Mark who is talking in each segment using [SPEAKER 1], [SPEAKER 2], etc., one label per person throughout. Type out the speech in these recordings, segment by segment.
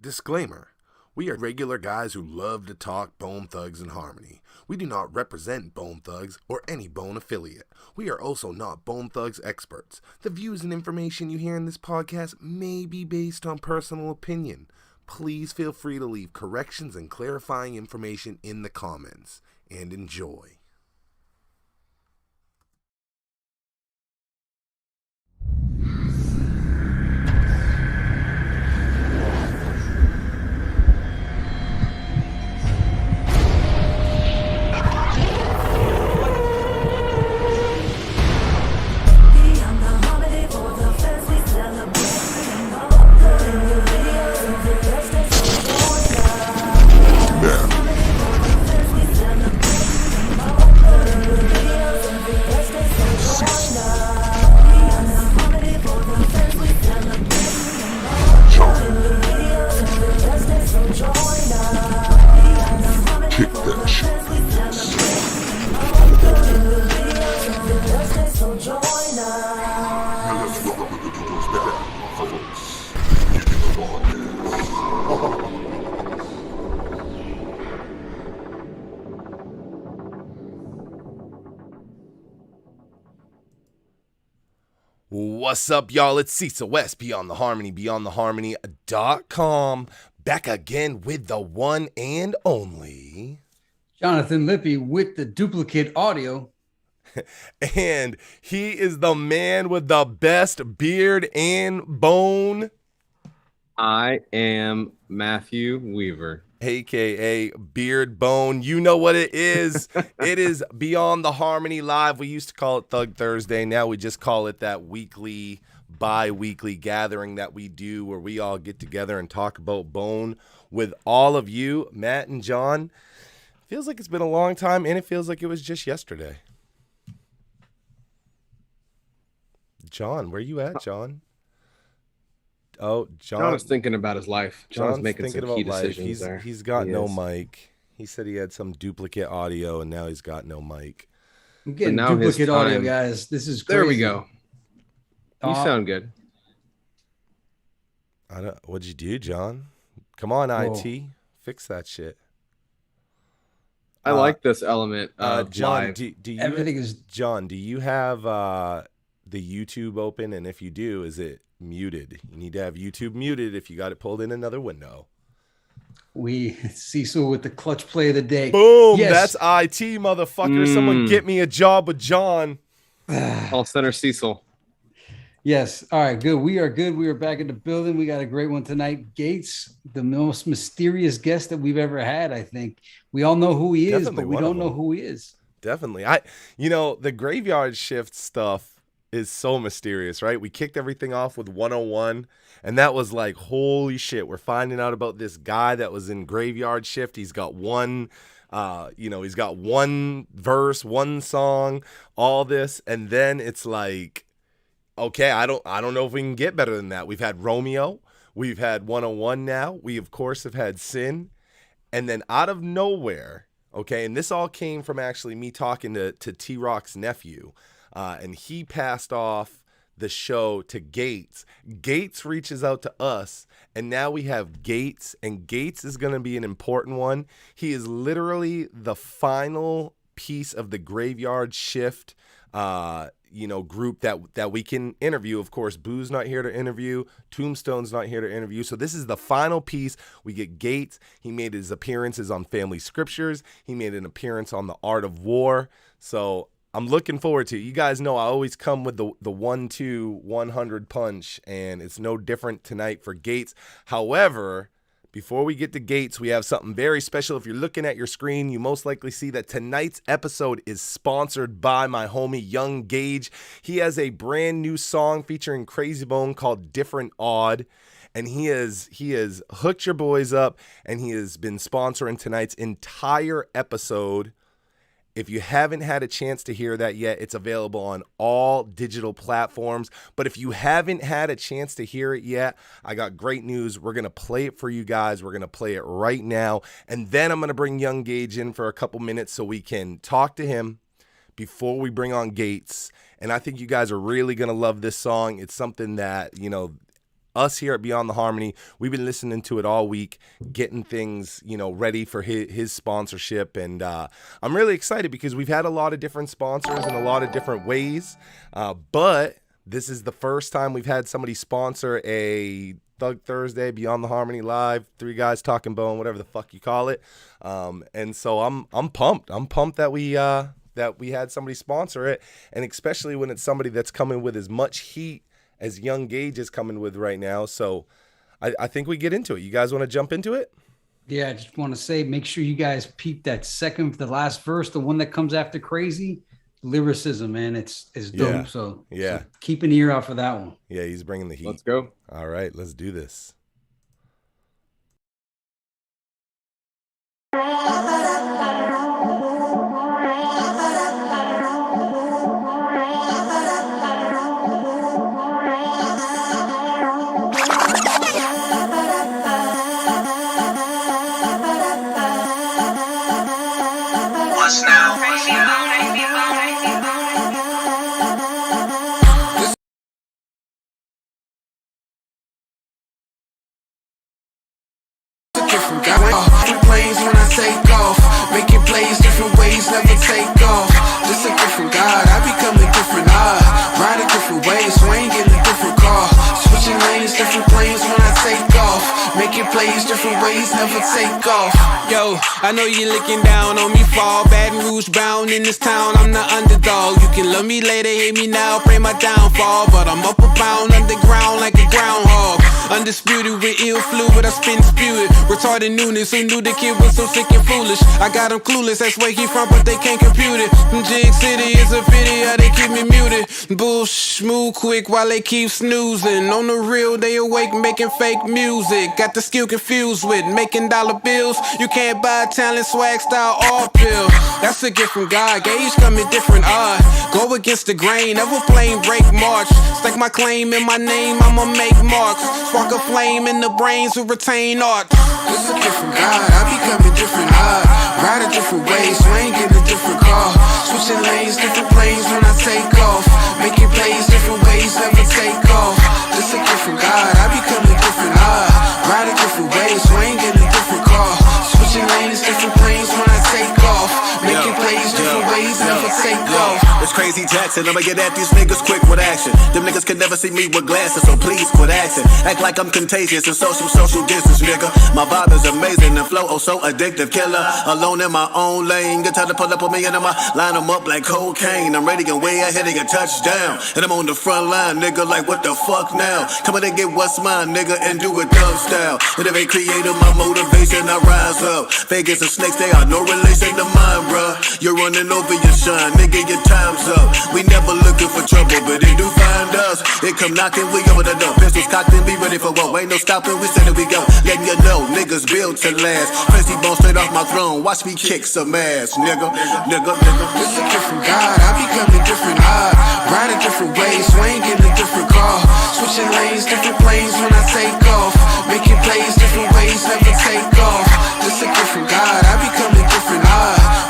[SPEAKER 1] Disclaimer. We are regular guys who love to talk Bone Thugs and Harmony. We do not represent Bone Thugs or any Bone affiliate. We are also not Bone Thugs experts. The views and information you hear in this podcast may be based on personal opinion. Please feel free to leave corrections and clarifying information in the comments. And enjoy. What's up, y'all? It's Cecil West, beyondtheharmony.com, back again with the one and only
[SPEAKER 2] Jonathan Lippy with the duplicate audio.
[SPEAKER 1] And he is the man with the best beard and bone.
[SPEAKER 3] I am Matthew Weaver,
[SPEAKER 1] AKA Beard Bone. You know what it is. It is Beyond the Harmony Live. We used to call it Thug Thursday. Now we just call it that weekly, bi-weekly gathering that we do where we all get together and talk about Bone with all of you, Matt and John. Feels like it's been a long time, and it feels like it was just yesterday. John, where you at, John? Oh,
[SPEAKER 3] John is thinking about his life. John's making
[SPEAKER 1] thinking
[SPEAKER 3] some key
[SPEAKER 1] about
[SPEAKER 3] decisions
[SPEAKER 1] life.
[SPEAKER 3] there.
[SPEAKER 1] He's got
[SPEAKER 3] He
[SPEAKER 1] no
[SPEAKER 3] is.
[SPEAKER 1] mic. He said he had some duplicate audio, and now he's got no mic.
[SPEAKER 2] I'm getting
[SPEAKER 3] now his
[SPEAKER 2] duplicate audio,
[SPEAKER 3] time-
[SPEAKER 2] guys. This is crazy.
[SPEAKER 3] There we go. You
[SPEAKER 2] Uh,
[SPEAKER 3] sound good.
[SPEAKER 1] What'd you do, John? Come on,
[SPEAKER 2] Whoa.
[SPEAKER 1] IT. Fix that shit.
[SPEAKER 3] I like this element of
[SPEAKER 1] John,
[SPEAKER 3] live.
[SPEAKER 1] do you
[SPEAKER 2] Everything is
[SPEAKER 1] John, do you have the YouTube open? And if you do, is it muted? You need to have YouTube muted if you got it pulled in another window.
[SPEAKER 2] Cecil with the clutch play of the day.
[SPEAKER 1] Boom!
[SPEAKER 2] Yes.
[SPEAKER 1] That's IT, motherfucker. Someone get me a job with John.
[SPEAKER 3] Call Center Cecil.
[SPEAKER 2] Yes. All right, good. We are good. We are back in the building. We got a great one tonight. Gates, the most mysterious guest that we've ever had, I think. We all know who he is,
[SPEAKER 1] Definitely
[SPEAKER 2] but we
[SPEAKER 1] one of
[SPEAKER 2] don't know
[SPEAKER 1] them.
[SPEAKER 2] who he is.
[SPEAKER 1] Definitely. The graveyard shift stuff is so mysterious, right? We kicked everything off with 101, and that was like, holy shit, we're finding out about this guy that was in graveyard shift. He's got one verse, one song, all this, and then it's like, okay, I don't know if we can get better than that. We've had Romeo, we've had 101 now, we of course have had Sin, and then out of nowhere, okay, and this all came from actually me talking to T-Rock's nephew, and he passed off the show to Gates. Gates reaches out to us, and now we have Gates, and Gates is going to be an important one. He is literally the final piece of the graveyard shift group that we can interview. Of course, Boo's not here to interview. Tombstone's not here to interview. So this is the final piece. We get Gates. He made his appearances on Family Scriptures. He made an appearance on The Art of War. So I'm looking forward to it. You guys know I always come with the 1-2-100 punch, and it's no different tonight for Gates. However, before we get to Gates, we have something very special. If you're looking at your screen, you most likely see that tonight's episode is sponsored by my homie Young Gage. He has a brand new song featuring Crazy Bone called Different Odd, and he has hooked your boys up, and he has been sponsoring tonight's entire episode. If you haven't had a chance to hear that yet, it's available on all digital platforms. But if you haven't had a chance to hear it yet, I got great news. We're going to play it for you guys. We're going to play it right now. And then I'm going to bring Young Gage in for a couple minutes so we can talk to him before we bring on Gates. And I think you guys are really going to love this song. It's something that, us here at Beyond the Harmony, we've been listening to it all week, getting things, ready for his sponsorship. And I'm really excited because we've had a lot of different sponsors in a lot of different ways. But this is the first time we've had somebody sponsor a Thug Thursday, Beyond the Harmony Live, Three Guys Talking Bone, whatever the fuck you call it. And so I'm pumped. I'm pumped that we had somebody sponsor it, and especially when it's somebody that's coming with as much heat as Young Gage is coming with right now. So I think we get into it. You guys want to jump into it?
[SPEAKER 2] Yeah, I just want to say, make sure you guys peep that the last verse, the one that comes after Crazy. Lyricism, man, it's dope.
[SPEAKER 1] Yeah.
[SPEAKER 2] So
[SPEAKER 1] yeah,
[SPEAKER 2] keep an ear out for that one.
[SPEAKER 1] Yeah, he's bringing the heat.
[SPEAKER 3] Let's go.
[SPEAKER 1] All right, let's do this.
[SPEAKER 4] What's now? Different planes when I take off, making plays different ways, never take off. Just a different God, I become a different ride a different way, swing in a different car, switching lanes, different planes when I take off, making plays different ways, never take off. Yo, I know you're looking down on me, fall Baton Rouge bound in this town, I'm the underdog. You can love me later, hate me now, pray my downfall, but I'm up a pound underground like a groundhog. Undisputed with ill fluid, I spin spewed. Retarded newness, who knew the kid was so sick and foolish? I got him clueless, that's where he from, but they can't compute it. Jig City is a video, they keep me muted. Bullsh, move quick while they keep snoozing. On the real, they awake making fake music. Got the skill confused with making dollar bills. You can't buy talent, swag, style, or pill. That's a gift from God, Gage coming different, go against the grain, never plain break march. Stake my claim in my name, I'ma make marks. Spark a flame in the brains who retain art. It's a gift from God, I become a different ride a different way, swing in a different car, switching lanes, different planes when I take off, making plays different ways, never take off. It's a gift from God, I become a different ride a different way, swing in a different car, switching lanes, different planes when I take off, making plays different ways, never take off.
[SPEAKER 5] It's Crazy Jackson, I'ma get at these niggas quick with action. Them niggas can never see me with glasses, so please quit acting. Act like I'm contagious and social distance, nigga. My vibe is amazing and flow, oh so addictive, killer. Alone in my own lane, get time to pull up on me and I'ma line them up like cocaine. I'm ready and way ahead of your touchdown. And I'm on the front line, nigga, like what the fuck now? Come on and get what's mine, nigga, and do it thug style. And if they created my motivation, I rise up. Vegas and snakes, they are no relation to mine, bruh. You're running over your shine, nigga, your time's up. We never looking for trouble, but they do find us. They come knocking, we over the door. Pistols cocked and be ready for war. Ain't no stopping, we said it, we go. Letting you know, niggas built to last. Crazy bone straight off my throne, watch me kick some ass, nigga.
[SPEAKER 4] It's a gift from God, I become a different ride a different way, swing in a different car, switching lanes, different planes when I take off, making plays different ways, never take off. It's a gift from God, I become a different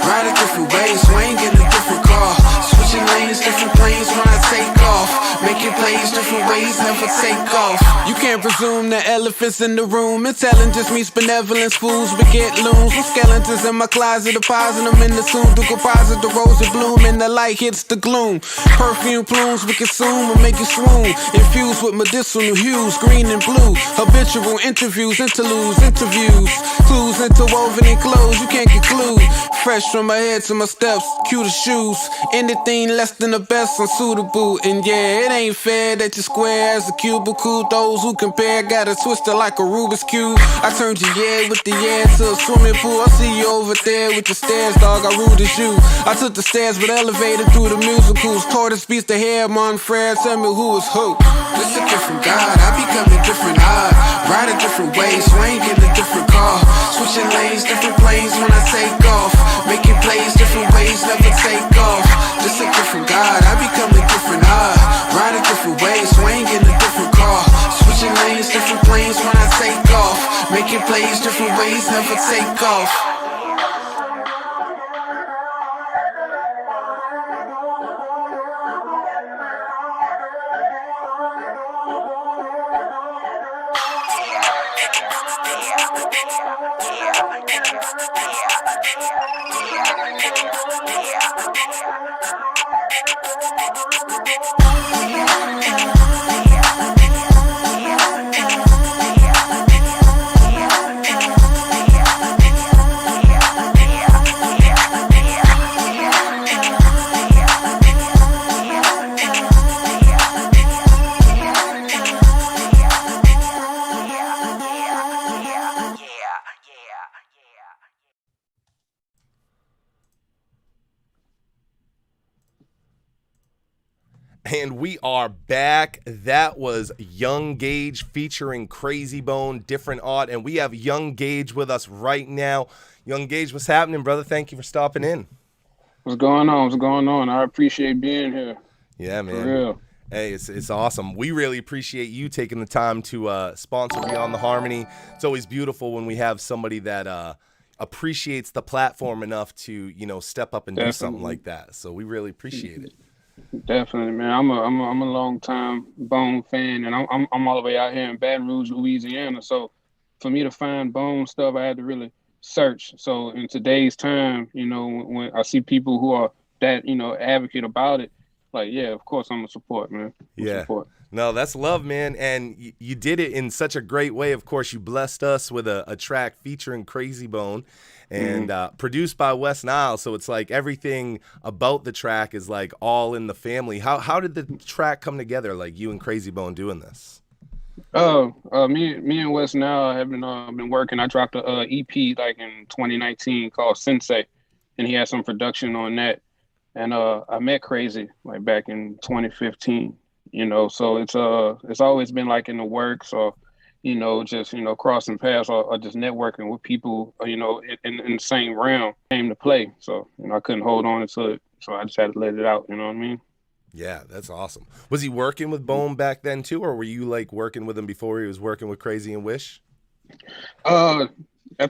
[SPEAKER 4] ride a different way, swing in a different car, switching lanes, different planes when I take off, making plays different ways, never take off. You can't presume the elephants in the room. Intelligence meets benevolence, fools beget loons. With skeletons in my closet, deposit them in the soon to composite the rose and bloom, and the light hits the gloom. Perfume plumes we consume and make you swoon, infused with medicinal hues, green and blue. Habitual interviews, interludes, interviews, clues interwoven in clothes you can't conclude. Fresh from my head to my steps, cue the shoes. Anything less than the best unsuitable. And yeah, it ain't fair that you're square as a cubicle. Those who compare got it twisted like a Rubik's Cube. I turned your yeah with the yeah to a swimming pool. I see you over there with the stairs, dog, I rude as you. I took the stairs but elevated through the musicals. Tortoise beats the hair, mon frere, tell me who is who. It's a gift from God, I become a different ride a different way, swing in a different car, switching lanes, different planes when I take off, making plays different ways, never take off. It's a gift from God, I become a different ride a different way, swing in a different car, switching lanes, different planes when I take off, making plays different ways, never take off.
[SPEAKER 1] And we are back. That was Young Gage featuring Crazy Bone, Different Art. And we have Young Gage with us right now. Young Gage, what's happening, brother? Thank you for stopping in.
[SPEAKER 6] What's going on? What's going on? I appreciate being here.
[SPEAKER 1] Yeah, man.
[SPEAKER 6] For real.
[SPEAKER 1] Hey, it's awesome. We really appreciate you taking the time to sponsor Beyond the Harmony. It's always beautiful when we have somebody that appreciates the platform enough to, you know, step up and do something like that. So we really appreciate it.
[SPEAKER 6] Definitely, man. I'm a long time Bone fan, and I'm all the way out here in Baton Rouge, Louisiana. So for me to find Bone stuff, I had to really search. So in today's time, you know, when I see people who are that, you know, advocate about it, like, yeah, of course I'm a support, man. Support.
[SPEAKER 1] No, that's love, man. And you did it in such a great way. Of course, you blessed us with a track featuring Crazy Bone and produced by West Nile. So it's like everything about the track is like all in the family. How did the track come together, like you and Crazy Bone doing this?
[SPEAKER 6] Me and West Nile have been working. I dropped a EP like in 2019 called Sensei, and he had some production on that. And I met Crazy like back in 2015. You know, so it's always been like in the works, or, you know, just, you know, crossing paths, or just networking with people, you know, in the same realm came to play. So, you know, I couldn't hold on to it, so I just had to let it out. You know what I mean?
[SPEAKER 1] Yeah, that's awesome. Was he working with Bone back then too, or were you like working with him before he was working with Crazy and Wish?
[SPEAKER 6] I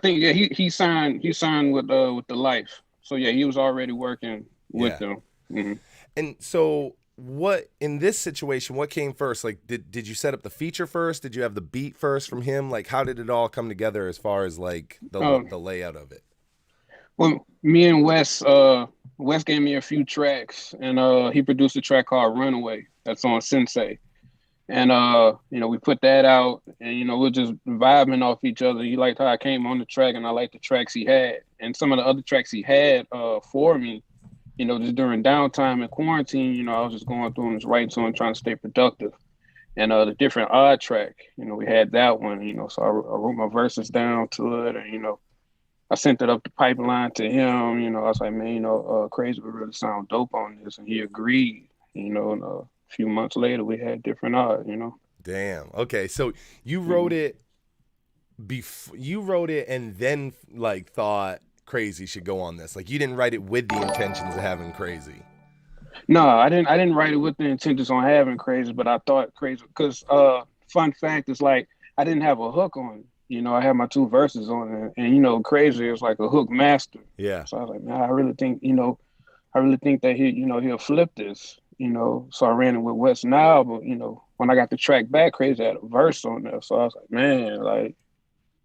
[SPEAKER 6] think he signed with the Life. So yeah, he was already working with them. Mm-hmm.
[SPEAKER 1] And so what in this situation, what came first? Like did you set up the feature first? Did you have the beat first from him? Like how did it all come together as far as like the layout of it?
[SPEAKER 6] Well, me and Wes gave me a few tracks, and he produced a track called Runaway that's on Sensei. And you know, we put that out, and you know, we're just vibing off each other. He liked how I came on the track, and I liked the tracks he had. And some of the other tracks he had for me, you know, just during downtime and quarantine, you know, I was just going through and just writing to him, trying to stay productive. And the Different Odd track, you know, we had that one, you know, so I wrote my verses down to it, and, you know, I sent it up the pipeline to him. You know, I was like, man, you know, Crazy would really sound dope on this, and he agreed. You know, and a few months later, we had Different Odd. You know.
[SPEAKER 1] Damn. Okay, so you wrote it and then like thought Crazy should go on this. Like you didn't write it with the intentions of having Crazy.
[SPEAKER 6] No, I didn't write it with the intentions on having Crazy, but I thought Crazy, because fun fact is, like, I didn't have a hook on it. You know, I had my two verses on it, and you know, Crazy is like a hook master.
[SPEAKER 1] Yeah.
[SPEAKER 6] So I was like, man, I really think that he'll flip this. You know, so I ran it with West Nile, but you know, when I got the track back, Crazy had a verse on there. So I was like, man, like,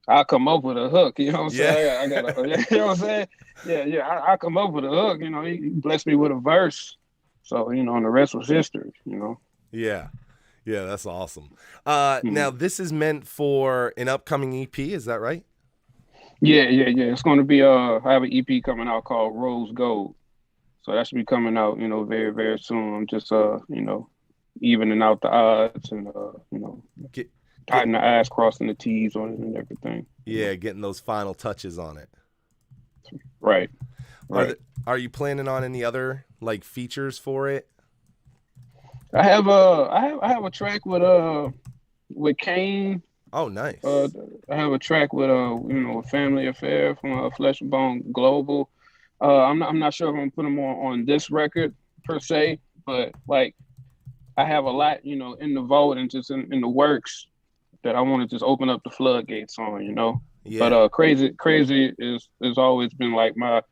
[SPEAKER 6] I'll come up with a hook. You know what I'm saying? I got you know what I'm saying? Yeah. I'll come up with a hook. You know, he blessed me with a verse. So, you know, and the rest was history, you know?
[SPEAKER 1] Yeah, that's awesome. Now, this is meant for an upcoming EP, is that right?
[SPEAKER 6] Yeah. It's going to be, I have an EP coming out called Rose Gold. So that should be coming out, you know, very, very soon. I'm just, you know, evening out the odds and, you know, dotting the I's, crossing the T's on it and everything.
[SPEAKER 1] Yeah, getting those final touches on it.
[SPEAKER 6] Right.
[SPEAKER 1] Are you planning on any other like features for it?
[SPEAKER 6] I have a track with Kane.
[SPEAKER 1] Oh, nice.
[SPEAKER 6] I have a track with you know, a Family Affair from Flesh and Bone Global. I'm not sure if I'm gonna put them on this record per se, but like I have a lot, you know, in the vault and just in the works that I want to just open up the floodgates on, you know. Yeah. But Crazy is always been like my,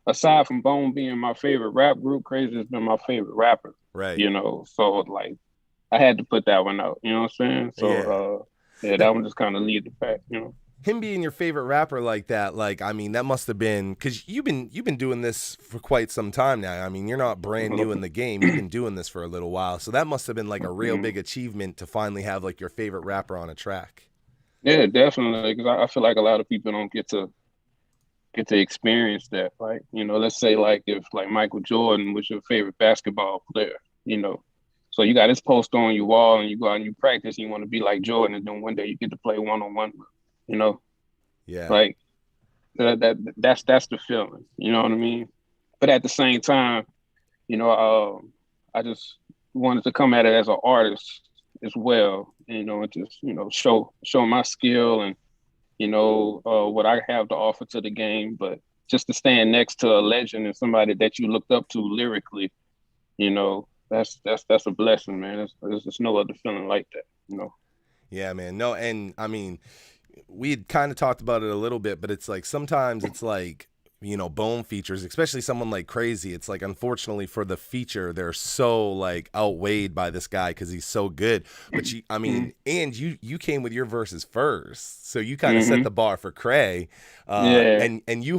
[SPEAKER 6] aside from Bone being my favorite rap group, Crazy has been my favorite rapper.
[SPEAKER 1] Right.
[SPEAKER 6] You know, so like I had to put that one out, you know what I'm saying? So that one just kind of lead the pack, you know.
[SPEAKER 1] him being your favorite rapper like that, like, I mean, that must have been, because you've been doing this for quite some time now. I mean, you're not brand new in the game. You've been doing this for a little while. So that must have been like a real big achievement to finally have like your favorite rapper on a track.
[SPEAKER 6] Yeah, definitely. Because I feel like a lot of people don't get to experience that. Like, you know, let's say like if like Michael Jordan was your favorite basketball player, you know, so you got his poster on your wall and you go out and you practice and you want to be like Jordan, and then one day you get to play one-on-one, you know.
[SPEAKER 1] Yeah.
[SPEAKER 6] Like that's the feeling, you know what I mean? But at the same time, you know, I just wanted to come at it as an artist as well, you know, and just, you know, show my skill and, you know, what I have to offer to the game. But just to stand next to a legend and somebody that you looked up to lyrically, you know, that's a blessing, man. There's just no other feeling like that, you know.
[SPEAKER 1] Yeah, man. No, and I mean, we had kind of talked about it a little bit, but it's like sometimes it's like, you know, Bone features, especially someone like Crazy. It's like, unfortunately for the feature, they're so like outweighed by this guy because he's so good. But you, I mean, and you came with your verses first, so you kind of set the bar for Cray. And you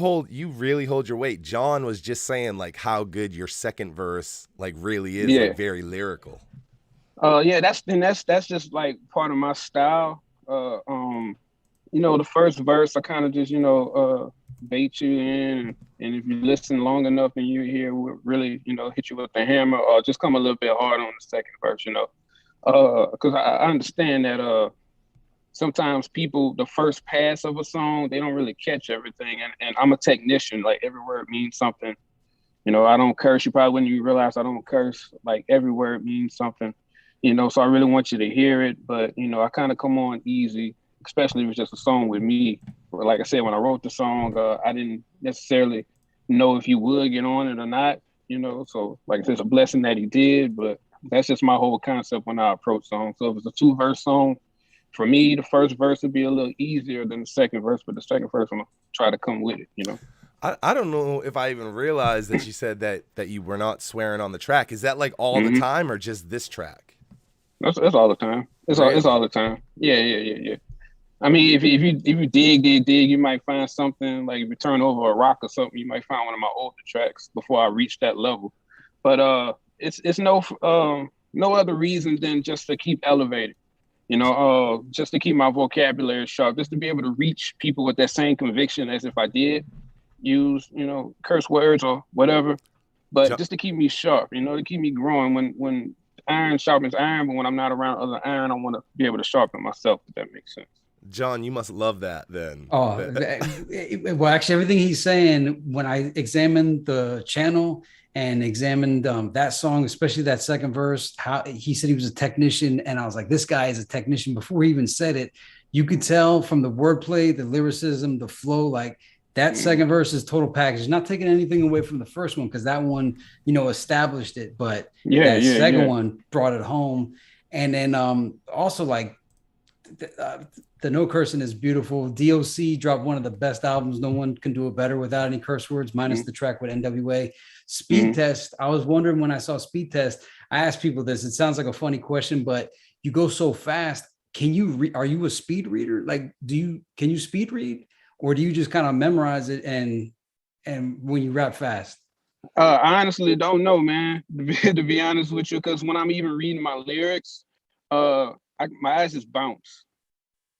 [SPEAKER 1] really hold your weight. John was just saying like how good your second verse like really is, like very lyrical.
[SPEAKER 6] Yeah, that's just like part of my style. You know, the first verse, I kind of just, you know, bait you in, and if you listen long enough and you hear really, you know, hit you with the hammer, or just come a little bit hard on the second verse, you know, because I understand that sometimes people, the first pass of a song, they don't really catch everything, and I'm a technician. Like, every word means something. You know, I don't curse. You probably wouldn't even realize I don't curse. Like, every word means something. You know, so I really want you to hear it, but, you know, I kind of come on easy, especially if it's just a song with me. But like I said, when I wrote the song, I didn't necessarily know if he would get on it or not, you know. So like I said, it's a blessing that he did, but that's just my whole concept when I approach songs. So if it's a 2-verse song, for me, the first verse would be a little easier than the second verse, but the second verse, I'm gonna try to come with it, you know.
[SPEAKER 1] I don't know if I even realized that you said that you were not swearing on the track. Is that like all the time or just this track?
[SPEAKER 6] That's all the time. It's all the time. Yeah. I mean, if you dig, you might find something. Like if you turn over a rock or something, you might find one of my older tracks before I reach that level. But it's no other reason than just to keep elevating. You know, just to keep my vocabulary sharp, just to be able to reach people with that same conviction as if I did use, you know, curse words or whatever. But just to keep me sharp, you know, to keep me growing. When iron sharpens iron, but when I'm not around other iron, I want to be able to sharpen myself, if that makes sense.
[SPEAKER 1] John, you must love that then.
[SPEAKER 2] Oh, well, actually, everything he's saying, when I examined the channel and examined that song, especially that second verse, how he said he was a technician. And I was like, this guy is a technician. Before he even said it, you could tell from the wordplay, the lyricism, the flow, like that second verse is total package. Not taking anything away from the first one, because that one, you know, established it. But that second one brought it home. And then also like, the No Cursing is beautiful. DOC dropped one of the best albums. No one can do it better without any curse words, minus the track with NWA. Speed Test. I was wondering when I saw Speed Test, I asked people this. It sounds like a funny question, but you go so fast. Can you are you a speed reader? Like, can you speed read, or do you just kind of memorize it and when you rap fast?
[SPEAKER 6] I honestly don't know, man, to be honest with you, because when I'm even reading my lyrics, my eyes just bounce.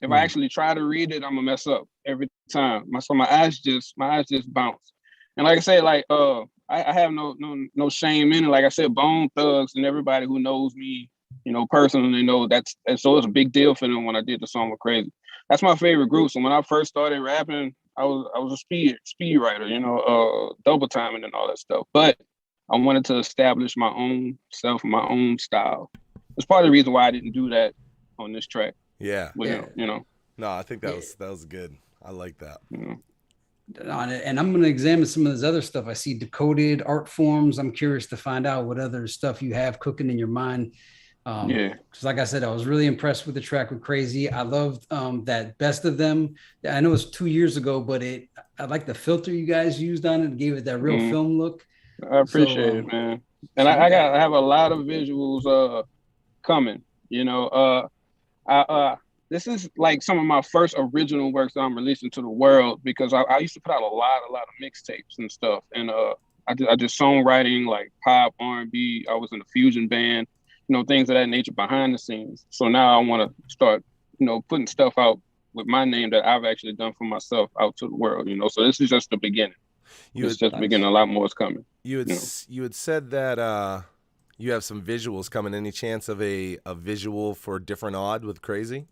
[SPEAKER 6] If I actually try to read it, I'm gonna mess up every time. So my eyes just bounce. And like I said, like I have no shame in it. Like I said, Bone Thugs and everybody who knows me, you know, personally know so it's a big deal for them when I did the song with Crazy. That's my favorite group. So when I first started rapping, I was a speed writer, you know, double timing and all that stuff. But I wanted to establish my own self, my own style. It's part of the reason why I didn't do that on this track.
[SPEAKER 1] Yeah.
[SPEAKER 6] You know.
[SPEAKER 1] No, I think that was good. I like that.
[SPEAKER 2] And I'm going to examine some of this other stuff. I see decoded art forms. I'm curious to find out what other stuff you have cooking in your mind. Because like I said, I was really impressed with the track with Crazy. I loved that Best of Them. I know it's 2 years ago, but I like the filter you guys used on it. It gave it that real film look.
[SPEAKER 6] I appreciate it, man. And I have a lot of visuals coming. You know, this is like some of my first original works that I'm releasing to the world, because I used to put out a lot of mixtapes and stuff, and I did songwriting, like pop, R&B. I was in a fusion band, things of that nature behind the scenes. So now I want to start, putting stuff out with my name that I've actually done for myself out to the world. So this is just the beginning. It's just the beginning. A lot more is coming.
[SPEAKER 1] You had said that you have some visuals coming. Any chance of a visual for Different Odd with Crazy?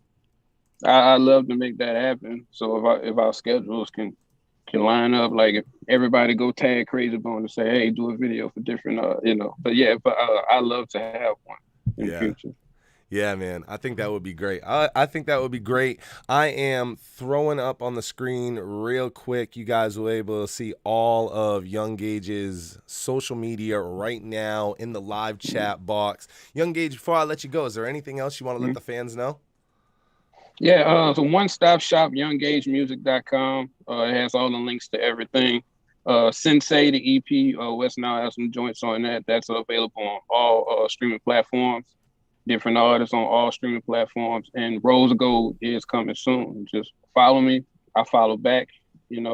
[SPEAKER 6] I love to make that happen. So if our schedules can line up, like if everybody go tag Crazy Bone and say, hey, do a video for Different, But I love to have one in the future.
[SPEAKER 1] Yeah, man. I think that would be great. I think that would be great. I am throwing up on the screen real quick. You guys will be able to see all of Young Gage's social media right now in the live chat box. Young Gage, before I let you go, is there anything else you want to let the fans know?
[SPEAKER 6] Yeah, so one-stop shop, younggagemusic.com. It has all the links to everything. Sensei, the EP, West Now has some joints on that. That's available on all streaming platforms. Different artists on all streaming platforms. And Rose Gold is coming soon. Just follow me. I follow back, and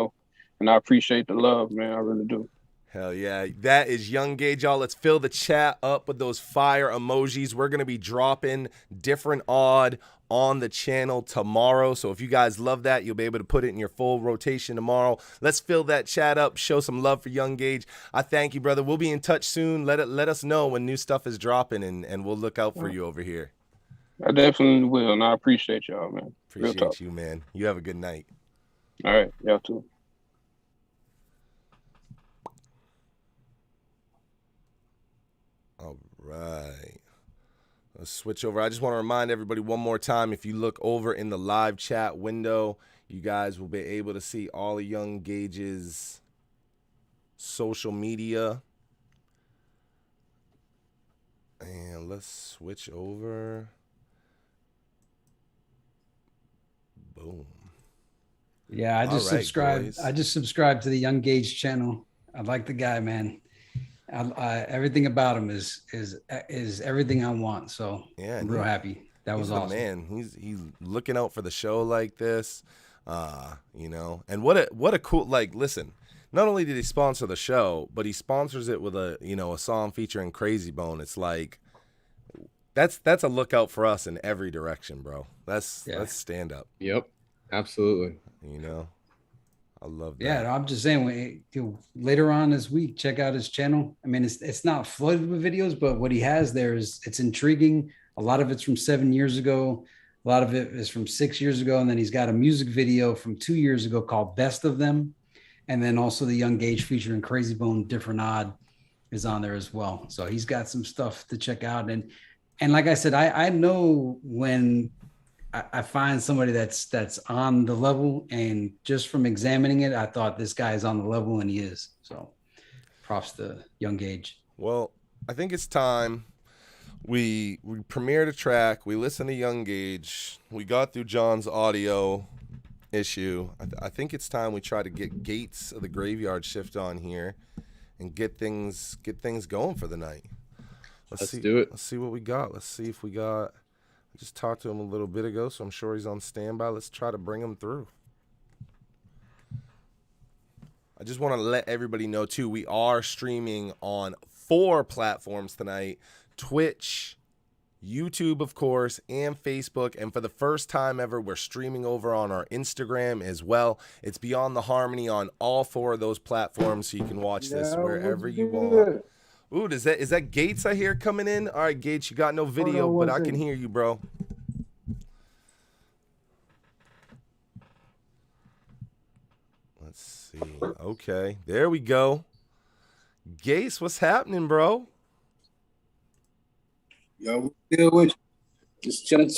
[SPEAKER 6] I appreciate the love, man. I really do.
[SPEAKER 1] Hell yeah. That is Young Gage, y'all. Let's fill the chat up with those fire emojis. We're going to be dropping Different Odd on the channel tomorrow. So if you guys love that, you'll be able to put it in your full rotation tomorrow. Let's fill that chat up. Show some love for Young Gage. I thank you, brother. We'll be in touch soon. Let us know when new stuff is dropping, and we'll look out for you over here.
[SPEAKER 6] I definitely will, and I appreciate y'all, man.
[SPEAKER 1] Appreciate you, man. You have a good night.
[SPEAKER 6] All right. Y'all too.
[SPEAKER 1] All right. Let's switch over. I just want to remind everybody one more time, if you look over in the live chat window, you guys will be able to see all of Young Gage's social media. And let's switch over. Boom.
[SPEAKER 2] Yeah, I just subscribed. Boys. I just subscribed to the Young Gage channel. I like the guy, man. Everything about him is everything I want. So yeah, I'm real happy. That was awesome.
[SPEAKER 1] Man, he's looking out for the show like this, And what a cool, like, listen. Not only did he sponsor the show, but he sponsors it with a song featuring Crazy Bone. It's like that's a lookout for us in every direction, bro. Let's stand up.
[SPEAKER 3] Yep, absolutely.
[SPEAKER 1] I love that.
[SPEAKER 2] Yeah, I'm just saying, later on this week, check out his channel. I mean, it's not flooded with videos, but what he has there it's intriguing. A lot of it's from 7 years ago. A lot of it is from 6 years ago. And then he's got a music video from 2 years ago called Best of Them. And then also the Young Gage featuring Crazy Bone, Different Odd is on there as well. So he's got some stuff to check out. And like I said, I know when I find somebody that's on the level, and just from examining it, I thought this guy is on the level, and he is. So props to Young Gage.
[SPEAKER 1] Well, I think it's time. We premiered a track. We listened to Young Gage. We got through John's audio issue. I think it's time we try to get Gates of the Graveyard Shift on here and get things going for the night.
[SPEAKER 3] Let's do it.
[SPEAKER 1] Let's see what we got. Let's see if we got. I just talked to him a little bit ago, so I'm sure he's on standby. Let's try to bring him through. I just want to let everybody know, too, we are streaming on 4 platforms tonight. Twitch, YouTube, of course, and Facebook. And for the first time ever, we're streaming over on our Instagram as well. It's Beyond the Harmony on all 4 of those platforms, so you can watch this wherever you want. Ooh, is that Gates I hear coming in? All right, Gates, you got no video, but I can hear you, bro. Let's see. Okay, there we go. Gates, what's happening, bro?
[SPEAKER 7] Yo, deal with you. Just chilling.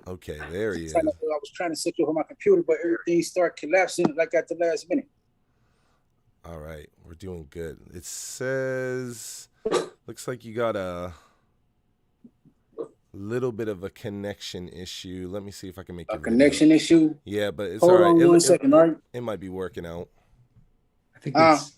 [SPEAKER 1] Okay, there he is.
[SPEAKER 7] I was trying to switch over my computer, but everything started collapsing like at the last minute.
[SPEAKER 1] All right, we're doing good. It says, looks like you got a little bit of a connection issue. Let me see if I can make a
[SPEAKER 7] connection issue.
[SPEAKER 1] Yeah, but it's
[SPEAKER 7] Hold
[SPEAKER 1] all right.
[SPEAKER 7] on one second, all right?
[SPEAKER 1] It might be working out.
[SPEAKER 2] I think it's.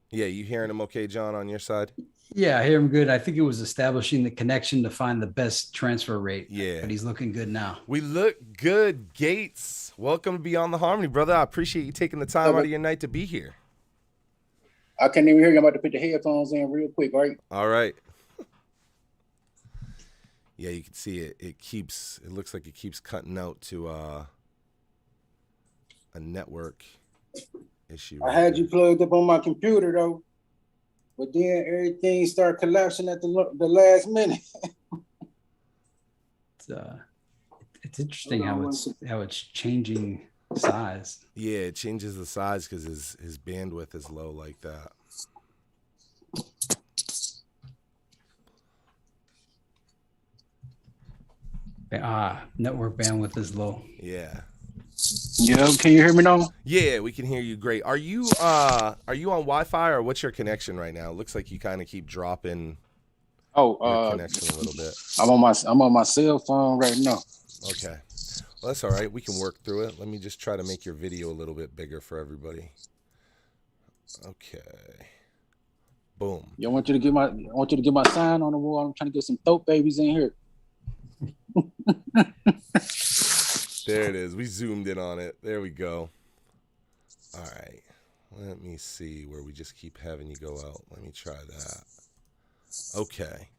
[SPEAKER 1] Yeah, you hearing him okay, John, on your side?
[SPEAKER 2] Yeah, I hear him good. I think it was establishing the connection to find the best transfer rate.
[SPEAKER 1] Yeah.
[SPEAKER 2] But he's looking good now.
[SPEAKER 1] We look good, Gates. Welcome to Beyond the Harmony, brother. I appreciate you taking the time out of your night to be here.
[SPEAKER 7] I can't even hear you. I'm about to put the headphones in real quick, right?
[SPEAKER 1] All right. Yeah, you can see it. It looks like it keeps cutting out to a network issue.
[SPEAKER 7] I had you plugged up on my computer though, but then everything started collapsing at the last minute.
[SPEAKER 2] It's interesting how it's changing size.
[SPEAKER 1] Yeah, it changes the size because his bandwidth is low like that.
[SPEAKER 2] Network bandwidth is low.
[SPEAKER 1] Yeah.
[SPEAKER 7] Yeah, can you hear me now?
[SPEAKER 1] Yeah, we can hear you great. Are you on Wi-Fi or what's your connection right now? It looks like you kind of keep dropping your connection a little bit.
[SPEAKER 7] I'm on my cell phone right now.
[SPEAKER 1] Okay. Well, that's all right. We can work through it. Let me just try to make your video a little bit bigger for everybody. Okay. Boom.
[SPEAKER 7] I want you to get my sign on the wall. I'm trying to get some throat babies in here.
[SPEAKER 1] There it is. We zoomed in on it. There we go. All right. Let me see where we just keep having you go out. Let me try that. Okay.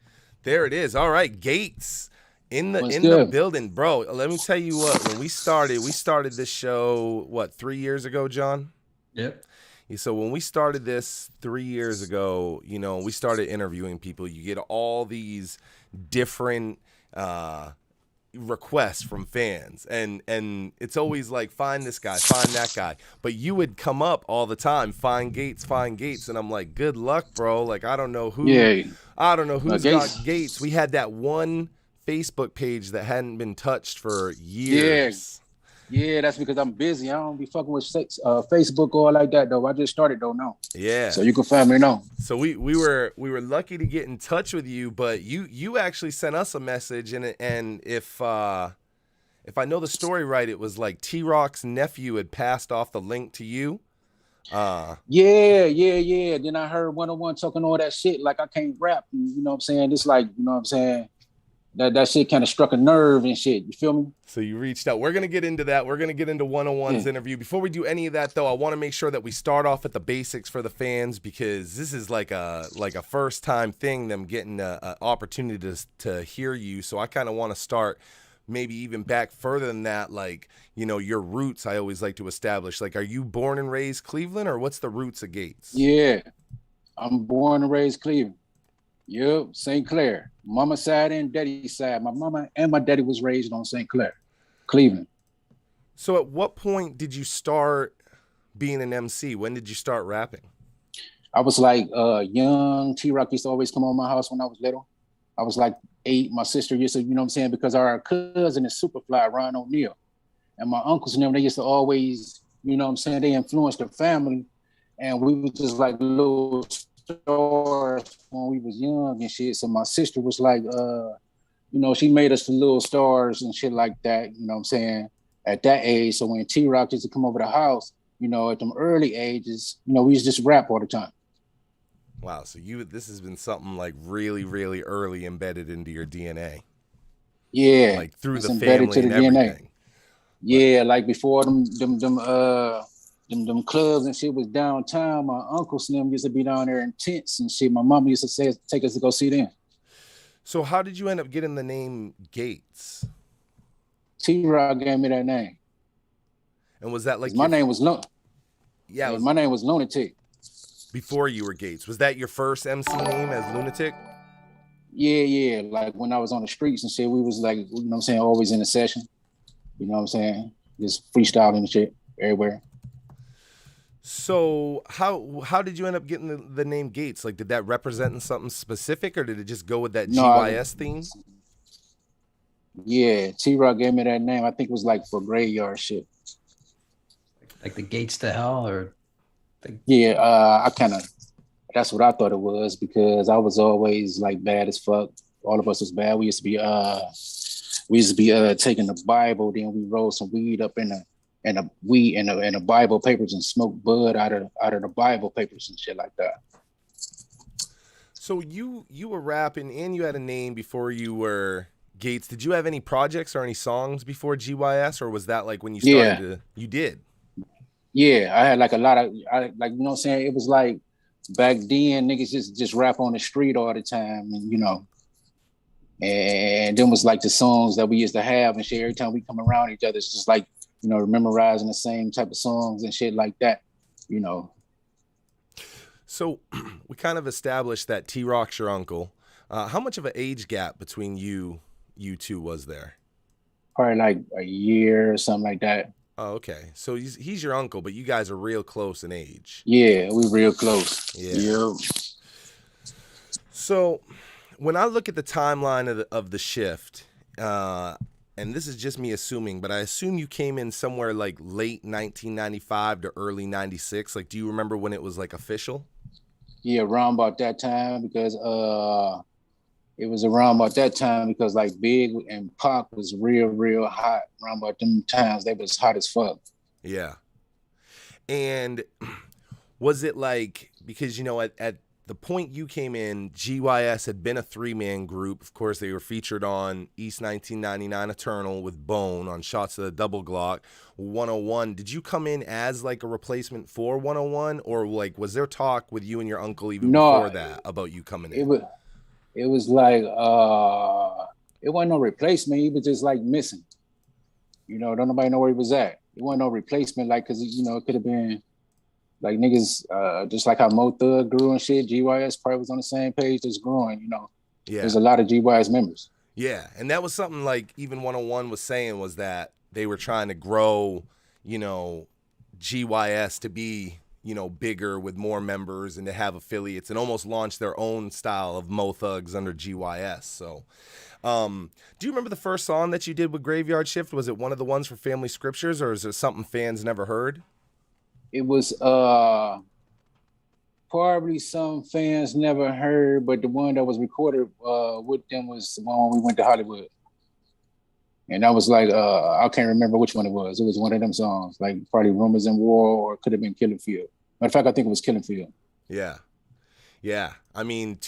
[SPEAKER 1] There it is. All right. Gates in the building. Bro, let me tell you what. When we started this show, 3 years ago, John?
[SPEAKER 2] Yep.
[SPEAKER 1] So when we started this 3 years ago, we started interviewing people. You get all these different requests from fans, and it's always like, find this guy, find that guy. But you would come up all the time, find Gates, and I'm like, good luck, bro. Like, I don't know who's got Gates. We had that one Facebook page that hadn't been touched for years.
[SPEAKER 7] Yeah, that's because I'm busy. I don't be fucking with Facebook or like that though. I just started though now.
[SPEAKER 1] Yeah.
[SPEAKER 7] So you can find me now.
[SPEAKER 1] So we were lucky to get in touch with you, but you actually sent us a message, and if I know the story right, it was like T-Rock's nephew had passed off the link to you.
[SPEAKER 7] Yeah. Then I heard 101 talking all that shit like I can't rap. You know what I'm saying? It's like, you know what I'm saying? That shit kind of struck a nerve and shit. You feel me? So
[SPEAKER 1] you reached out. We're going to get into that. We're going to get into 101's interview. Before we do any of that, though, I want to make sure that we start off at the basics for the fans, because this is like a first-time thing, them getting an opportunity to hear you. So I kind of want to start maybe even back further than that, like, your roots I always like to establish. Like, are you born and raised Cleveland, or what's the roots of Gates?
[SPEAKER 7] Yeah, I'm born and raised Cleveland. Yep, St. Clair. Mama side and daddy side. My mama and my daddy was raised on St. Clair, Cleveland.
[SPEAKER 1] So at what point did you start being an MC? When did you start rapping?
[SPEAKER 7] I was like young. T-Rock used to always come on my house when I was little. I was like 8. My sister used to, you know what I'm saying, because our cousin is Superfly, Ron O'Neal. And my uncles and them, they used to always, you know what I'm saying, they influenced the family. And we was just like little stars when we was young and shit. So my sister was like, she made us the little stars and shit like that, you know what I'm saying, at that age. So when T-Rock used to come over the house, at them early ages, we used to just rap all the time.
[SPEAKER 1] Wow, so this has been something like really, really early embedded into your DNA.
[SPEAKER 7] Yeah.
[SPEAKER 1] Like through the family and everything. DNA.
[SPEAKER 7] Yeah, like before them clubs and shit was downtown, my uncles and them used to be down there in tents and shit. My mama used to say, take us to go see them.
[SPEAKER 1] So how did you end up getting the name Gates?
[SPEAKER 7] T-Rock gave me that name.
[SPEAKER 1] And was that like
[SPEAKER 7] my name was my name was Lunatic.
[SPEAKER 1] Before you were Gates. Was that your first MC name as Lunatic?
[SPEAKER 7] Yeah. Like when I was on the streets and shit, we was like, always in a session. You know what I'm saying? Just freestyling and shit everywhere.
[SPEAKER 1] So how did you end up getting the name Gates? Like, did that represent something specific, or did it just go with that GYS theme?
[SPEAKER 7] Yeah, T-Rock gave me that name. I think it was like for graveyard shit.
[SPEAKER 2] Like the gates to hell, or?
[SPEAKER 7] That's what I thought it was, because I was always like bad as fuck. All of us was bad. We used to be taking the Bible, then we rolled some weed up in the Bible papers and smoked bud out of the Bible papers and shit like that.
[SPEAKER 1] So you were rapping and you had a name before you were Gates. Did you have any projects or any songs before GYS, or was that like when you started to? You did.
[SPEAKER 7] Yeah, I had like a lot of, like, you know what I'm saying? It was like back then, niggas just rap on the street all the time, and you know, and then was like the songs that we used to have and shit. Every time we come around each other, it's just like, you know, memorizing the same type of songs and shit like that, you know.
[SPEAKER 1] So we kind of established that T-Rock's your uncle. How much of an age gap between you two was there?
[SPEAKER 7] Probably like a year or something like that.
[SPEAKER 1] Oh, okay. So he's your uncle, but you guys are real close in age.
[SPEAKER 7] Yeah, we real close.
[SPEAKER 1] Yeah. So when I look at the timeline of the shift, and this is just me assuming, but I assume you came in somewhere like late 1995 to early 96. Like, do you remember when it was like official?
[SPEAKER 7] Yeah, around about that time, because it was around about that time because like Big and Pac was real hot around about them times. They was hot as fuck.
[SPEAKER 1] Yeah. And was it like, because, you know, at the point you came in, GYS had been a 3-man group. Of course, they were featured on East 1999 Eternal with Bone on Shots of the Double Glock. 101. Did you come in as like a replacement for 101, or like was there talk with you and your uncle even before that about you coming in?
[SPEAKER 7] It was like it wasn't no replacement. He was just like missing. You know, don't nobody know where he was at. It wasn't no replacement, like, cause you know it could have been like niggas, just like how Mo Thug grew and shit. GYS probably was on the same page that's growing. You know, there's a lot of GYS members.
[SPEAKER 1] Yeah, and that was something like even 101 was saying, was that they were trying to grow, you know, GYS to be, you know, bigger with more members and to have affiliates and almost launch their own style of Mo Thugs under GYS. So, do you remember the first song that you did with Graveyard Shift? Was it one of the ones for Family Scriptures, or is it something fans never heard?
[SPEAKER 7] It was probably some fans never heard, but the one that was recorded with them was the one when we went to Hollywood. And that was like, I can't remember which one it was. It was one of them songs, like probably Rumors in War, or it could have been Killing Field. Matter of fact, I think it was Killing Field.
[SPEAKER 1] Yeah. Yeah. I mean,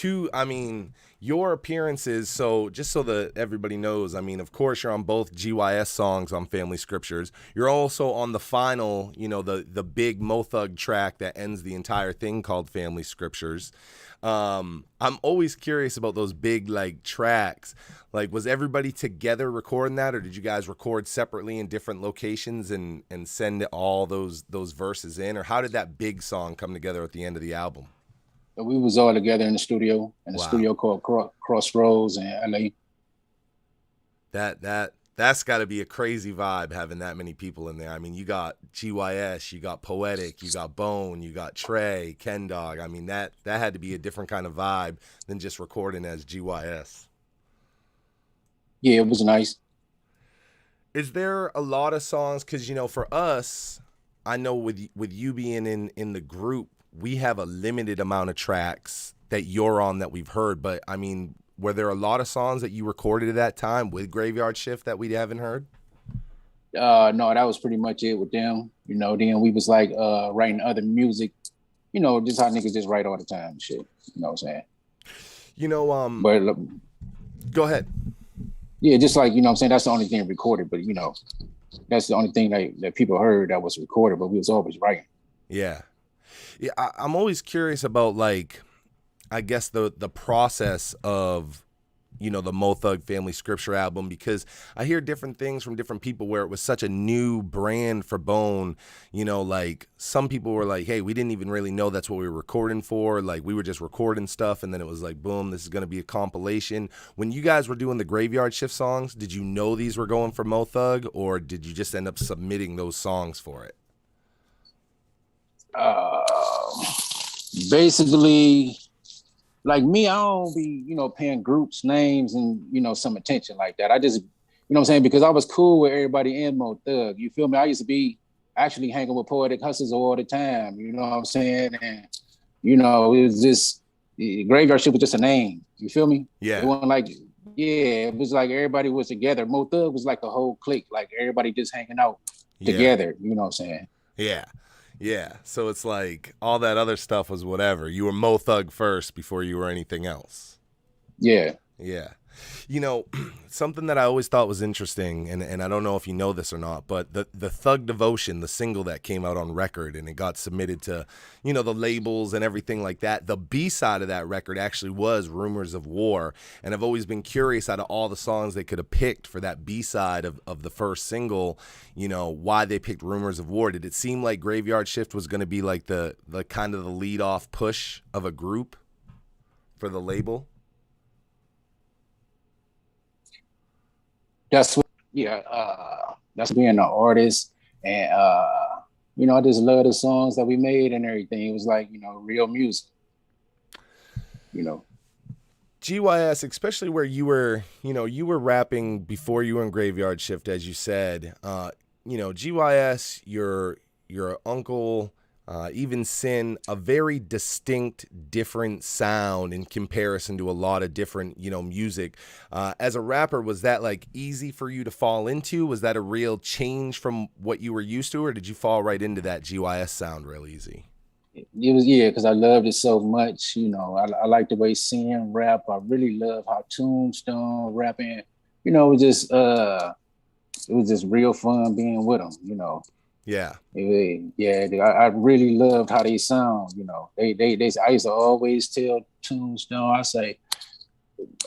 [SPEAKER 1] your appearances, so just so that everybody knows, I mean, of course, you're on both GYS songs on Family Scriptures. You're also on the final, you know, the big Mo Thug track that ends the entire thing called Family Scriptures. I'm always curious about those big, like, tracks. Like, was everybody together recording that, or did you guys record separately in different locations and send all those verses in? Or how did that big song come together at the end of the album?
[SPEAKER 7] We was all together in the studio, studio called Crossroads in LA.
[SPEAKER 1] That's got to be a crazy vibe, having that many people in there. I mean, you got GYS, you got Poetic, you got Bone, you got Trey, Ken Dog. I mean, that had to be a different kind of vibe than just recording as GYS.
[SPEAKER 7] Yeah, it was nice.
[SPEAKER 1] Is there a lot of songs? Because, you know, for us, I know with you being in the group, we have a limited amount of tracks that you're on that we've heard. But, I mean, were there a lot of songs that you recorded at that time with Graveyard Shift that we haven't heard?
[SPEAKER 7] No, that was pretty much it with them. You know, then we was like writing other music, you know, just how niggas just write all the time and shit. You know what I'm saying?
[SPEAKER 1] You know,
[SPEAKER 7] but
[SPEAKER 1] go ahead.
[SPEAKER 7] Yeah, just like, you know what I'm saying, that's the only thing recorded, but, you know, that's the only thing that people heard that was recorded, but we was always writing.
[SPEAKER 1] Yeah. Yeah, I'm always curious about, like, I guess the process of, you know, the Mo Thug Family Scripture album, because I hear different things from different people where it was such a new brand for Bone. You know, like, some people were like, hey, we didn't even really know that's what we were recording for. Like, we were just recording stuff, and then it was like, boom, this is going to be a compilation. When you guys were doing the Graveyard Shift songs, did you know these were going for Mo Thug, or did you just end up submitting those songs for it?
[SPEAKER 7] Basically, like me, I don't be, you know, paying groups names and, you know, some attention like that. I just, you know what I'm saying? Because I was cool with everybody in Mo Thug. You feel me? I used to be actually hanging with Poetic Hustlers all the time. You know what I'm saying? And, you know, it was just, Graveyard Shift was just a name. You feel me?
[SPEAKER 1] Yeah.
[SPEAKER 7] It wasn't like, yeah, it was like everybody was together. Mo Thug was like a whole clique, like everybody just hanging out together. You know what I'm saying?
[SPEAKER 1] Yeah. Yeah. So it's like all that other stuff was whatever. You were Mo Thug first before you were anything else.
[SPEAKER 7] Yeah.
[SPEAKER 1] Yeah. You know, something that I always thought was interesting, and I don't know if you know this or not, but the Thug Devotion, the single that came out on record and it got submitted to, you know, the labels and everything like that, the B-side of that record actually was Rumors of War. And I've always been curious out of all the songs they could have picked for that B-side of the first single, you know, why they picked Rumors of War. Did it seem like Graveyard Shift was going to be like the kind of the lead-off push of a group for the label?
[SPEAKER 7] That's what, yeah, that's being an artist. And, you know, I just love the songs that we made and everything. It was like, you know, real music, you know.
[SPEAKER 1] GYS, especially where you were, you know, you were rapping before you were in Graveyard Shift, as you said. You know, GYS, your uncle, even Sin, a very distinct, different sound in comparison to a lot of different, you know, music. As a rapper, was that like easy for you to fall into? Was that a real change from what you were used to, or did you fall right into that GYS sound real easy?
[SPEAKER 7] It was, yeah, because I loved it so much. You know, I like the way Sin rap. I really love how Tombstone rapping. You know, it was just real fun being with them. You know.
[SPEAKER 1] Yeah.
[SPEAKER 7] I really loved how they sound. You know, they. I used to always tell Tombstone.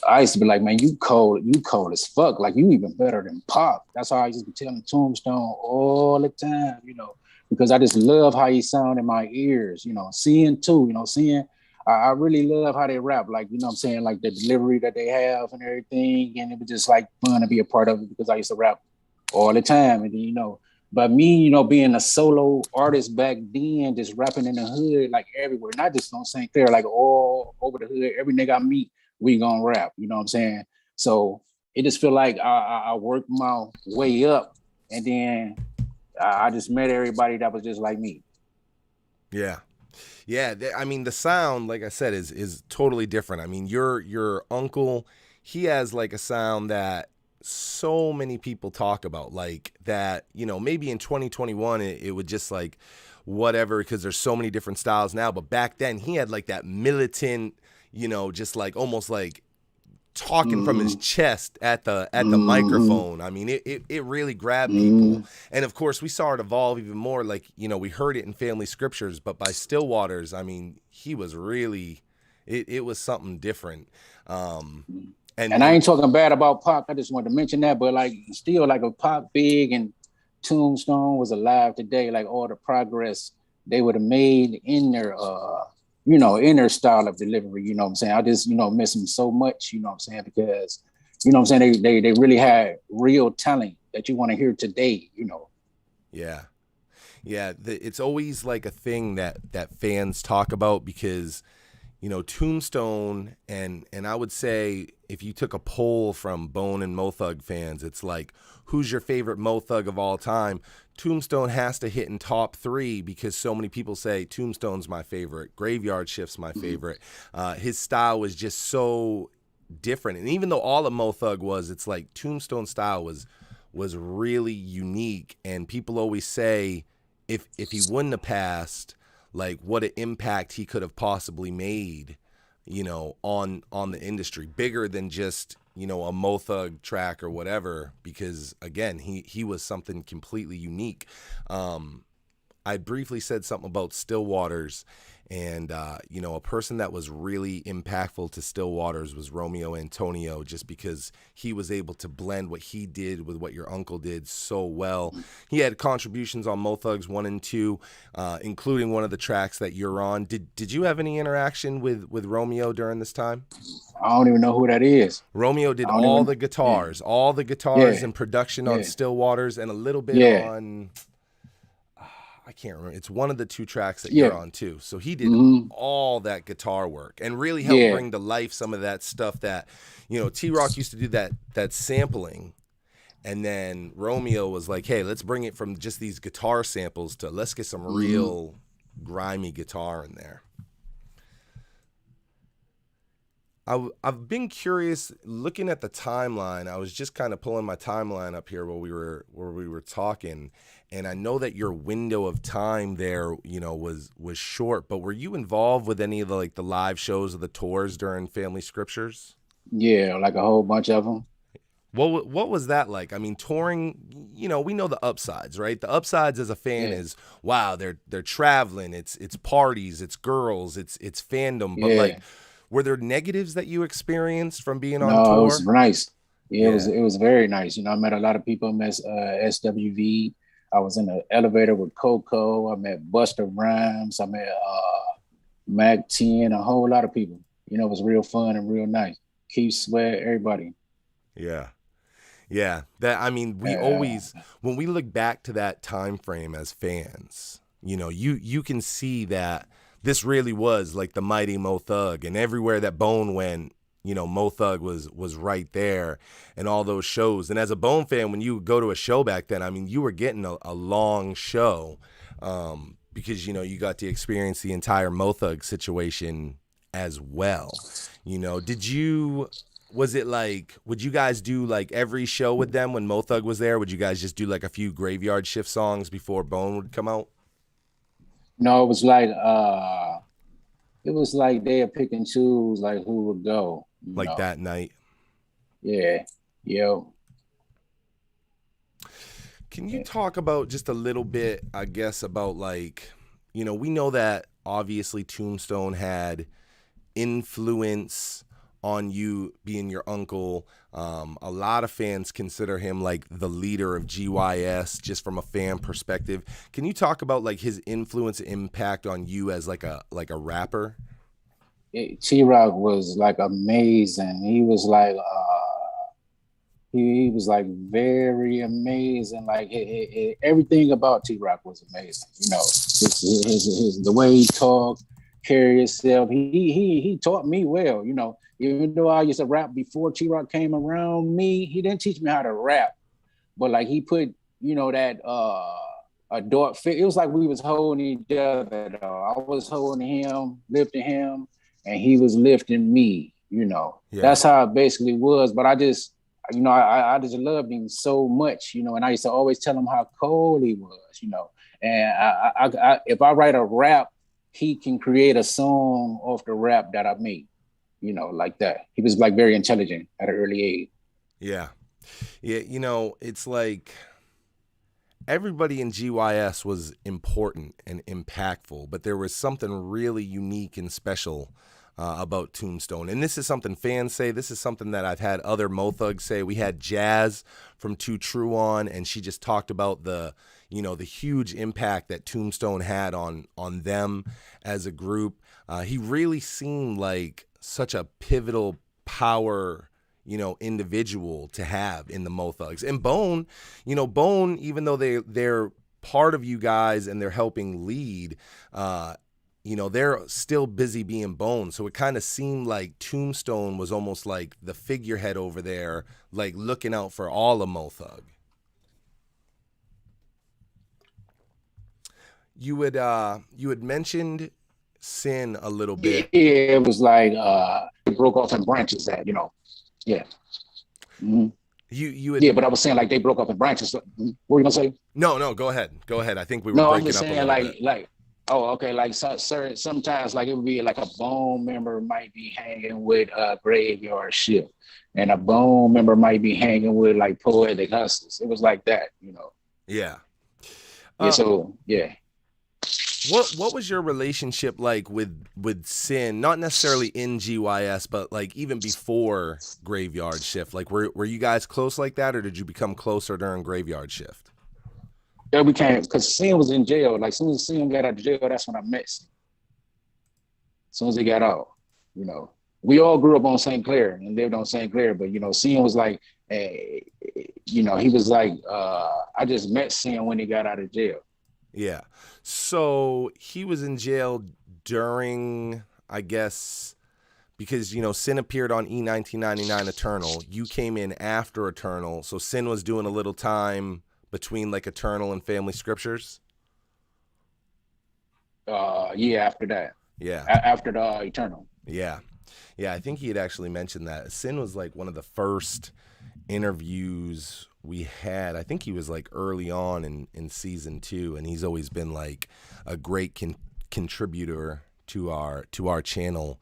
[SPEAKER 7] I used to be like, man, you cold as fuck. Like you even better than Pop. That's how I used to be telling Tombstone all the time. You know. Because I just love how he sound in my ears, you know, seeing too, you know, I really love how they rap, like, you know what I'm saying, like the delivery that they have and everything. And it was just like fun to be a part of it because I used to rap all the time. And, you know, but me, you know, being a solo artist back then, just rapping in the hood, like everywhere, not just on St. Clair, like all over the hood, every nigga I meet, we gonna rap, you know what I'm saying? So it just feel like I worked my way up and then I just met everybody that was just like me.
[SPEAKER 1] Yeah. Yeah. I mean, the sound, like I said, is totally different. I mean, your uncle, he has like a sound that so many people talk about, like that, you know, maybe in 2021, it would just like whatever, because there's so many different styles now. But back then he had like that militant, you know, just like almost like talking from his chest at the microphone. I mean, it really grabbed people. And of course we saw it evolve even more. Like, you know, we heard it in Family Scriptures, but by Stillwaters, I mean, he was really, it was something different. And
[SPEAKER 7] I ain't talking bad about Pac. I just wanted to mention that, but like still like a Pac Big and Tombstone was alive today, like all the progress they would have made in their you know, in their style of delivery, you know what I'm saying? I just, you know, miss them so much, you know what I'm saying? Because, you know what I'm saying, they really had real talent that you want to hear today, you know.
[SPEAKER 1] Yeah. Yeah, it's always like a thing that fans talk about because, you know, Tombstone and I would say if you took a poll from Bone and Mo Thug fans, it's like, who's your favorite Mo Thug of all time? Tombstone has to hit in top 3 because so many people say Tombstone's my favorite, Graveyard Shift's my favorite. His style was just so different, and even though all of Mo Thug was, it's like Tombstone's style was really unique. And people always say if he wouldn't have passed, like what an impact he could have possibly made, you know, on the industry, bigger than just, you know, a Mo Thug track or whatever, because again, he was something completely unique. I briefly said something about Stillwaters, and you know, a person that was really impactful to Stillwaters was Romeo Antonio, just because he was able to blend what he did with what your uncle did so well. He had contributions on Mo Thugs 1 and 2, including one of the tracks that you're on. Did you have any interaction with Romeo during this time?
[SPEAKER 7] I don't even know who that is.
[SPEAKER 1] Romeo did all the guitars and production on Stillwaters, and a little bit on, I can't remember. It's one of the 2 tracks that you're on too. So he did all that guitar work and really helped bring to life some of that stuff that, you know, T-Rock used to do that sampling. And then Romeo was like, hey, let's bring it from just these guitar samples to let's get some real grimy guitar in there. I've been curious looking at the timeline. I was just kind of pulling my timeline up here while we were talking, and I know that your window of time there, was short. But were you involved with any of the live shows or the tours during Family Scriptures?
[SPEAKER 7] Yeah, like a whole bunch of them.
[SPEAKER 1] What was that like? I mean, touring, we know the upsides, right? The upsides as a fan is, wow, they're traveling, it's parties, it's girls, it's fandom. But were there negatives that you experienced from being on tour?
[SPEAKER 7] No, it was nice. Yeah, it was very nice. I met a lot of people. I met SWV. I was in the elevator with Coco. I met Busta Rhymes. I met Mac 10, a whole lot of people. It was real fun and real nice. Keith Sweat, everybody.
[SPEAKER 1] Yeah. Yeah. We always, when we look back to that time frame as fans, you can see that this really was like the mighty Mo Thug, and everywhere that Bone went, Mo Thug was right there, and all those shows. And as a Bone fan, when you go to a show back then, you were getting a long show, because, you got to experience the entire Mo Thug situation as well. Was it would you guys do every show with them when Mo Thug was there? Would you guys just do a few Graveyard Shift songs before Bone would come out?
[SPEAKER 7] No, it was they'd pick and choose who would go.
[SPEAKER 1] That night.
[SPEAKER 7] Yeah. Yeah.
[SPEAKER 1] Can you talk about just a little bit, I guess, about we know that obviously Tombstone had influence on you being your uncle. A lot of fans consider him the leader of GYS, just from a fan perspective. Can you talk about his influence and impact on you as a rapper?
[SPEAKER 7] T-Rock was amazing. He was he was very amazing. Everything about T-Rock was amazing. His the way he talked, carry himself. He taught me well. Even though I used to rap before T-Rock came around me, he didn't teach me how to rap. But he put, that adult fit. It was like we was holding each other. I was holding him, lifting him, and he was lifting me. That's how it basically was. But I just, I just loved him so much. And I used to always tell him how cold he was. And I if I write a rap, he can create a song off the rap that I make. Like that. He was very intelligent at an early age.
[SPEAKER 1] Yeah. Yeah. It's everybody in GYS was important and impactful, but there was something really unique and special about Tombstone. And this is something fans say. This is something that I've had other Mo Thugs say. We had Jazz from Too True on, and she just talked about the huge impact that Tombstone had on them as a group. He really seemed like such a pivotal power, individual to have in the Mo Thugs. And Bone, Bone, even though they're part of you guys and they're helping lead, they're still busy being Bone. So it kind of seemed like Tombstone was almost like the figurehead over there, looking out for all of Mo Thug. You had mentioned Sin a little bit.
[SPEAKER 7] Yeah, it was it broke off in branches yeah. Mm-hmm.
[SPEAKER 1] You had,
[SPEAKER 7] but I was saying they broke off in branches. What were you gonna say?
[SPEAKER 1] No, go ahead. I think we were breaking up.
[SPEAKER 7] I'm just saying oh, okay, sometimes it would be a Bone member might be hanging with a Graveyard Shift, and a Bone member might be hanging with Poetic Hustlers. It was like that,
[SPEAKER 1] Yeah.
[SPEAKER 7] So yeah.
[SPEAKER 1] What was your relationship like with Sin? Not necessarily in GYS, but even before Graveyard Shift. Were you guys close like that, or did you become closer during Graveyard Shift?
[SPEAKER 7] Yeah, we can't, because Sin was in jail. As soon as Sin got out of jail, that's when I met Sin. As soon as he got out, we all grew up on St. Clair and lived on St. Clair, but Sin was he was I just met Sin when he got out of jail.
[SPEAKER 1] Yeah. So he was in jail during, I guess, because, Sin appeared on E1999 Eternal. You came in after Eternal. So Sin was doing a little time between Eternal and Family Scriptures.
[SPEAKER 7] Yeah, after that.
[SPEAKER 1] Yeah.
[SPEAKER 7] After the Eternal.
[SPEAKER 1] Yeah. Yeah, I think he had actually mentioned that. Sin was like one of the first interviews we had. I think he was like early on in season 2, and he's always been like a great contributor to our channel.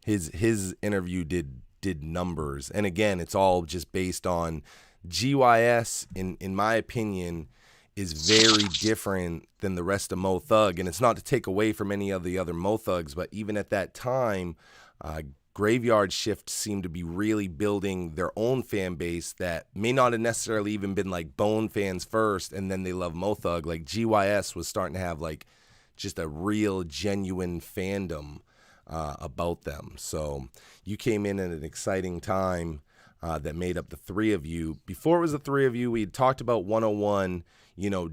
[SPEAKER 1] His interview did numbers, and again, it's all just based on GYS. In my opinion, is very different than the rest of Mo Thug, and it's not to take away from any of the other Mo Thugs, but even at that time, Graveyard Shift seemed to be really building their own fan base that may not have necessarily even been like Bone fans first, and then they love Mo Thug. Like GYS was starting to have like just a real genuine fandom about them. So you came in at an exciting time that made up the three of you. Before it was the three of you, we had talked about 101,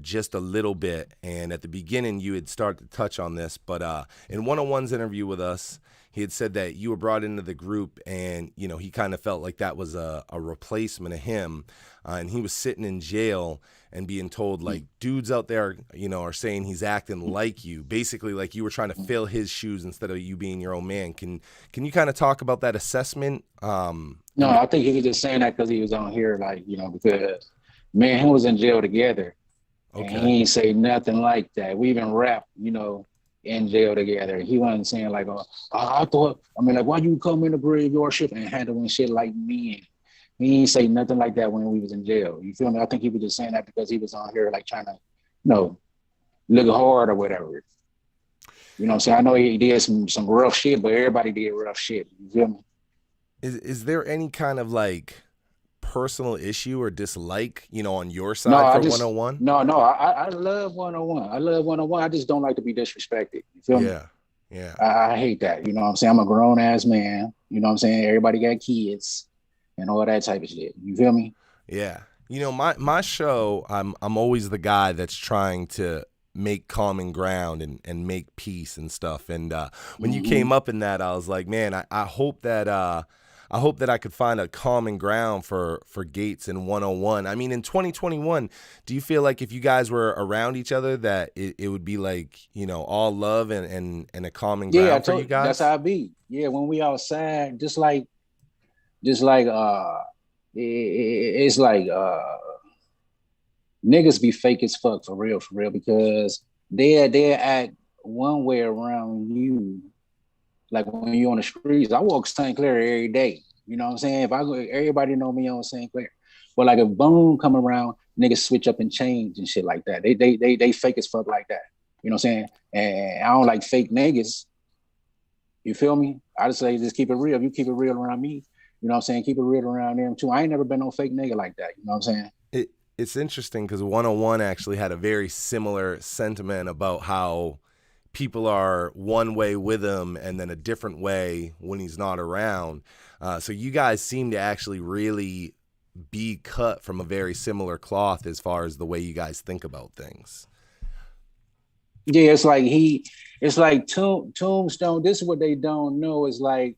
[SPEAKER 1] just a little bit. And at the beginning, you had started to touch on this. But in 101's interview with us, he had said that you were brought into the group, and, he kind of felt like that was a replacement of him. And he was sitting in jail and being told, like, dudes out there, are saying he's acting like you. Basically, like you were trying to fill his shoes instead of you being your own man. Can you kind of talk about that assessment?
[SPEAKER 7] No, I think he was just saying that because he was on here, like, because me and him was in jail together. Okay. And he ain't say nothing like that. We even rapped, in jail together. He wasn't saying like, why you come in the Graveyard Shift and handling shit like me? He ain't say nothing like that when we was in jail. You feel me? I think he was just saying that because he was on here like trying to, look hard or whatever. You know what I'm saying? I know he did some rough shit, but everybody did rough shit. You feel me?
[SPEAKER 1] Is there any kind of like personal issue or dislike, on your side for 101?
[SPEAKER 7] No, I love 101. I love 101. I just don't like to be disrespected. You feel me?
[SPEAKER 1] Yeah.
[SPEAKER 7] I hate that. You know what I'm saying? I'm a grown ass man. You know what I'm saying? Everybody got kids and all that type of shit. You feel me?
[SPEAKER 1] Yeah. My show, I'm always the guy that's trying to make common ground and make peace and stuff. And when you came up in that, I was like, man, I hope that I could find a common ground for Gates and 101. I mean, in 2021, do you feel like if you guys were around each other that it would be like, all love and a common ground for you guys?
[SPEAKER 7] That's how it be. Yeah, when we outside, it's like niggas be fake as fuck for real, because they're act one way around you. Like when you're on the streets, I walk St. Clair every day. You know what I'm saying? Everybody know me on St. Clair. But like if Boone come around, niggas switch up and change and shit like that. They fake as fuck like that. You know what I'm saying? And I don't like fake niggas. You feel me? I just say just keep it real. If you keep it real around me, you know what I'm saying? Keep it real around them too. I ain't never been no fake nigga like that. You know what I'm saying?
[SPEAKER 1] It's interesting because 101 actually had a very similar sentiment about how people are one way with him and then a different way when he's not around. So you guys seem to actually really be cut from a very similar cloth as far as the way you guys think about things.
[SPEAKER 7] Yeah, it's like Tombstone. This is what they don't know. It's like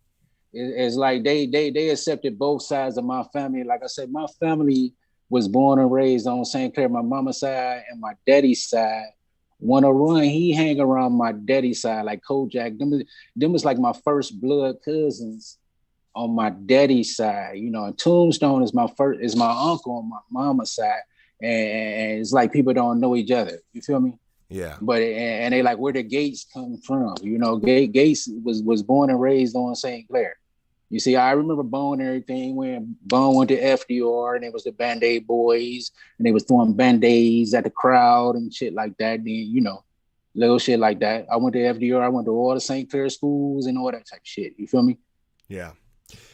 [SPEAKER 7] they accepted both sides of my family. Like I said, my family was born and raised on St. Clair, my mama's side and my daddy's side. 101, he hang around my daddy's side, like Kojak. Them was like my first blood cousins on my daddy's side, and Tombstone is my uncle on my mama's side. And it's like people don't know each other. You feel me?
[SPEAKER 1] Yeah.
[SPEAKER 7] But and they like where the Gates come from. Gates was born and raised on St. Clair. You see, I remember Bone and everything when Bone went to FDR and it was the Band-Aid boys and they was throwing Band-Aids at the crowd and shit like that. Then, little shit like that. I went to FDR. I went to all the St. Clair schools and all that type of shit. You feel me?
[SPEAKER 1] Yeah.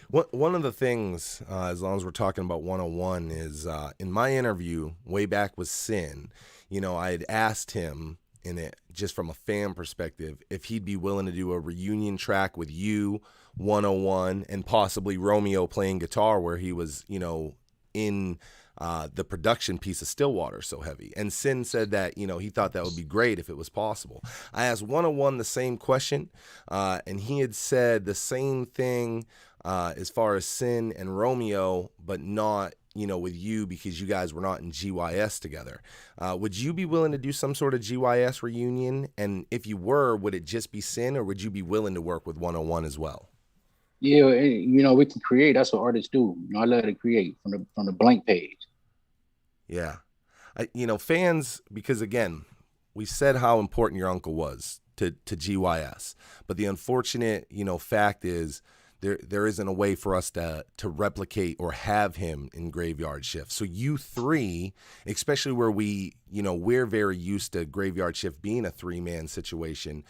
[SPEAKER 1] One of the things, as long as we're talking about 101, is in my interview way back with Sin, I had asked him in it, just from a fan perspective, if he'd be willing to do a reunion track with you, 101, and possibly Romeo playing guitar where he was, in the production piece of Stillwater So Heavy. And Sin said that, he thought that would be great if it was possible. I asked 101 the same question, and he had said the same thing as far as Sin and Romeo, but not, with you because you guys were not in GYS together. Would you be willing to do some sort of GYS reunion? And if you were, would it just be Sin, or would you be willing to work with 101 as well?
[SPEAKER 7] Yeah, you know, we can create. That's what artists do. You know, I love to create from the blank page.
[SPEAKER 1] Yeah. Fans, because again, we said how important your uncle was to GYS, but the unfortunate, fact is there isn't a way for us to replicate or have him in Graveyard Shift. So you three, especially where we're very used to Graveyard Shift being a 3-man situation,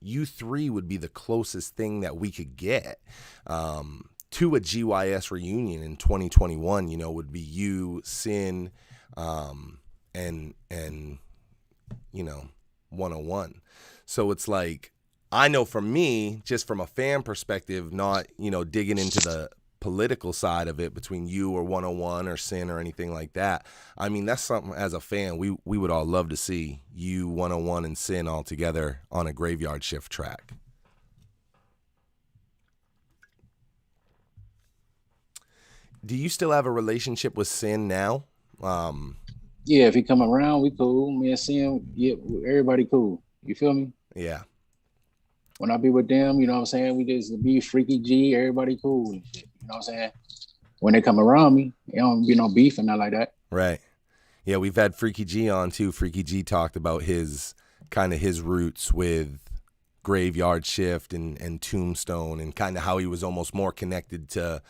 [SPEAKER 1] you three would be the closest thing that we could get to a GYS reunion in 2021, would be you, Sin, and 101. So it's like, I know for me, just from a fan perspective, not, digging into the political side of it between you or 101 or Sin or anything like that. I mean, that's something as a fan, we would all love to see you, 101 and Sin all together on a Graveyard Shift track. Do you still have a relationship with Sin now?
[SPEAKER 7] Yeah, if he come around, we cool. Me and Sin, yeah, everybody cool. You feel me?
[SPEAKER 1] Yeah.
[SPEAKER 7] When I be with them, you know what I'm saying? We just be Freaky G, everybody cool and shit. You know what I'm saying? When they come around me, it don't be no beef and nothing like that.
[SPEAKER 1] Right. Yeah, we've had Freaky G on too. Freaky G talked about his roots with Graveyard Shift and Tombstone, and kind of how he was almost more connected to,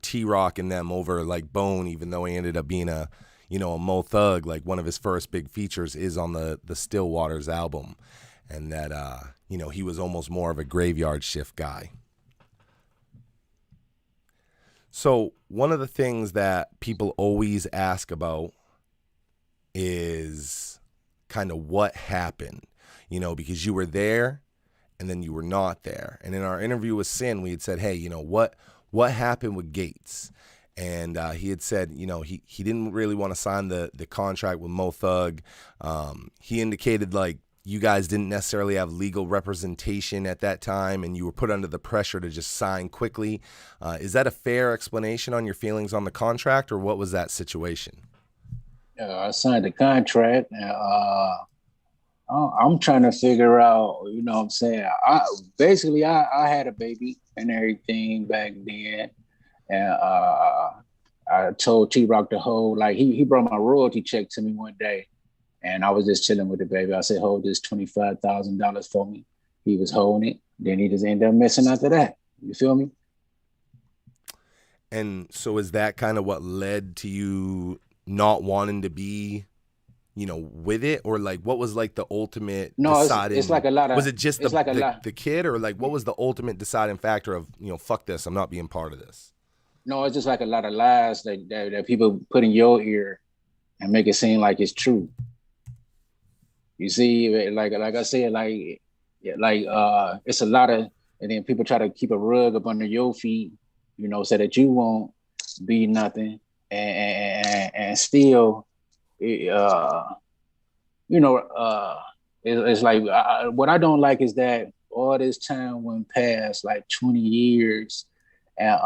[SPEAKER 1] T-Rock and them over like Bone, even though he ended up being a Mo Thug. Like one of his first big features is on the Still Waters album. And that, he was almost more of a Graveyard Shift guy. So one of the things that people always ask about is kind of what happened, because you were there and then you were not there. And in our interview with Sin, we had said, hey, what happened with Gates? And he had said, he didn't really want to sign the contract with Mo Thug. He indicated like, you guys didn't necessarily have legal representation at that time, and you were put under the pressure to just sign quickly. Is that a fair explanation on your feelings on the contract, or what was that situation?
[SPEAKER 7] I signed the contract. I'm trying to figure out, you know what I'm saying? I had a baby and everything back then. And I told T-Rock to hold, like he brought my royalty check to me one day. And I was just chilling with the baby. I said, hold this $25,000 for me. He was holding it. Then he just ended up missing after that. You feel me?
[SPEAKER 1] And so is that kind of what led to you not wanting to be, with it? Or like, what was like the ultimate deciding?
[SPEAKER 7] It's like a lot of,
[SPEAKER 1] was it just the kid, or like, what was the ultimate deciding factor of, fuck this, I'm not being part of this?
[SPEAKER 7] No, it's just like a lot of lies that people put in your ear and make it seem like it's true. You see, like I said, it's a lot of, and then people try to keep a rug up under your feet, so that you won't be nothing, and still, it's like what I don't like is that all this time went past, like 20 years, and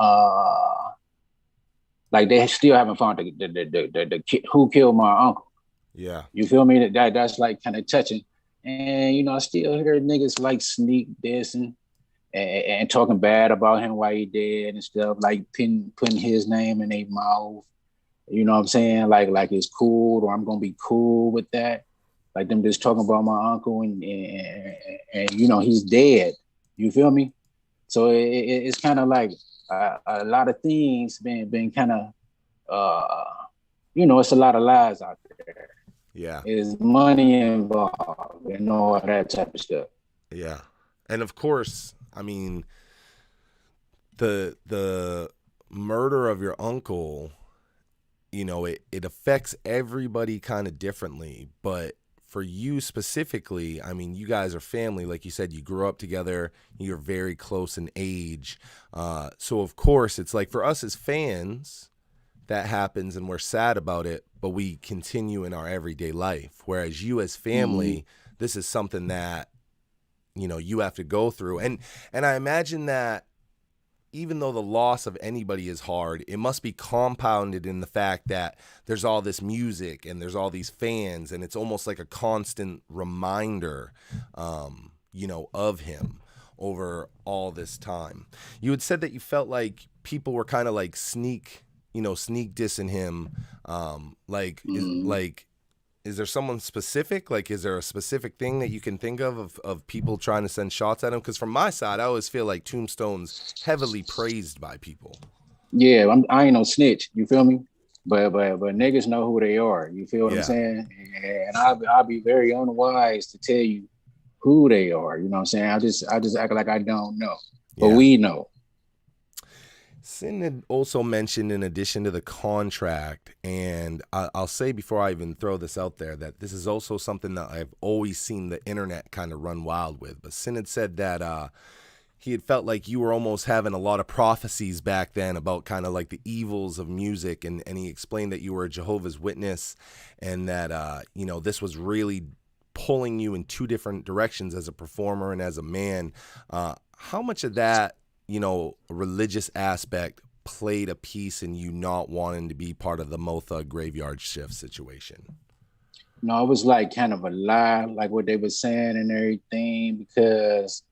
[SPEAKER 7] like they still haven't found the kid who killed my uncle.
[SPEAKER 1] Yeah.
[SPEAKER 7] You feel me? That's like kind of touching. And, I still hear niggas like sneak dissing and talking bad about him while he dead and stuff, like putting his name in their mouth. You know what I'm saying? Like it's cool, or I'm going to be cool with that. Like them just talking about my uncle and he's dead. You feel me? So it's kind of like a lot of things been kind of, it's a lot of lies out there.
[SPEAKER 1] Yeah.
[SPEAKER 7] Is money involved and all that type of stuff.
[SPEAKER 1] Yeah. And of course, I mean, the murder of your uncle, it affects everybody kind of differently. But for you specifically, I mean, you guys are family. Like you said, you grew up together. You're very close in age. So, of course, it's like for us as fans, that happens and we're sad about it, but we continue in our everyday life. Whereas you as family, this is something that, you have to go through. And I imagine that even though the loss of anybody is hard, it must be compounded in the fact that there's all this music and there's all these fans, and it's almost like a constant reminder, of him. over all this time. You had said that you felt like people were kind of like sneak dissing him. Is there someone specific? Like, is there a specific thing that you can think of people trying to send shots at him? Because from my side, I always feel like Tombstone's heavily praised by people.
[SPEAKER 7] Yeah, I ain't no snitch. You feel me? But niggas know who they are. You feel what I'm saying? And I'll be very unwise to tell you who they are. You know what I'm saying? I just act like I don't know. But we know.
[SPEAKER 1] Sin had also mentioned, in addition to the contract, and I'll say before I even throw this out there, that this is also something that I've always seen the internet kind of run wild with. But Sin had said that he had felt like you were almost having a lot of prophecies back then about kind of like the evils of music, and he explained that you were a Jehovah's Witness, and that this was really pulling you in two different directions as a performer and as a man. How much of that religious aspect played a piece in you not wanting to be part of the Mo Thug Graveyard Shift situation?
[SPEAKER 7] No, it was like kind of a lie, like what they were saying and everything, because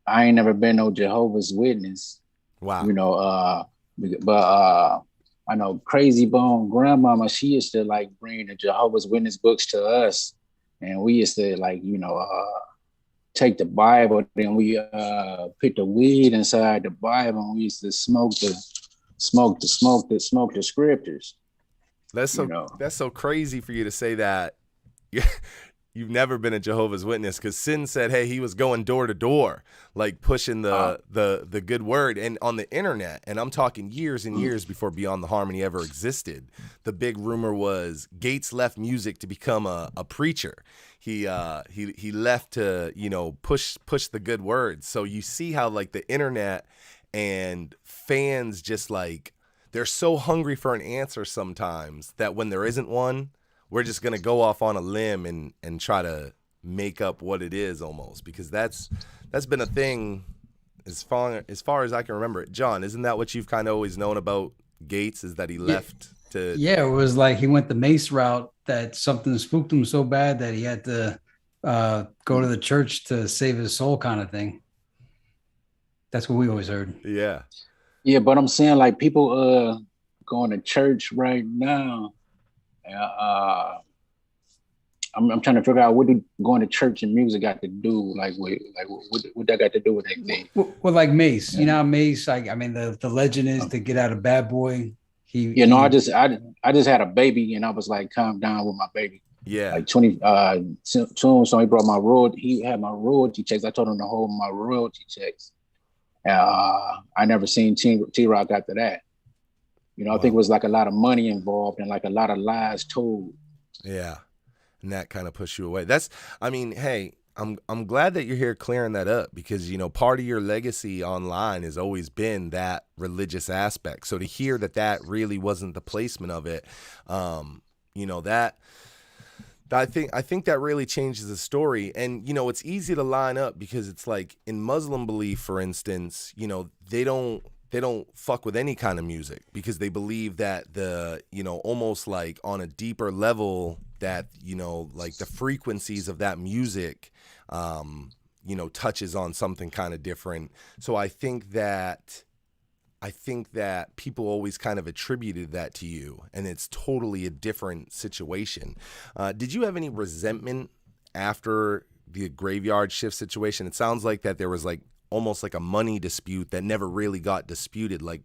[SPEAKER 7] I ain't never been no Jehovah's Witness.
[SPEAKER 1] Wow.
[SPEAKER 7] But I know Crazy Bone grandmama, she used to like bring the Jehovah's Witness books to us, and we used to like, take the Bible, then we put the weed inside the Bible, and we used to smoke the scriptures.
[SPEAKER 1] That's so crazy for you to say that. You've never been a Jehovah's Witness, because Sin said, hey, he was going door to door, like pushing the good word. And on the internet, and I'm talking years and years before Beyond the Harmony ever existed, the big rumor was Gates left music to become a preacher. He left to, push the good word. So you see how like the internet and fans just like, they're so hungry for an answer sometimes that when there isn't one, we're just going to go off on a limb and try to make up what it is almost, because that's been a thing as far as I can remember it. John, isn't that what you've kind of always known about Gates, is that he left to...
[SPEAKER 2] Yeah, it was like he went the Mace route, that something spooked him so bad that he had to go to the church to save his soul kind of thing. That's what we always heard.
[SPEAKER 1] Yeah.
[SPEAKER 7] Yeah, but I'm saying like people going to church right now, I'm trying to figure out what did going to church and music got to do, what that got to do with anything.
[SPEAKER 2] Well, like Mace, Mace. I mean, the legend is to get out of Bad Boy.
[SPEAKER 7] I just had a baby, and I was like, calm down with my baby.
[SPEAKER 1] Yeah.
[SPEAKER 7] Like 20 soon, so he brought my royalty. He had my royalty checks. I told him to hold my royalty checks. I never seen T-Rock after that. I think it was like a lot of money involved and like a lot of lies told.
[SPEAKER 1] Yeah. And that kind of pushed you away. Hey, I'm glad that you're here clearing that up, because, part of your legacy online has always been that religious aspect. So to hear that really wasn't the placement of it, that I think that really changes the story. And, it's easy to line up, because it's like in Muslim belief, for instance, they don't fuck with any kind of music, because they believe that almost like on a deeper level that, like the frequencies of that music, touches on something kind of different. So I think that people always kind of attributed that to you, and it's totally a different situation. Did you have any resentment after the Graveyard Shift situation? It sounds like that there was like almost like a money dispute that never really got disputed. Like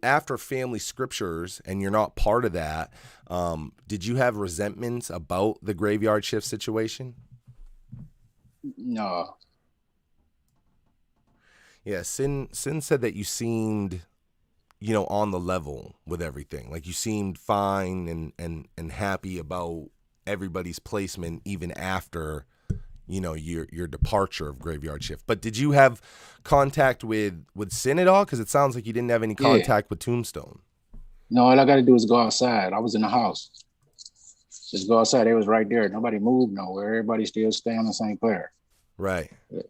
[SPEAKER 1] after Family Scriptures, and you're not part of that, did you have resentments about the Graveyard Shift situation?
[SPEAKER 7] No.
[SPEAKER 1] Yeah, Sin said that you seemed, on the level with everything. Like you seemed fine and happy about everybody's placement even after, your departure of Graveyard Shift. But did you have contact with Sin at all? Because it sounds like you didn't have any contact with Tombstone.
[SPEAKER 7] No, all I got to do is go outside. I was in the house. Just go outside. They was right there. Nobody moved nowhere. Everybody still stay on the St. Clair.
[SPEAKER 1] Right. Yeah.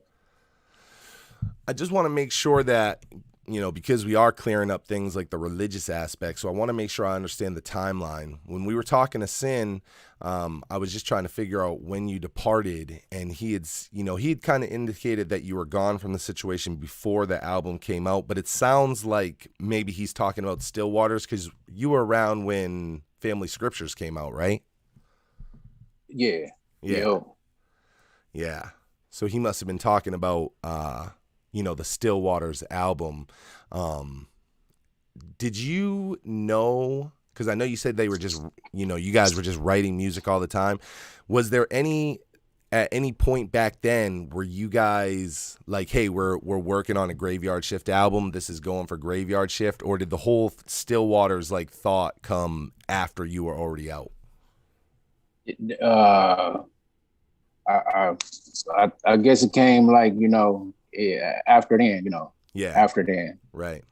[SPEAKER 1] I just want to make sure that because we are clearing up things like the religious aspect, so I want to make sure I understand the timeline. When we were talking to Sin, I was just trying to figure out when you departed, and he had kind of indicated that you were gone from the situation before the album came out, but it sounds like maybe he's talking about Still Waters because you were around when Family Scriptures came out, right?
[SPEAKER 7] Yeah.
[SPEAKER 1] Yeah. So he must have been talking about the Still Waters album. Did you know, because I know you said they were just, you guys were just writing music all the time. Was there at any point back then were you guys like, hey, we're working on a Graveyard Shift album, this is going for Graveyard Shift, or did the whole Still Waters like thought come after you were already out?
[SPEAKER 7] I guess it came like, after then,
[SPEAKER 1] Yeah.
[SPEAKER 7] After then.
[SPEAKER 1] Right.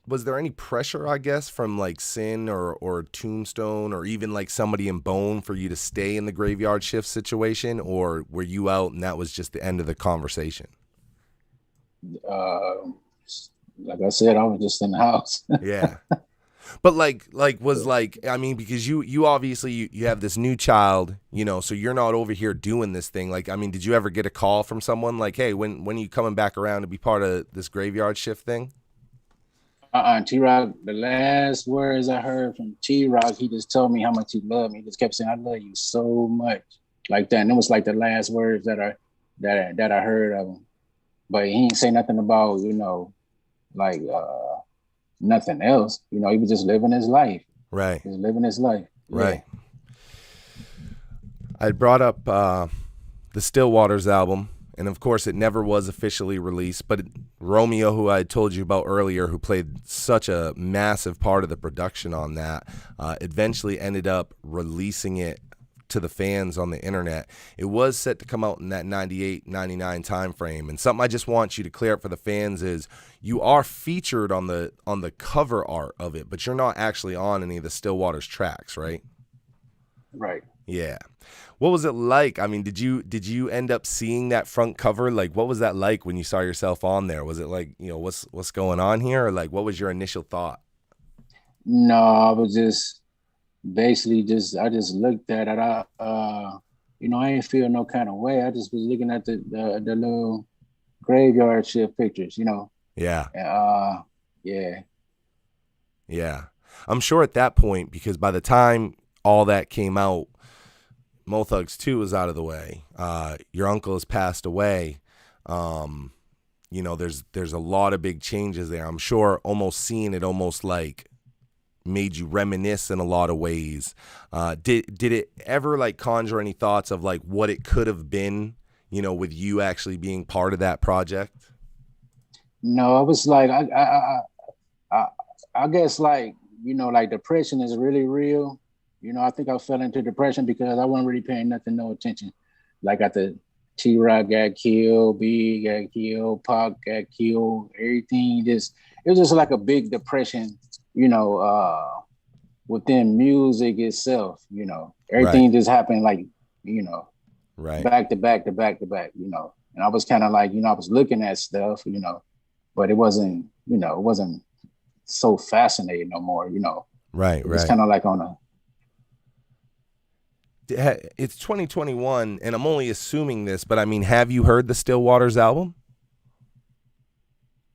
[SPEAKER 1] Was there any pressure, I guess, from like Sin or Tombstone or even like somebody in Bone for you to stay in the Graveyard Shift situation, or were you out and that was just the end of the conversation?
[SPEAKER 7] Like I said, I was just in the house.
[SPEAKER 1] Yeah. But because you obviously you have this new child, so you're not over here doing this thing. Like, I mean, did you ever get a call from someone like, hey, when are you coming back around to be part of this Graveyard Shift thing?
[SPEAKER 7] T-Rock, the last words I heard from T-Rock, he just told me how much he loved me. He just kept saying, I love you so much. Like that. And it was like the last words that I heard of him. But he didn't say nothing about, nothing else. He was just living his life.
[SPEAKER 1] Right.
[SPEAKER 7] He was living his life.
[SPEAKER 1] Right. Yeah. I brought up the Still Waters album. And of course, it never was officially released. But Romeo, who I told you about earlier, who played such a massive part of the production on that, eventually ended up releasing it to the fans on the internet. It was set to come out in that 98, 99 time frame. And something I just want you to clear up for the fans is you are featured on the cover art of it, but you're not actually on any of the Still Waters tracks, right?
[SPEAKER 7] Right.
[SPEAKER 1] Yeah. What was it like? I mean, did you end up seeing that front cover? Like, what was that like when you saw yourself on there? Was it like, what's going on here? Or like, what was your initial thought?
[SPEAKER 7] No, I was just basically I just looked at it. I didn't feel no kind of way. I just was looking at the little Graveyard Shift pictures,
[SPEAKER 1] Yeah.
[SPEAKER 7] Yeah.
[SPEAKER 1] Yeah. I'm sure at that point, because by the time all that came out, Mo Thugs 2 is out of the way. Your uncle has passed away. There's a lot of big changes there. I'm sure almost seeing it almost like made you reminisce in a lot of ways. Did it ever like conjure any thoughts of like what it could have been, with you actually being part of that project?
[SPEAKER 7] No, I was like, I guess like, like depression is really real. I think I fell into depression because I wasn't really paying no attention. Like after T-Rock got killed, B got killed, Pac got killed, everything it was just like a big depression, within music itself, everything right. Just happened like,
[SPEAKER 1] right.
[SPEAKER 7] Back to back to back to back, And I was kind of like, I was looking at stuff, but it wasn't, it wasn't so fascinating no more,
[SPEAKER 1] Right,
[SPEAKER 7] it was kind of like on a.
[SPEAKER 1] It's 2021, and I'm only assuming this, but I mean, have you heard the Still Waters album?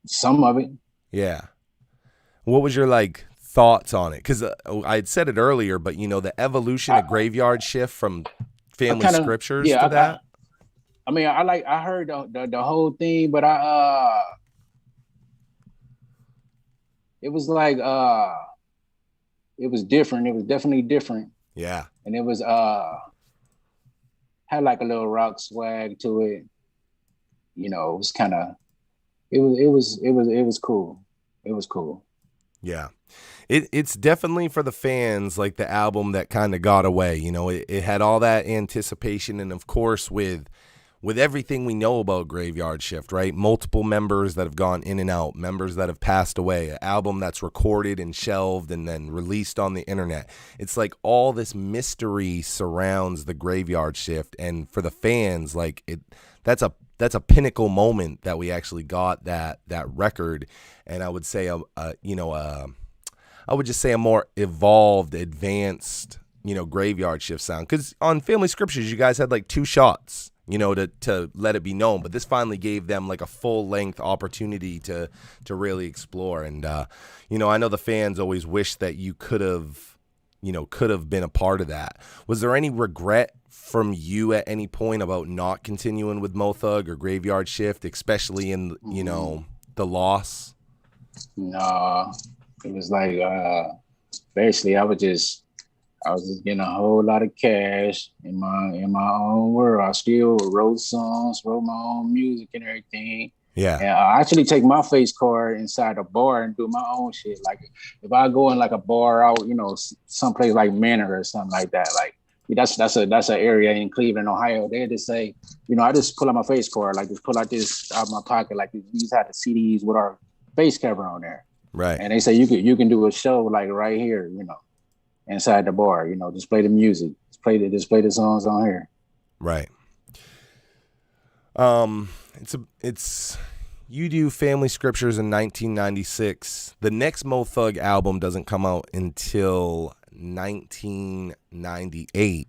[SPEAKER 7] Some of it.
[SPEAKER 1] Yeah. What was your like thoughts on it? Because I had said it earlier, but the evolution of Graveyard Shift from Family Scriptures to that.
[SPEAKER 7] I heard the whole thing, but it was like it was different. It was definitely different.
[SPEAKER 1] Yeah.
[SPEAKER 7] And it was had like a little rock swag to it. It was kind of it was cool. It was cool.
[SPEAKER 1] Yeah. It's definitely for the fans like the album that kind of got away. It had all that anticipation, and of course with everything we know about Graveyard Shift, right? Multiple members that have gone in and out, members that have passed away, an album that's recorded and shelved and then released on the internet. It's like all this mystery surrounds the Graveyard Shift, and for the fans, like that's that's a pinnacle moment that we actually got that record. And I would say I would just say a more evolved, advanced, Graveyard Shift sound. Because on Family Scriptures, you guys had like 2 shots, to let it be known. But this finally gave them like a full length opportunity to really explore. And I know the fans always wish that you could have been a part of that. Was there any regret from you at any point about not continuing with Mo Thug or Graveyard Shift, especially in the loss?
[SPEAKER 7] No, it was like basically I was just getting a whole lot of cash in my own world. I still wrote songs, wrote my own music and everything.
[SPEAKER 1] Yeah.
[SPEAKER 7] And I actually take my face card inside a bar and do my own shit. Like if I go in like a bar out, someplace like Manor or something like that, like that's an area in Cleveland, Ohio. They just say, I just pull out my face card, like just pull out this out of my pocket, like these had the CDs with our face cover on there.
[SPEAKER 1] Right.
[SPEAKER 7] And they say you can do a show like right here, inside the bar, just play the music, just play the songs on here.
[SPEAKER 1] Right. It's you do Family Scriptures in 1996. The next Mo Thug album doesn't come out until 1998.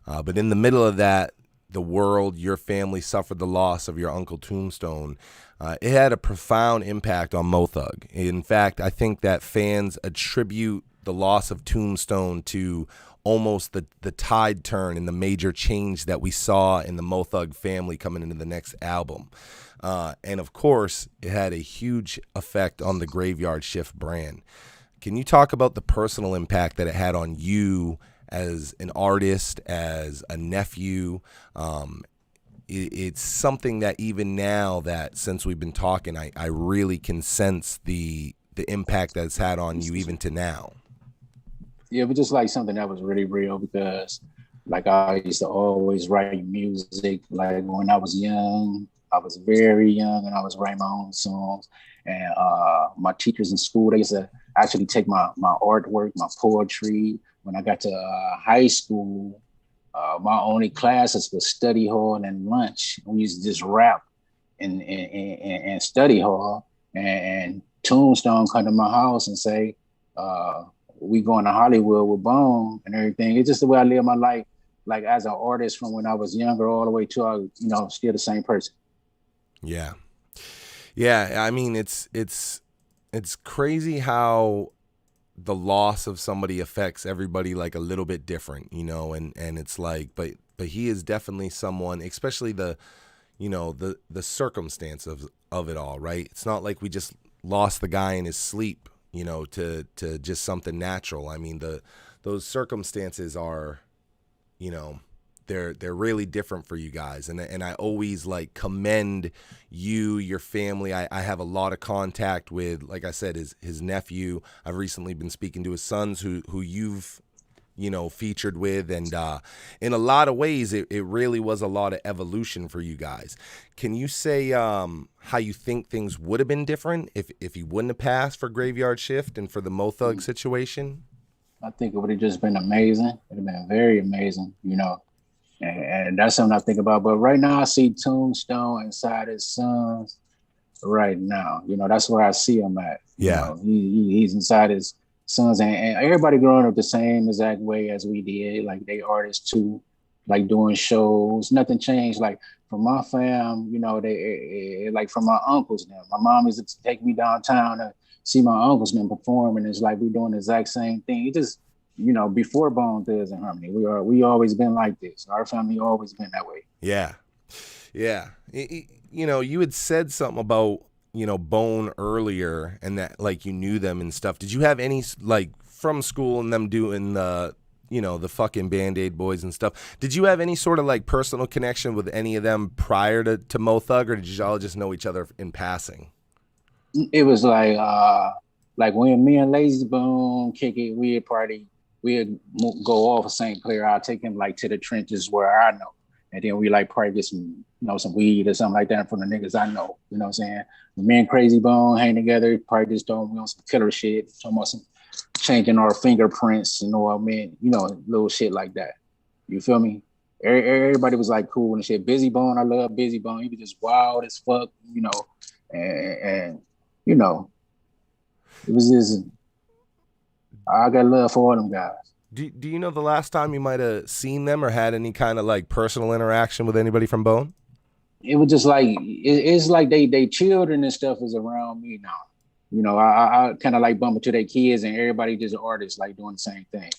[SPEAKER 1] But in the middle of that, the world, your family suffered the loss of your uncle Tombstone. It had a profound impact on Mo Thug. In fact, I think that fans attribute the loss of Tombstone to almost the tide turn and the major change that we saw in the Mo Thug family coming into the next album. And of course, it had a huge effect on the Graveyard Shift brand. Can you talk about the personal impact that it had on you as an artist, as a nephew? It's something that even now that since we've been talking, I really can sense the impact that it's had on you even to now.
[SPEAKER 7] Yeah, but just like something that was really real because like I used to always write music. Like when I was young, I was very young and I was writing my own songs. And my teachers in school, they used to actually take my artwork, my poetry. When I got to high school, my only classes was study hall and lunch. We used to just rap in study hall. And Tombstone come to my house and say, we going to Hollywood with Bone and everything. It's just the way I live my life, like as an artist from when I was younger all the way to, still the same person.
[SPEAKER 1] Yeah. Yeah. I mean, it's crazy how the loss of somebody affects everybody like a little bit different, and it's like, but he is definitely someone, especially the circumstance of it all, right? It's not like we just lost the guy in his sleep, to just something natural. I mean, those circumstances are, they're really different for you guys. And I always like commend you, your family. I have a lot of contact with, like I said, his nephew. I've recently been speaking to his sons who you've, featured with. And in a lot of ways, it really was a lot of evolution for you guys. Can you say how you think things would have been different if you wouldn't have passed for Graveyard Shift and for the Mo Thug situation?
[SPEAKER 7] I think it would have just been amazing. It would have been very amazing, And that's something I think about. But right now I see Tombstone inside his sons right now. That's where I see him at.
[SPEAKER 1] Yeah.
[SPEAKER 7] He's inside his sons and everybody growing up the same exact way as we did. Like they artists too, like doing shows. Nothing changed. Like from my fam, they like from my uncles now. My mom used to take me downtown to see my uncles now perform, and it's like we're doing the exact same thing. It just before Bone Thugs and Harmony, we always been like this. Our family always been that way.
[SPEAKER 1] Yeah. Yeah. You had said something about, Bone earlier and that like you knew them and stuff. Did you have any like from school and them doing the, the fucking Band-Aid Boys and stuff? Did you have any sort of like personal connection with any of them prior to Mo Thug, or did you all just know each other in passing?
[SPEAKER 7] It was like when me and Lazy Bone kick it, we'd party. We'd go off of St. Clair. I'll take him like to the trenches where I know. And then we like probably get some, some weed or something like that from the niggas I know. You know what I'm saying? When me and Crazy Bone hang together, probably just talking on some killer shit, talking about some changing our fingerprints, little shit like that. You feel me? Everybody was like cool and shit. Busy Bone, I love Busy Bone. He was just wild as fuck, you know, and you know, it was just, I got love for all them guys.
[SPEAKER 1] Do you know the last time you might have seen them or had any kind of like personal interaction with anybody from Bone?
[SPEAKER 7] It was just like it's like they children and stuff is around me now. You know, I kind of like bump into their kids and everybody just artists like doing the same thing.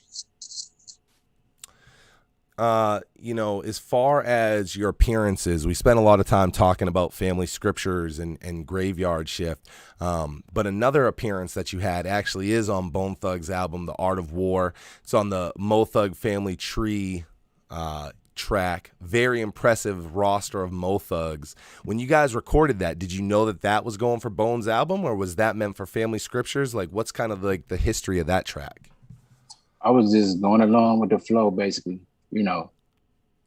[SPEAKER 1] You know, as far as your appearances, we spent a lot of time talking about Family Scriptures and Graveyard Shift. But another appearance that you had actually is on Bone Thugs' album, The Art of War. It's on the Mo Thug Family Tree track. Very impressive roster of Mo Thugs. When you guys recorded that, did you know that that was going for Bone's album, or was that meant for Family Scriptures? Like, what's kind of like the history of that track?
[SPEAKER 7] I was just going along with the flow, basically. You know,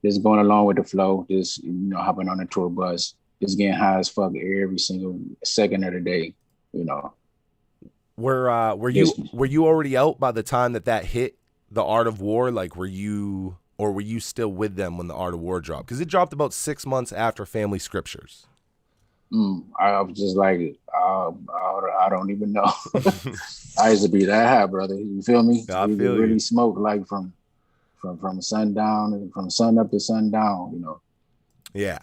[SPEAKER 7] just going along with the flow, just, you know, hopping on the tour bus, just getting high as fuck every single second of the day, you know.
[SPEAKER 1] Were you already out by the time that hit The Art of War? Like, were you still with them when The Art of War dropped? Because it dropped about 6 months after Family Scriptures.
[SPEAKER 7] I was just like, I don't even know. I used to be that high, brother. You feel me?
[SPEAKER 1] I feel
[SPEAKER 7] you. Really
[SPEAKER 1] you.
[SPEAKER 7] smoke like from sundown and from sun up to sundown, you know.
[SPEAKER 1] Yeah.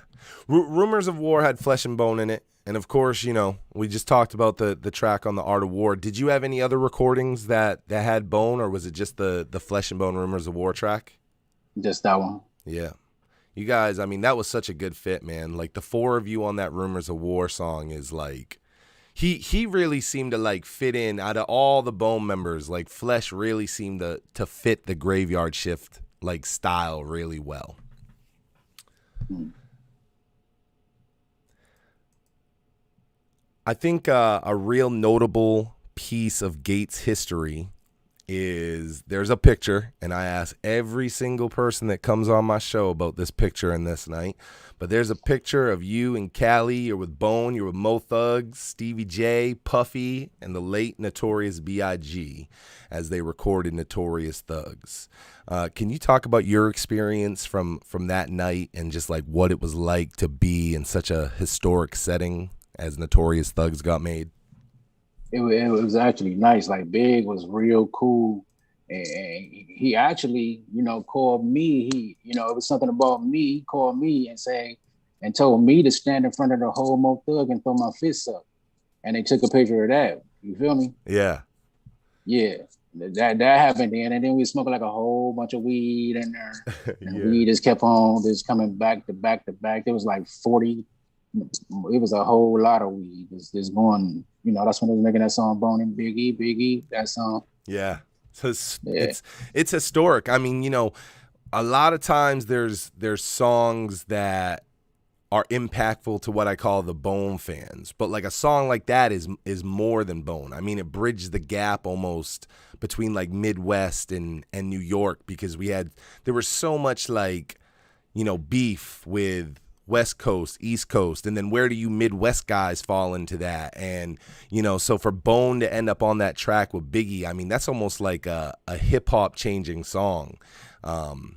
[SPEAKER 1] Rumors of War had Flesh and Bone in it. And of course, you know, we just talked about the track on The Art of War. Did you have any other recordings that had Bone, or was it just the Flesh and Bone Rumors of War track?
[SPEAKER 7] Just that one.
[SPEAKER 1] Yeah. You guys, I mean, that was such a good fit, man. Like, the four of you on that Rumors of War song is like, he really seemed to like fit in out of all the Bone members. Like, Flesh really seemed to fit the Graveyard Shift like style really well. I think a real notable piece of Gates history is there's a picture, and I ask every single person that comes on my show about this picture in this night, but there's a picture of you and Cali. You're with Bone, you're with Mo Thugs, Stevie J, Puffy, and the late Notorious B.I.G. as they recorded Notorious Thugs. Can you talk about your experience from that night and just like what it was like to be in such a historic setting as Notorious Thugs got made?
[SPEAKER 7] It was actually nice. Like, Big was real cool, and he actually, you know, called me. He, you know, it was something about me. He called me and told me to stand in front of the whole Mo Thug and throw my fists up, and they took a picture of that. You feel me?
[SPEAKER 1] Yeah.
[SPEAKER 7] That happened then, and then we smoked like a whole bunch of weed in there, and
[SPEAKER 1] Yeah.
[SPEAKER 7] we just kept on just coming back to back to back. There was like 40. It was a whole lot of weed. It's going, you know, that's when they was making that song Bone and Big E, that song.
[SPEAKER 1] Yeah. So it's historic. I mean, you know, a lot of times there's songs that are impactful to what I call the Bone fans, but like a song like that is more than Bone. I mean, it bridged the gap almost between like Midwest and New York, because there was so much like, you know, beef with West Coast, East Coast, and then where do you Midwest guys fall into that? And, you know, so for Bone to end up on that track with Biggie, I mean, that's almost like a hip-hop changing song.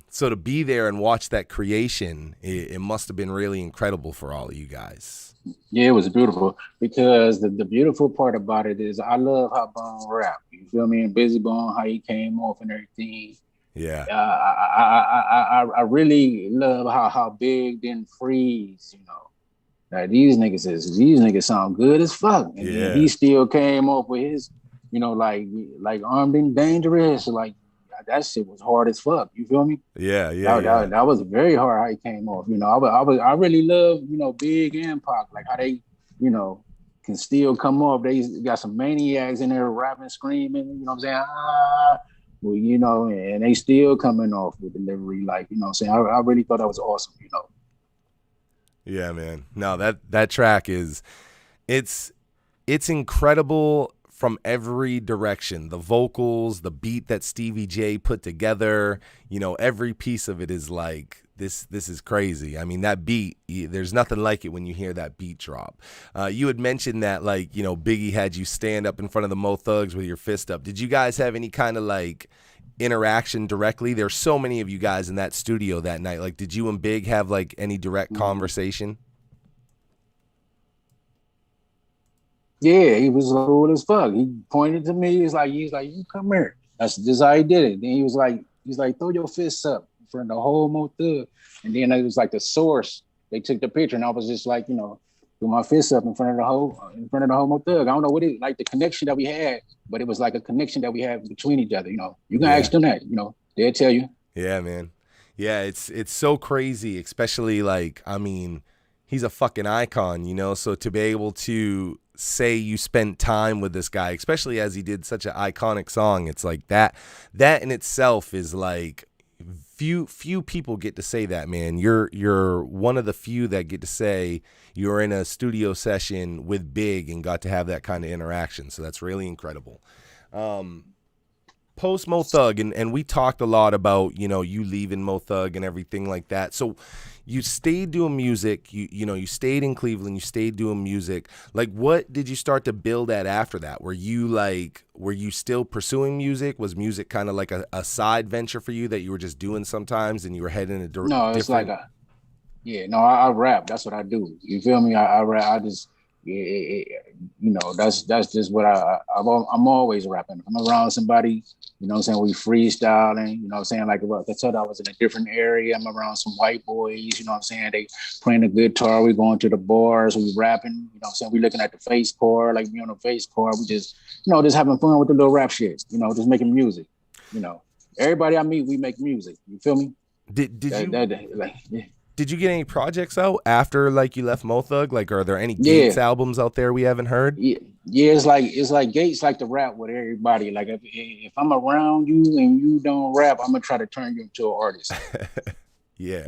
[SPEAKER 1] So to be there and watch that creation, it must have been really incredible for all of you guys.
[SPEAKER 7] Yeah, it was beautiful, because the beautiful part about it is I love how Bone rap. You feel me? And Busy Bone, how he came off and everything.
[SPEAKER 1] Yeah.
[SPEAKER 7] I really love how Big didn't freeze, you know. Like, these niggas sound good as fuck. And
[SPEAKER 1] Yeah.
[SPEAKER 7] he still came off with his, you know, like Armed and Dangerous. Like, that shit was hard as fuck. You feel me?
[SPEAKER 1] Yeah.
[SPEAKER 7] That was very hard how he came off. You know, I really love, you know, Big and Pac, like how they, you know, can still come off. They got some maniacs in there rapping, screaming, you know what I'm saying? Well, you know, and they still coming off with delivery, like, you know what I'm saying? I really thought that was awesome, you know.
[SPEAKER 1] Yeah, man. No, that track it's incredible from every direction. The vocals, the beat that Stevie J put together, you know, every piece of it is like, this is crazy. I mean, that beat, there's nothing like it when you hear that beat drop. You had mentioned that, like, you know, Biggie had you stand up in front of the Mo Thugs with your fist up. Did you guys have any kind of like interaction directly? There's so many of you guys in that studio that night. Like, did you and Big have like any direct conversation?
[SPEAKER 7] Yeah, he was cool as fuck. He pointed to me. He's like, you come here. That's just how he did it. Then he was like, throw your fists up in front of the whole Mo Thug. And then it was like the source. They took the picture, and I was just like, threw my fists up in front of the whole Mo Thug. I don't know what it like the connection that we had, but it was like a connection that we had between each other. You can ask them that. They'll tell you.
[SPEAKER 1] Yeah, man. Yeah, it's so crazy, especially like, I mean, he's a fucking icon, so to be able to say you spent time with this guy, especially as he did such an iconic song, it's like that in itself is like few people get to say that, man. You're one of the few that get to say you're in a studio session with Big and got to have that kind of interaction. So that's really incredible. Post Mo Thug, and we talked a lot about, you leaving Mo Thug and everything like that. So you stayed doing music, you stayed in Cleveland, you stayed doing music. Like, what did you start to build at after that? Were you still pursuing music? Was music kind of like a side venture for you that you were just doing sometimes and you were heading in a different?
[SPEAKER 7] No, it's like I rap. That's what I do. You feel me? I rap. I just, that's just what I'm always rapping. I'm around somebody, we freestyling, like, well, I told I was in a different area. I'm around some white boys, they playing the guitar, we going to the bars, we rapping, we looking at the face card, like we on the face card, we just, just having fun with the little rap shit, just making music, everybody I meet, we make music, you feel me?
[SPEAKER 1] Did you get any projects out after like you left Mo Thug? Like, are there any Gates albums out there we haven't heard?
[SPEAKER 7] Yeah, it's like Gates like to rap with everybody. Like if I'm around you and you don't rap, I'm gonna try to turn you into an artist.
[SPEAKER 1] Yeah.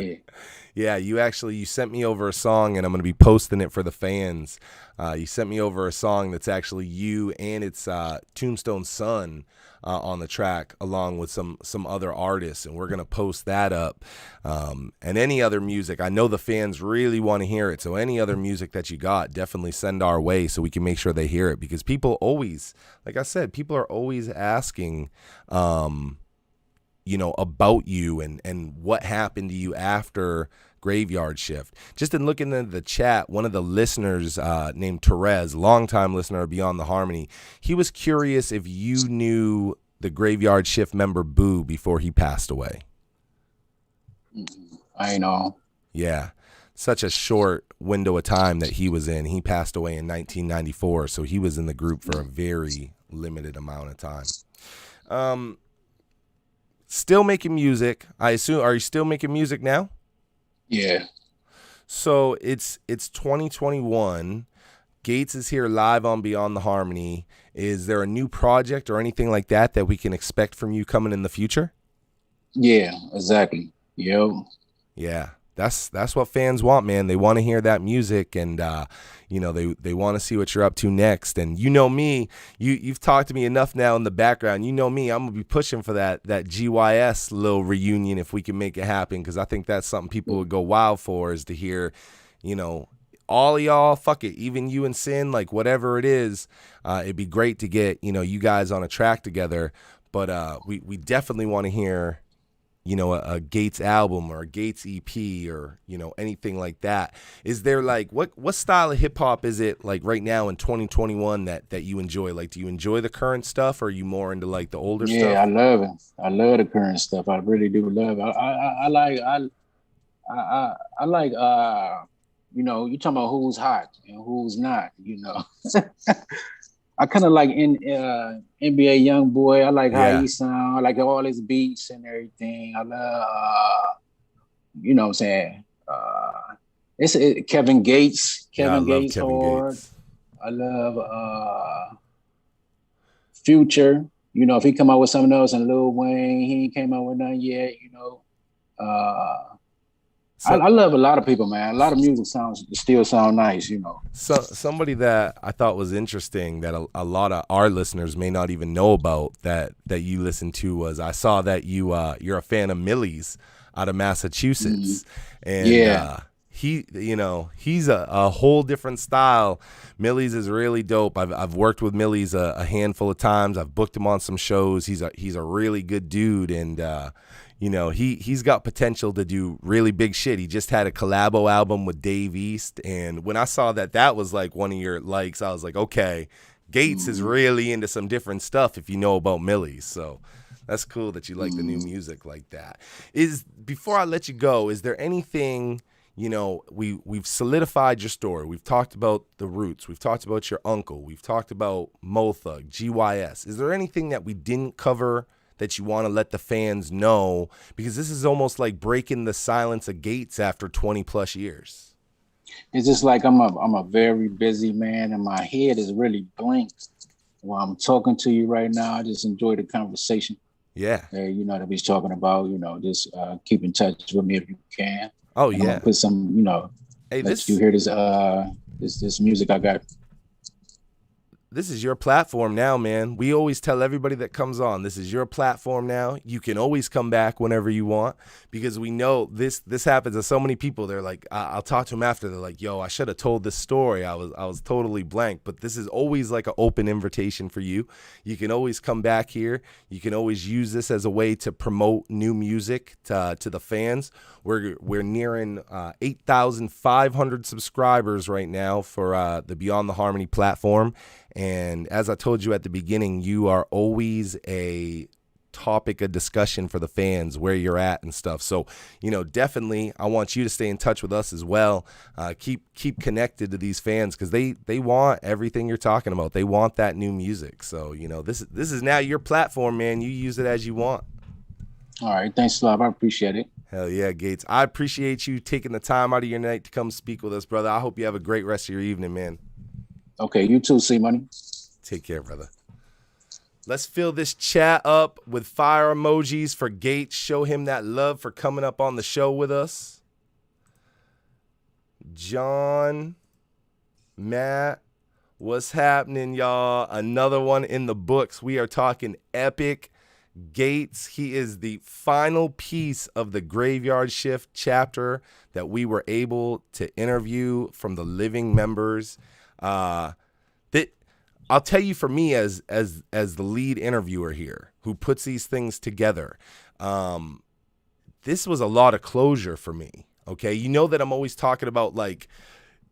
[SPEAKER 1] You sent me over a song, and I'm gonna be posting it for the fans. You sent me over a song that's actually you and it's Tombstone's son on the track, along with some other artists, and we're gonna post that up. And any other music, I know the fans really want to hear it, so any other music that you got, definitely send our way so we can make sure they hear it, because people always, like I said, people are always asking about you and what happened to you after Graveyard Shift. Just in looking at the chat, one of the listeners named Therese, longtime listener of Beyond the Harmony, he was curious if you knew the Graveyard Shift member Boo before he passed away.
[SPEAKER 7] I know.
[SPEAKER 1] Yeah. Such a short window of time that he was in. He passed away in 1994, so he was in the group for a very limited amount of time. Still making music, I assume. Are you still making music now?
[SPEAKER 7] Yeah.
[SPEAKER 1] So it's 2021. Gates is here live on Beyond the Harmony. Is there a new project or anything like that we can expect from you coming in the future?
[SPEAKER 7] Yeah, exactly. Yep.
[SPEAKER 1] Yeah. That's what fans want, man. They want to hear that music, and they want to see what you're up to next. And me, you've talked to me enough now in the background. Me, I'm gonna be pushing for that GYS little reunion if we can make it happen, because I think that's something people would go wild for, is to hear, all of y'all, fuck it, even you and Sin, like whatever it is, it'd be great to get you guys on a track together. But we definitely want to hear a Gates album or a Gates EP or, anything like that. Is there like, what style of hip hop is it like right now in 2021 that you enjoy? Like, do you enjoy the current stuff, or are you more into like the older stuff?
[SPEAKER 7] Yeah, I love it. I love the current stuff. I really do love it. I like you talking about who's hot and who's not, I kind of like NBA Young Boy. I like how he sound. I like all his beats and everything. I love, what I'm saying? It's Kevin Gates. Kevin Gates hard. I love Future. If he come out with something else, and Lil Wayne, he ain't came out with nothing yet. I love a lot of people, man. A lot of music still sound nice,
[SPEAKER 1] So somebody that I thought was interesting that a lot of our listeners may not even know about that you listen to was, I saw that you're a fan of Millie's out of Massachusetts.
[SPEAKER 7] Mm-hmm.
[SPEAKER 1] And he's a whole different style. Millie's is really dope. I've worked with Millie's a handful of times. I've booked him on some shows. He's a really good dude, and he's got potential to do really big shit. He just had a collabo album with Dave East, and when I saw that was like one of your likes, I was like, okay, Gates is really into some different stuff if you know about Millie's. So that's cool that you like the new music like that. Before I let you go, is there anything, we've solidified your story. We've talked about the roots. We've talked about your uncle. We've talked about Mo Thug, GYS. Is there anything that we didn't cover that you want to let the fans know? Because this is almost like breaking the silence of Gates after 20 plus years.
[SPEAKER 7] It's just like I'm a very busy man, and my head is really blank while I'm talking to you right now. I just enjoy the conversation.
[SPEAKER 1] Yeah.
[SPEAKER 7] That we're talking about, just keep in touch with me if you can.
[SPEAKER 1] Oh,
[SPEAKER 7] and
[SPEAKER 1] yeah.
[SPEAKER 7] I'll put some,
[SPEAKER 1] hey,
[SPEAKER 7] let you hear this music I got.
[SPEAKER 1] This is your platform now, man. We always tell everybody that comes on, this is your platform now. You can always come back whenever you want, because we know this happens to so many people. They're like, I'll talk to them after. They're like, yo, I should have told this story. I was totally blank. But this is always like an open invitation for you. You can always come back here. You can always use this as a way to promote new music to the fans. We're nearing 8,500 subscribers right now for the Beyond the Harmony platform. And as I told you at the beginning, you are always a topic of discussion for the fans, where you're at and stuff. So, definitely I want you to stay in touch with us as well. Keep connected to these fans, because they want everything you're talking about. They want that new music. So, this is now your platform, man. You use it as you want.
[SPEAKER 7] All right. Thanks a lot. I appreciate it.
[SPEAKER 1] Hell yeah, Gates. I appreciate you taking the time out of your night to come speak with us, brother. I hope you have a great rest of your evening, man.
[SPEAKER 7] Okay, you too, C-Money.
[SPEAKER 1] Take care, brother. Let's fill this chat up with fire emojis for Gates. Show him that love for coming up on the show with us. John, Matt, what's happening, y'all? Another one in the books. We are talking epic. Gates, he is the final piece of the Graveyard Shift chapter that we were able to interview from the living members. That I'll tell you, for me as the lead interviewer here, who puts these things together, this was a lot of closure for me. Okay, that I'm always talking about, like,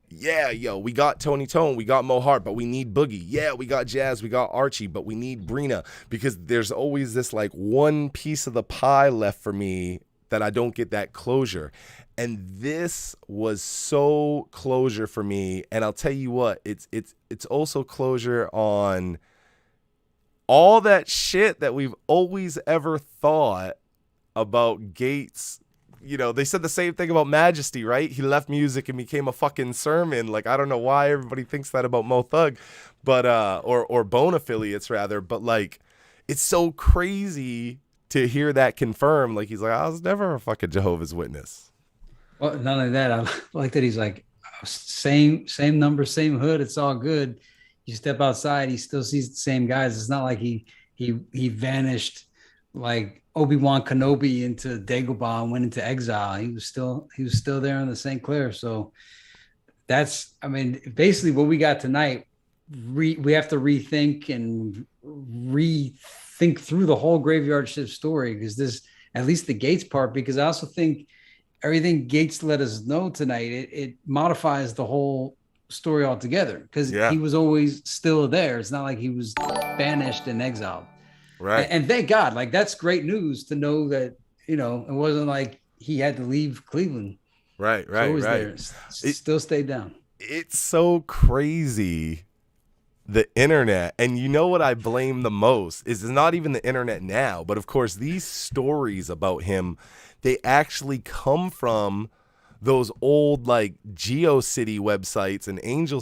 [SPEAKER 1] yeah, we got Tony Tone, we got Mo Hart, but we need Boogie. Yeah, we got Jazz, we got Archie, but we need Brina, because there's always this like one piece of the pie left for me that I don't get that closure. And this was so closure for me. And I'll tell you what, it's also closure on all that shit that we've always ever thought about Gates. They said the same thing about Majesty, right? He left music and became a fucking sermon. Like, I don't know why everybody thinks that about Mo Thug, but or Bone affiliates rather. But like, it's so crazy to hear that confirmed. Like, he's like, I was never a fucking Jehovah's Witness.
[SPEAKER 2] Well, not only that, I like that he's like, same number, same hood. It's all good. You step outside, he still sees the same guys. It's not like he vanished like Obi-Wan Kenobi into Dagobah and went into exile. He was still there in the St. Clair. So that's, basically what we got tonight. We have to rethink and rethink through the whole Graveyard Shift story, because this, at least the Gates part, because I also think everything Gates let us know tonight, it modifies the whole story altogether, because he was always still there. It's not like he was banished and exiled.
[SPEAKER 1] Right.
[SPEAKER 2] And thank God, like, that's great news to know that, it wasn't like he had to leave Cleveland.
[SPEAKER 1] Right.
[SPEAKER 2] There. Still stayed down.
[SPEAKER 1] It's so crazy, the internet. And you know what I blame the most is not even the internet now, but of course these stories about him, they actually come from those old like GeoCity websites and Angel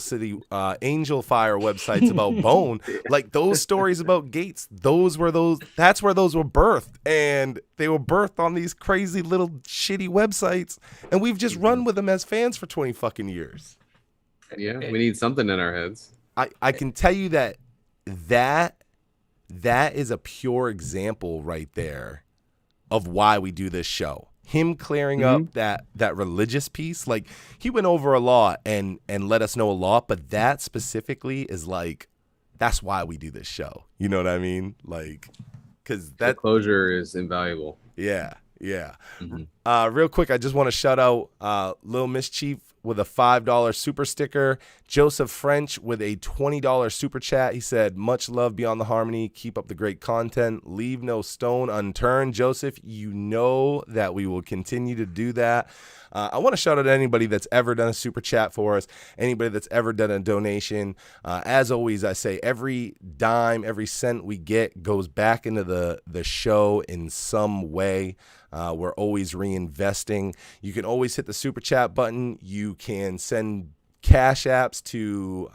[SPEAKER 1] Fire websites about Bone. Like, those stories about Gates, that's where those were birthed, and they were birthed on these crazy little shitty websites, and we've just run with them as fans for 20 fucking years.
[SPEAKER 3] Yeah, we need something in our heads.
[SPEAKER 1] I can tell you that is a pure example right there of why we do this show. him clearing up that religious piece, like he went over a lot and let us know a lot, but that specifically is like, that's why we do this show. You know what I mean? Like, because that
[SPEAKER 3] closure is invaluable.
[SPEAKER 1] Yeah. Real quick, I just want to shout out Lil Mischief with a $5 super sticker, Joseph French with a $20 super chat. He said, much love Beyond the Harmony. Keep up the great content. Leave no stone unturned. Joseph, you know that we will continue to do that. I want to shout out anybody that's ever done a super chat for us, anybody that's ever done a donation. As always, I say every dime, every cent we get goes back into the show in some way. We're always reinvesting. You can always hit the super chat button. You can send cash apps to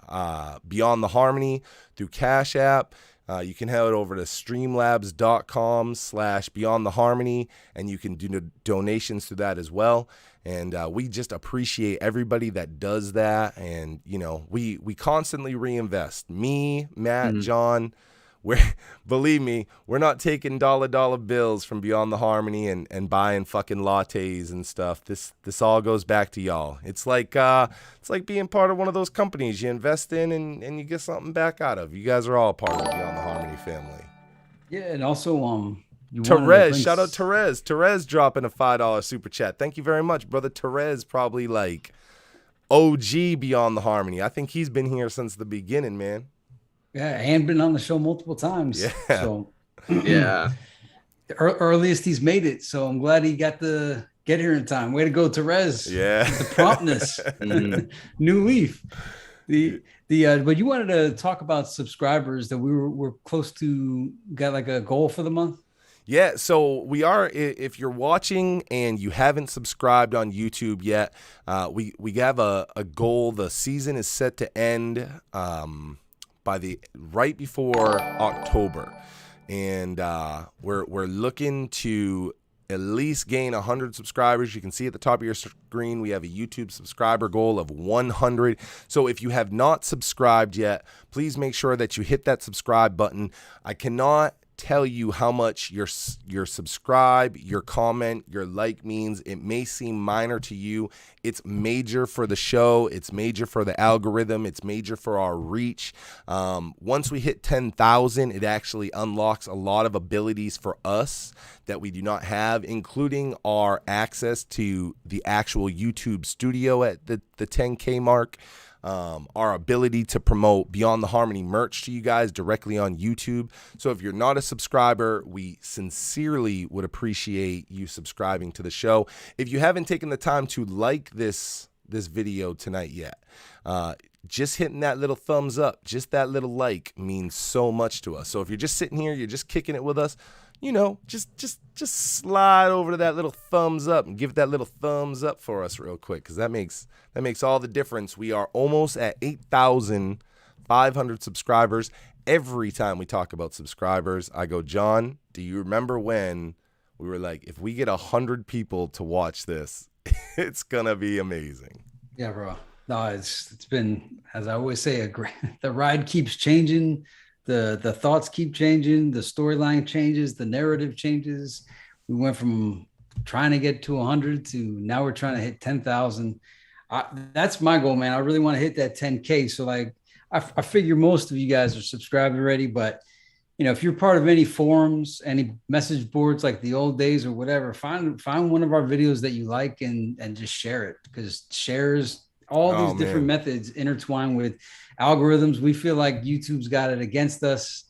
[SPEAKER 1] Beyond the Harmony through Cash App. You can head over to streamlabs.com/Beyond the Harmony, and you can do donations to that as well. And we just appreciate everybody that does that. And, you know, we constantly reinvest. Me, Matt, John, believe me, we're not taking dollar bills from Beyond the Harmony and buying fucking lattes and stuff. This all goes back to y'all. It's like being part of one of those companies you invest in and you get something back out of. You guys are all part of the Beyond the Harmony family.
[SPEAKER 2] Yeah, and also
[SPEAKER 1] Therese, shout out Therese. Therese dropping a $5 super chat. Thank you very much, brother. Therese, probably like OG Beyond the Harmony. I think he's been here since the beginning, man.
[SPEAKER 2] Yeah, and been on the show multiple times.
[SPEAKER 1] Yeah.
[SPEAKER 2] So
[SPEAKER 3] Yeah.
[SPEAKER 2] the earliest he's made it. So I'm glad he got to get here in time. Way to go, Therese.
[SPEAKER 1] Yeah.
[SPEAKER 2] The promptness. New leaf. But you wanted to talk about subscribers that we're close to, got like a goal for the month.
[SPEAKER 1] Yeah, so we are, if you're watching and you haven't subscribed on YouTube yet, we have a goal. The season is set to end right before October. And we're looking to at least gain 100 subscribers. You can see at the top of your screen, we have a YouTube subscriber goal of 100. So if you have not subscribed yet, please make sure that you hit that subscribe button. I cannot tell you how much your subscribe, your comment, your like means. It may seem minor to you. It's major for the show. It's major for the algorithm. It's major for our reach. Once we hit 10,000, it actually unlocks a lot of abilities for us that we do not have, including our access to the actual YouTube studio at the 10K mark. Our ability to promote Beyond the Harmony merch to you guys directly on YouTube. So if you're not a subscriber, we sincerely would appreciate you subscribing to the show. If you haven't taken the time to like this video tonight yet, just hitting that little thumbs up, just that little like means so much to us. So if you're just sitting here, you're just kicking it with us, you know, just slide over to that little thumbs up and give it that little thumbs up for us real quick, because that makes all the difference. We are almost at 8,500 subscribers. Every time we talk about subscribers, I go, John, do you remember when we were like, if we get 100 people to watch this, it's gonna be amazing.
[SPEAKER 2] Yeah, bro. No, it's been, as I always say, the ride keeps changing. The thoughts keep changing, the storyline changes, the narrative changes. We went from trying to get to 100 to now we're trying to hit 10,000. That's my goal, man. I really want to hit that 10K. So like, I figure most of you guys are subscribed already, but you know, if you're part of any forums, any message boards like the old days or whatever, find one of our videos that you like and just share it, because shares, all these different methods intertwine with algorithms. We feel like YouTube's got it against us.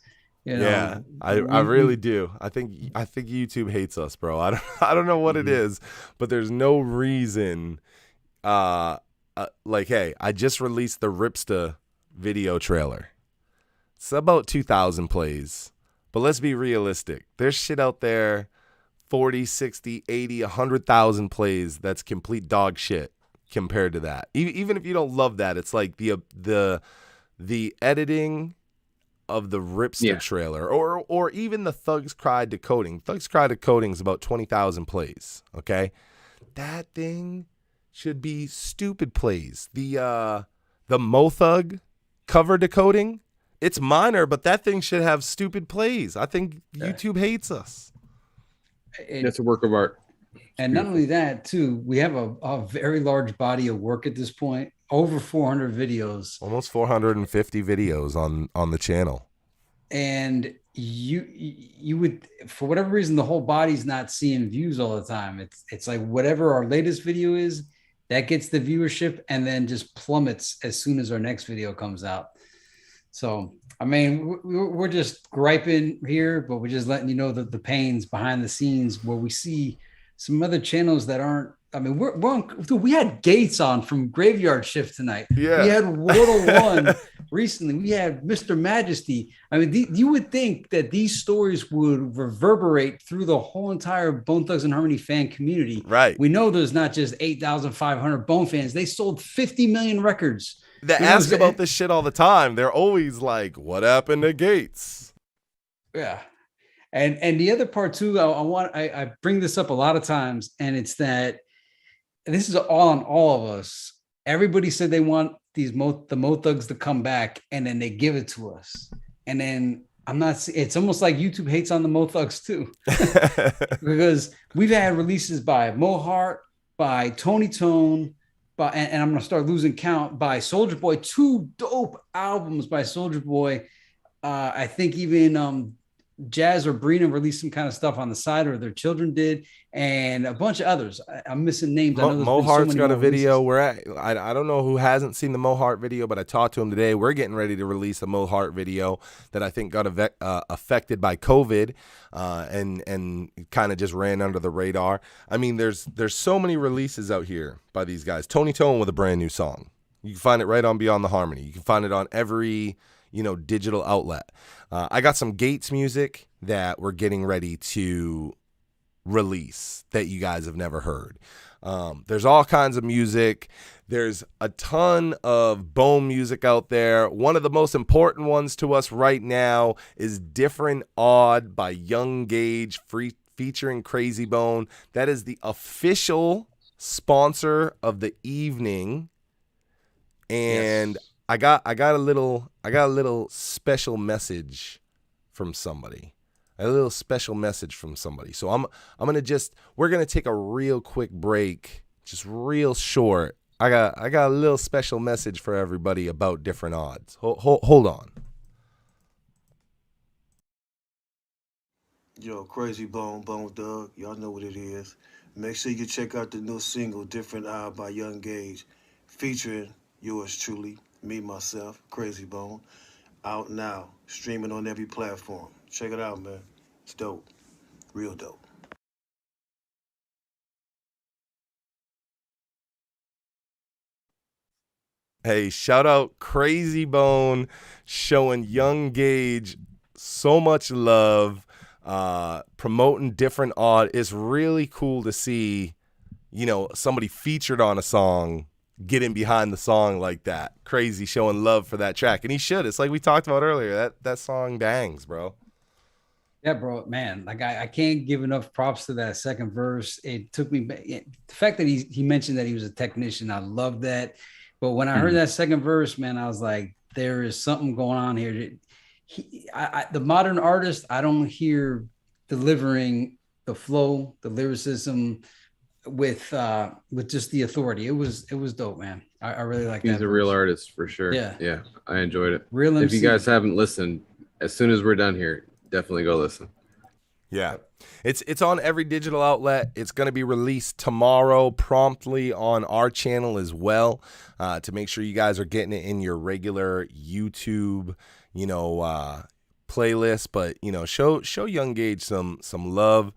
[SPEAKER 2] You know,
[SPEAKER 1] yeah, I really do. I think YouTube hates us, bro. I don't know what it is, but there's no reason. Like, hey, I just released the Ripsta video trailer. It's about 2,000 plays, but let's be realistic. There's shit out there, 40, 60, 80, 100,000 plays. That's complete dog shit compared to that. Even if you don't love that, it's like the editing of the Ripsta trailer, or even the Thugs Cry decoding. Thugs Cry decoding is about 20,000 plays. Okay, that thing should be stupid plays. The Mo Thug cover decoding, it's minor, but that thing should have stupid plays. I think YouTube hates us.
[SPEAKER 3] It's a work of art.
[SPEAKER 2] And not only that, too, we have a very large body of work at this point, over 400 videos.
[SPEAKER 1] Almost 450 videos on the channel.
[SPEAKER 2] And you would, for whatever reason, the whole body's not seeing views all the time. It's like whatever our latest video is, that gets the viewership and then just plummets as soon as our next video comes out. So, I mean, we're just griping here, but we're just letting you know that the pains behind the scenes where we see some other channels that aren't. I mean, we had Gates on from Graveyard Shift tonight.
[SPEAKER 1] Yeah.
[SPEAKER 2] We had World 1 recently. We had Mr. Majesty. I mean, you would think that these stories would reverberate through the whole entire Bone Thugs and Harmony fan community.
[SPEAKER 1] Right.
[SPEAKER 2] We know there's not just 8,500 Bone fans. They sold 50 million records.
[SPEAKER 1] They ask about this shit all the time. They're always like, what happened to Gates?
[SPEAKER 2] Yeah. And the other part too, I bring this up a lot of times, and it's that this is all on all of us. Everybody said they want the Mo Thugs to come back, and then they give it to us. And then it's almost like YouTube hates on the Mo Thugs too. Because we've had releases by Mo Hart, by Tony Tone, and I'm gonna start losing count, by Soulja Boy, 2 dope albums by Soulja Boy. I think even Jazz or Brina released some kind of stuff on the side, or their children did, and a bunch of others. I'm missing names.
[SPEAKER 1] Mo Hart's got a video. I don't know who hasn't seen the Mo Hart video, but I talked to him today. We're getting ready to release a Mo Hart video that I think got affected by COVID, and kind of just ran under the radar. I mean, there's so many releases out here by these guys. Tony Tone with a brand new song. You can find it right on Beyond the Harmony. You can find it on every digital outlet. I got some Gates music that we're getting ready to release that you guys have never heard. There's all kinds of music. There's a ton of Bone music out there. One of the most important ones to us right now is Different Odd by Young Gage featuring Crazy Bone. That is the official sponsor of the evening. And yes. I got a little special message from somebody. So we're gonna take a real quick break, just real short. I got a little special message for everybody about Different Odds. Hold on.
[SPEAKER 8] Yo, Crazy Bone Thug, y'all know what it is. Make sure you check out the new single Different Odd by Young Gage, featuring yours truly. Me, myself, Crazy Bone, out now, streaming on every platform. Check it out, man. It's dope. Real dope.
[SPEAKER 1] Hey, shout out Crazy Bone, showing Young Gage so much love, promoting Different Odd. It's really cool to see, somebody featured on a song getting behind the song like that. Crazy, showing love for that track. And he should. It's like we talked about earlier. That song bangs, bro.
[SPEAKER 2] Yeah, bro, man. Like I can't give enough props to that second verse. It took me back. The fact that he mentioned that he was a technician, I love that. But when I heard that second verse, man, I was like, there is something going on here. The modern artist, I don't hear delivering the flow, the lyricism, with just the authority. It was dope, man. I really like that.
[SPEAKER 3] He's a real artist for sure.
[SPEAKER 2] Yeah,
[SPEAKER 3] I enjoyed it.
[SPEAKER 2] Real MC.
[SPEAKER 3] If you guys haven't listened, as soon as we're done here, definitely go listen.
[SPEAKER 1] Yeah, it's on every digital outlet. It's going to be released tomorrow promptly on our channel as well, to make sure you guys are getting it in your regular YouTube playlist. But show Young Gage some love.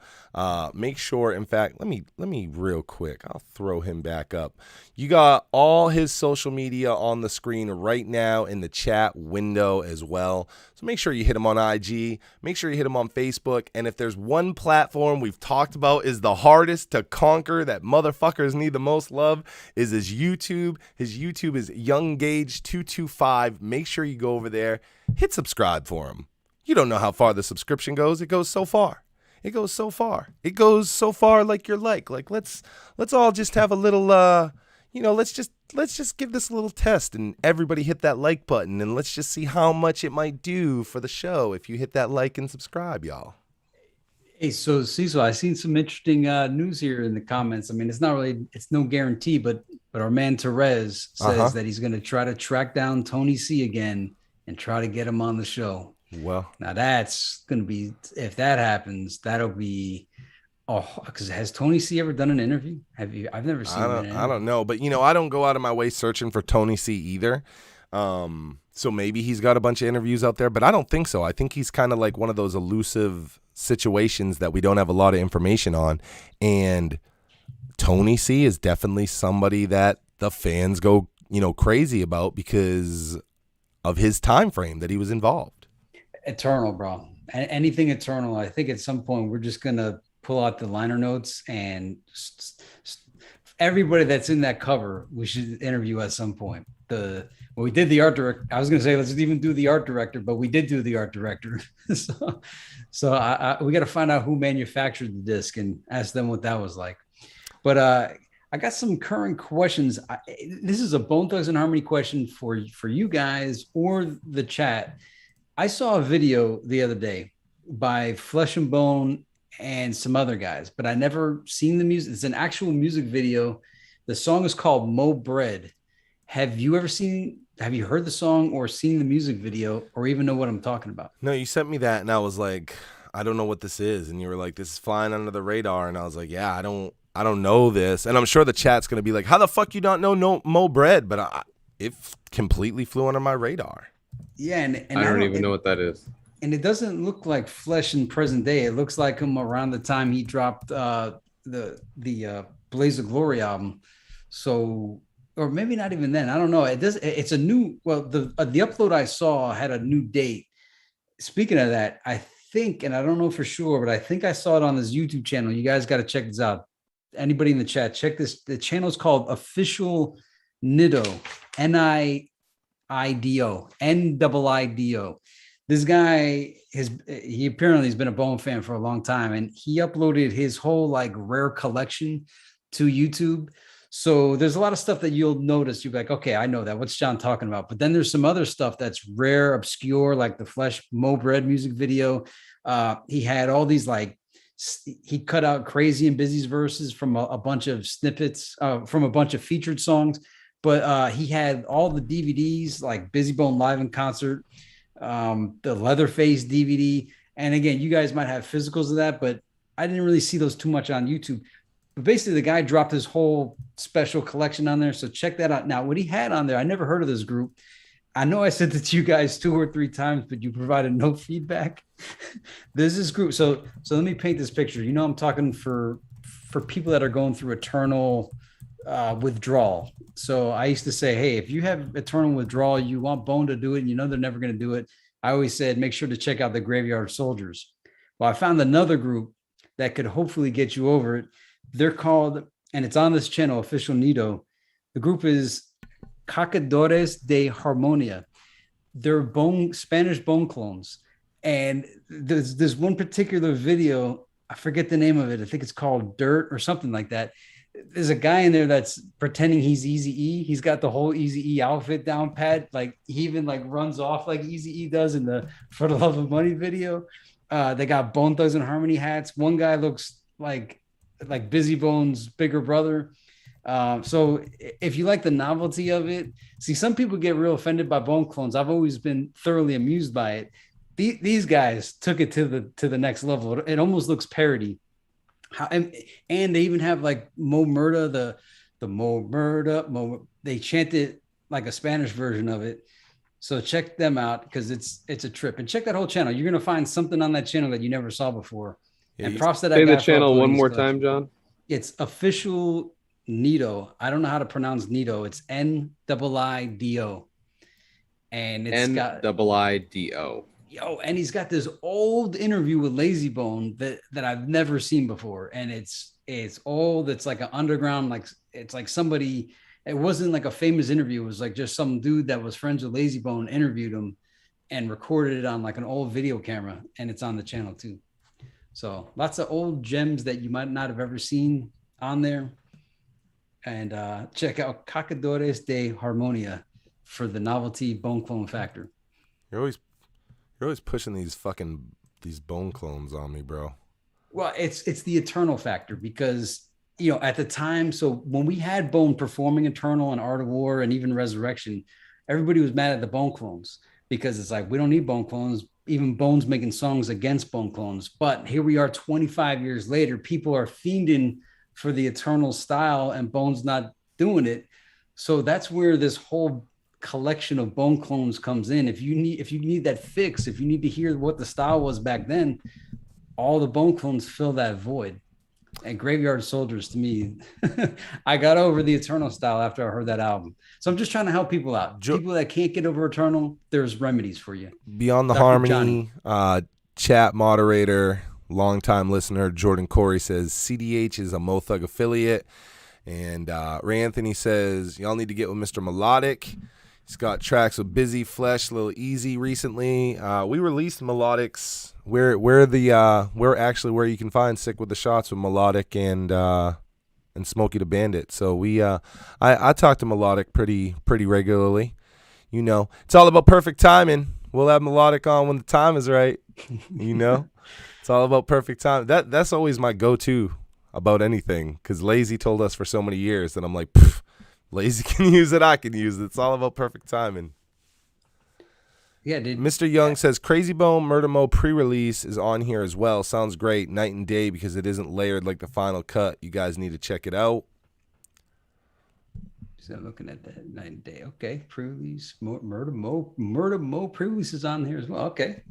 [SPEAKER 1] Make sure, in fact, let me real quick, I'll throw him back up. You got all his social media on the screen right now in the chat window as well. So make sure you hit him on IG, make sure you hit him on Facebook. And if there's one platform we've talked about is the hardest to conquer, that motherfuckers need the most love, is his YouTube. His YouTube is Young Gage 225. Make sure you go over there, hit subscribe for him. You don't know how far the subscription goes. It goes so far. It goes so far. It goes so far like you're like let's all just have a little let's just give this a little test, and everybody hit that like button, and let's just see how much it might do for the show if you hit that like and subscribe, y'all.
[SPEAKER 2] Hey, so Cecil, I seen some interesting news here in the comments. I mean, it's no guarantee, but our man Therese
[SPEAKER 1] Uh-huh.
[SPEAKER 2] says that he's going to try to track down Tony C again and try to get him on the show.
[SPEAKER 1] Well,
[SPEAKER 2] Now that's going to be, if that happens, that'll be, oh, because has Tony C ever done an interview? Have you? I've never seen him in an
[SPEAKER 1] I
[SPEAKER 2] interview.
[SPEAKER 1] don't know, but I don't go out of my way searching for Tony C either. So maybe he's got a bunch of interviews out there, but I don't think so. I think he's kind of like one of those elusive situations that we don't have a lot of information on. And Tony C is definitely somebody that the fans go, crazy about because of his time frame that he was involved.
[SPEAKER 2] Eternal, bro. Anything eternal. I think at some point we're just gonna pull out the liner notes and everybody that's in that cover we should interview at some point. We did the art director. I was gonna say let's even do the art director, but we did do the art director. so we got to find out who manufactured the disc and ask them what that was like. But I got some current questions. This is a Bone Thugs and Harmony question for you guys or the chat. I saw a video the other day by Flesh and Bone and some other guys, but I never seen the music. It's an actual music video. The song is called Mo Bread. Have you heard the song or seen the music video or even know what I'm talking about?
[SPEAKER 1] No, you sent me that and I was like, I don't know what this is. And you were like, this is flying under the radar. And I was like, yeah, I don't know this. And I'm sure the chat's going to be like, how the fuck you not know Mo Bread? But it completely flew under my radar.
[SPEAKER 2] Yeah. And
[SPEAKER 3] I don't even know what that is.
[SPEAKER 2] And it doesn't look like Flesh in present day. It looks like him around the time he dropped the Blaze of Glory album. So, or maybe not even then. I don't know. It's a new. Well, the upload I saw had a new date. Speaking of that, I think, and I don't know for sure, but I think I saw it on this YouTube channel. You guys got to check this out. Anybody in the chat, check this. The channel is called Official Nido, Niido, Niido. This guy he apparently has been a Bone fan for a long time, and he uploaded his whole like rare collection to YouTube. So there's a lot of stuff that you'll notice. You'll be like, okay, I know that. What's John talking about? But then there's some other stuff that's rare, obscure, like the Flesh Mo Bread music video. He had all these like, he cut out Crazy and Busy's verses from a bunch of snippets from a bunch of featured songs. But he had all the DVDs like Busy Bone Live in Concert, the Leatherface DVD. And again, you guys might have physicals of that, but I didn't really see those too much on YouTube. But basically, the guy dropped his whole special collection on there. So check that out. Now, what he had on there, I never heard of this group. I know I sent it to you guys 2 or 3 times, but you provided no feedback. There's this group. So let me paint this picture. I'm talking for people that are going through eternal withdrawal. So I used to say, hey, if you have eternal withdrawal, you want Bone to do it, and they're never going to do it. I always said, make sure to check out the Graveyard Soldiers. Well, I found another group that could hopefully get you over it. They're called, and it's on this channel, Official Nido. The group is Cacadores de Harmonia. They're Spanish bone clones. And there's this one particular video, I forget the name of it. I think it's called Dirt or something like that. There's a guy in there that's pretending he's Eazy-E. He's got the whole Eazy-E outfit down pat. Like he even like runs off like Eazy-E does in the For the Love of Money video. They got Bone Thugs and Harmony hats. One guy looks like Busy Bone's bigger brother. So if you like the novelty of it, see, some people get real offended by bone clones. I've always been thoroughly amused by it. These guys took it to the next level. It almost looks parody. And they even have like Mo Murda, the Mo Murda. They chanted like a Spanish version of it. So check them out because it's a trip. And check that whole channel. You're gonna find something on that channel that you never saw before.
[SPEAKER 1] Yeah,
[SPEAKER 2] and props to that
[SPEAKER 3] say
[SPEAKER 2] guy
[SPEAKER 3] the channel one more
[SPEAKER 2] collection.
[SPEAKER 3] time, John.
[SPEAKER 2] It's Official Nido. I don't know how to pronounce Nido. It's Niido. And it's
[SPEAKER 3] Niido.
[SPEAKER 2] And he's got this old interview with Lazy Bone that I've never seen before. And it's old. It's like an underground, like it's like somebody, it wasn't like a famous interview. It was like just some dude that was friends with Lazy Bone interviewed him and recorded it on like an old video camera. And it's on the channel too. So lots of old gems that you might not have ever seen on there. And check out Cacadores de Harmonia for the novelty bone clone factor.
[SPEAKER 1] You're always pushing these bone clones on me, bro.
[SPEAKER 2] Well, it's the Eternal factor because at the time, so when we had Bone performing Eternal and Art of War and even Resurrection, everybody was mad at the Bone clones because it's like we don't need Bone clones. Even Bone's making songs against Bone clones. But here we are 25 years later, people are fiending for the Eternal style and Bone's not doing it. So that's where this whole collection of Bone clones comes in. If you need that fix, if you need to hear what the style was back then, all the Bone clones fill that void. And Graveyard Soldiers, to me, I got over the Eternal style after I heard that album. So I'm just trying to help people out. People that can't get over Eternal, there's remedies for you.
[SPEAKER 1] Beyond the
[SPEAKER 2] Dr.
[SPEAKER 1] Harmony, chat moderator, longtime listener Jordan Corey says CDH is a Mo Thug affiliate. And Ray Anthony says, y'all need to get with Mr. Melodic. He's got tracks with Busy, Flesh, Lil Easy recently. We released Melodics. Where you can find Sick with the Shots with Melodic and Smokey the Bandit. So I talk to Melodic pretty regularly. It's all about perfect timing. We'll have Melodic on when the time is right. It's all about perfect time. That's always my go-to about anything, because Lazy told us for so many years that I'm like, Lazy can use it, I can use it. It's all about perfect timing.
[SPEAKER 2] Yeah, dude.
[SPEAKER 1] Mr. Young says Crazy Bone Murder Mo pre-release is on here as well. Sounds great, night and day, because it isn't layered like the final cut. You guys need to check it out.
[SPEAKER 2] So looking at that night and day. Okay, pre-release Murder Mo pre-release is on here as well. Okay.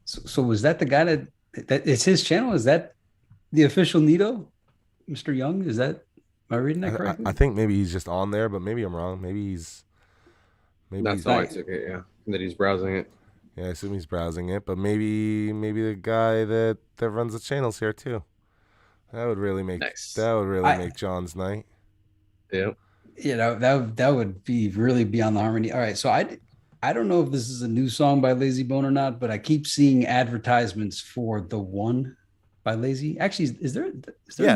[SPEAKER 2] So was that the guy that it's his channel? Is that the official Nito, Mr. Young? Is that, am I reading that correctly?
[SPEAKER 1] I think maybe he's just on there, but maybe I'm wrong. Maybe
[SPEAKER 3] that's how I took it. Yeah, that he's browsing it.
[SPEAKER 1] Yeah, I assume he's browsing it, but maybe the guy that runs the channel's here too. That would really make make John's night.
[SPEAKER 3] Yep.
[SPEAKER 2] That would be really beyond the harmony. All right, so I don't know if this is a new song by Lazy Bone or not, but I keep seeing advertisements for The One by Lazy. Actually, is there a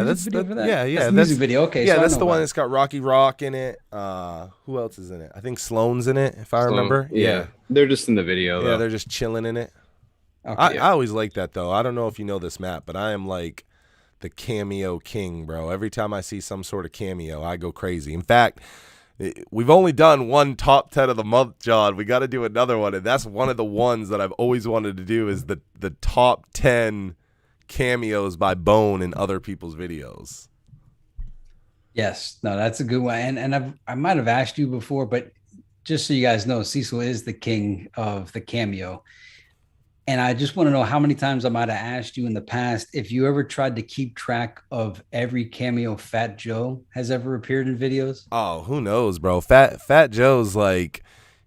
[SPEAKER 2] music video for that?
[SPEAKER 1] Yeah,
[SPEAKER 2] that's the music video. Okay,
[SPEAKER 1] yeah,
[SPEAKER 2] so
[SPEAKER 1] that's the one that's got Rocky Rock in it. Who else is in it? I think Sloan's in it, if I remember.
[SPEAKER 3] Yeah, they're just in the video.
[SPEAKER 1] Yeah, they're just chilling in it. Okay, I always like that though. I don't know if you know this, Matt, but I am like the cameo king, bro. Every time I see some sort of cameo, I go crazy. In fact, we've only done one top 10 of the month, John. We got to do another one, and that's one of the ones that I've always wanted to do is the top 10 cameos by Bone in other people's videos.
[SPEAKER 2] Yes, no, that's a good one. And I might have asked you before, but just so you guys know, Cecil is the king of the cameo. And I just want to know how many times I might have asked you in the past if you ever tried to keep track of every cameo Fat Joe has ever appeared in videos.
[SPEAKER 1] Oh, who knows, bro? Fat Joe's like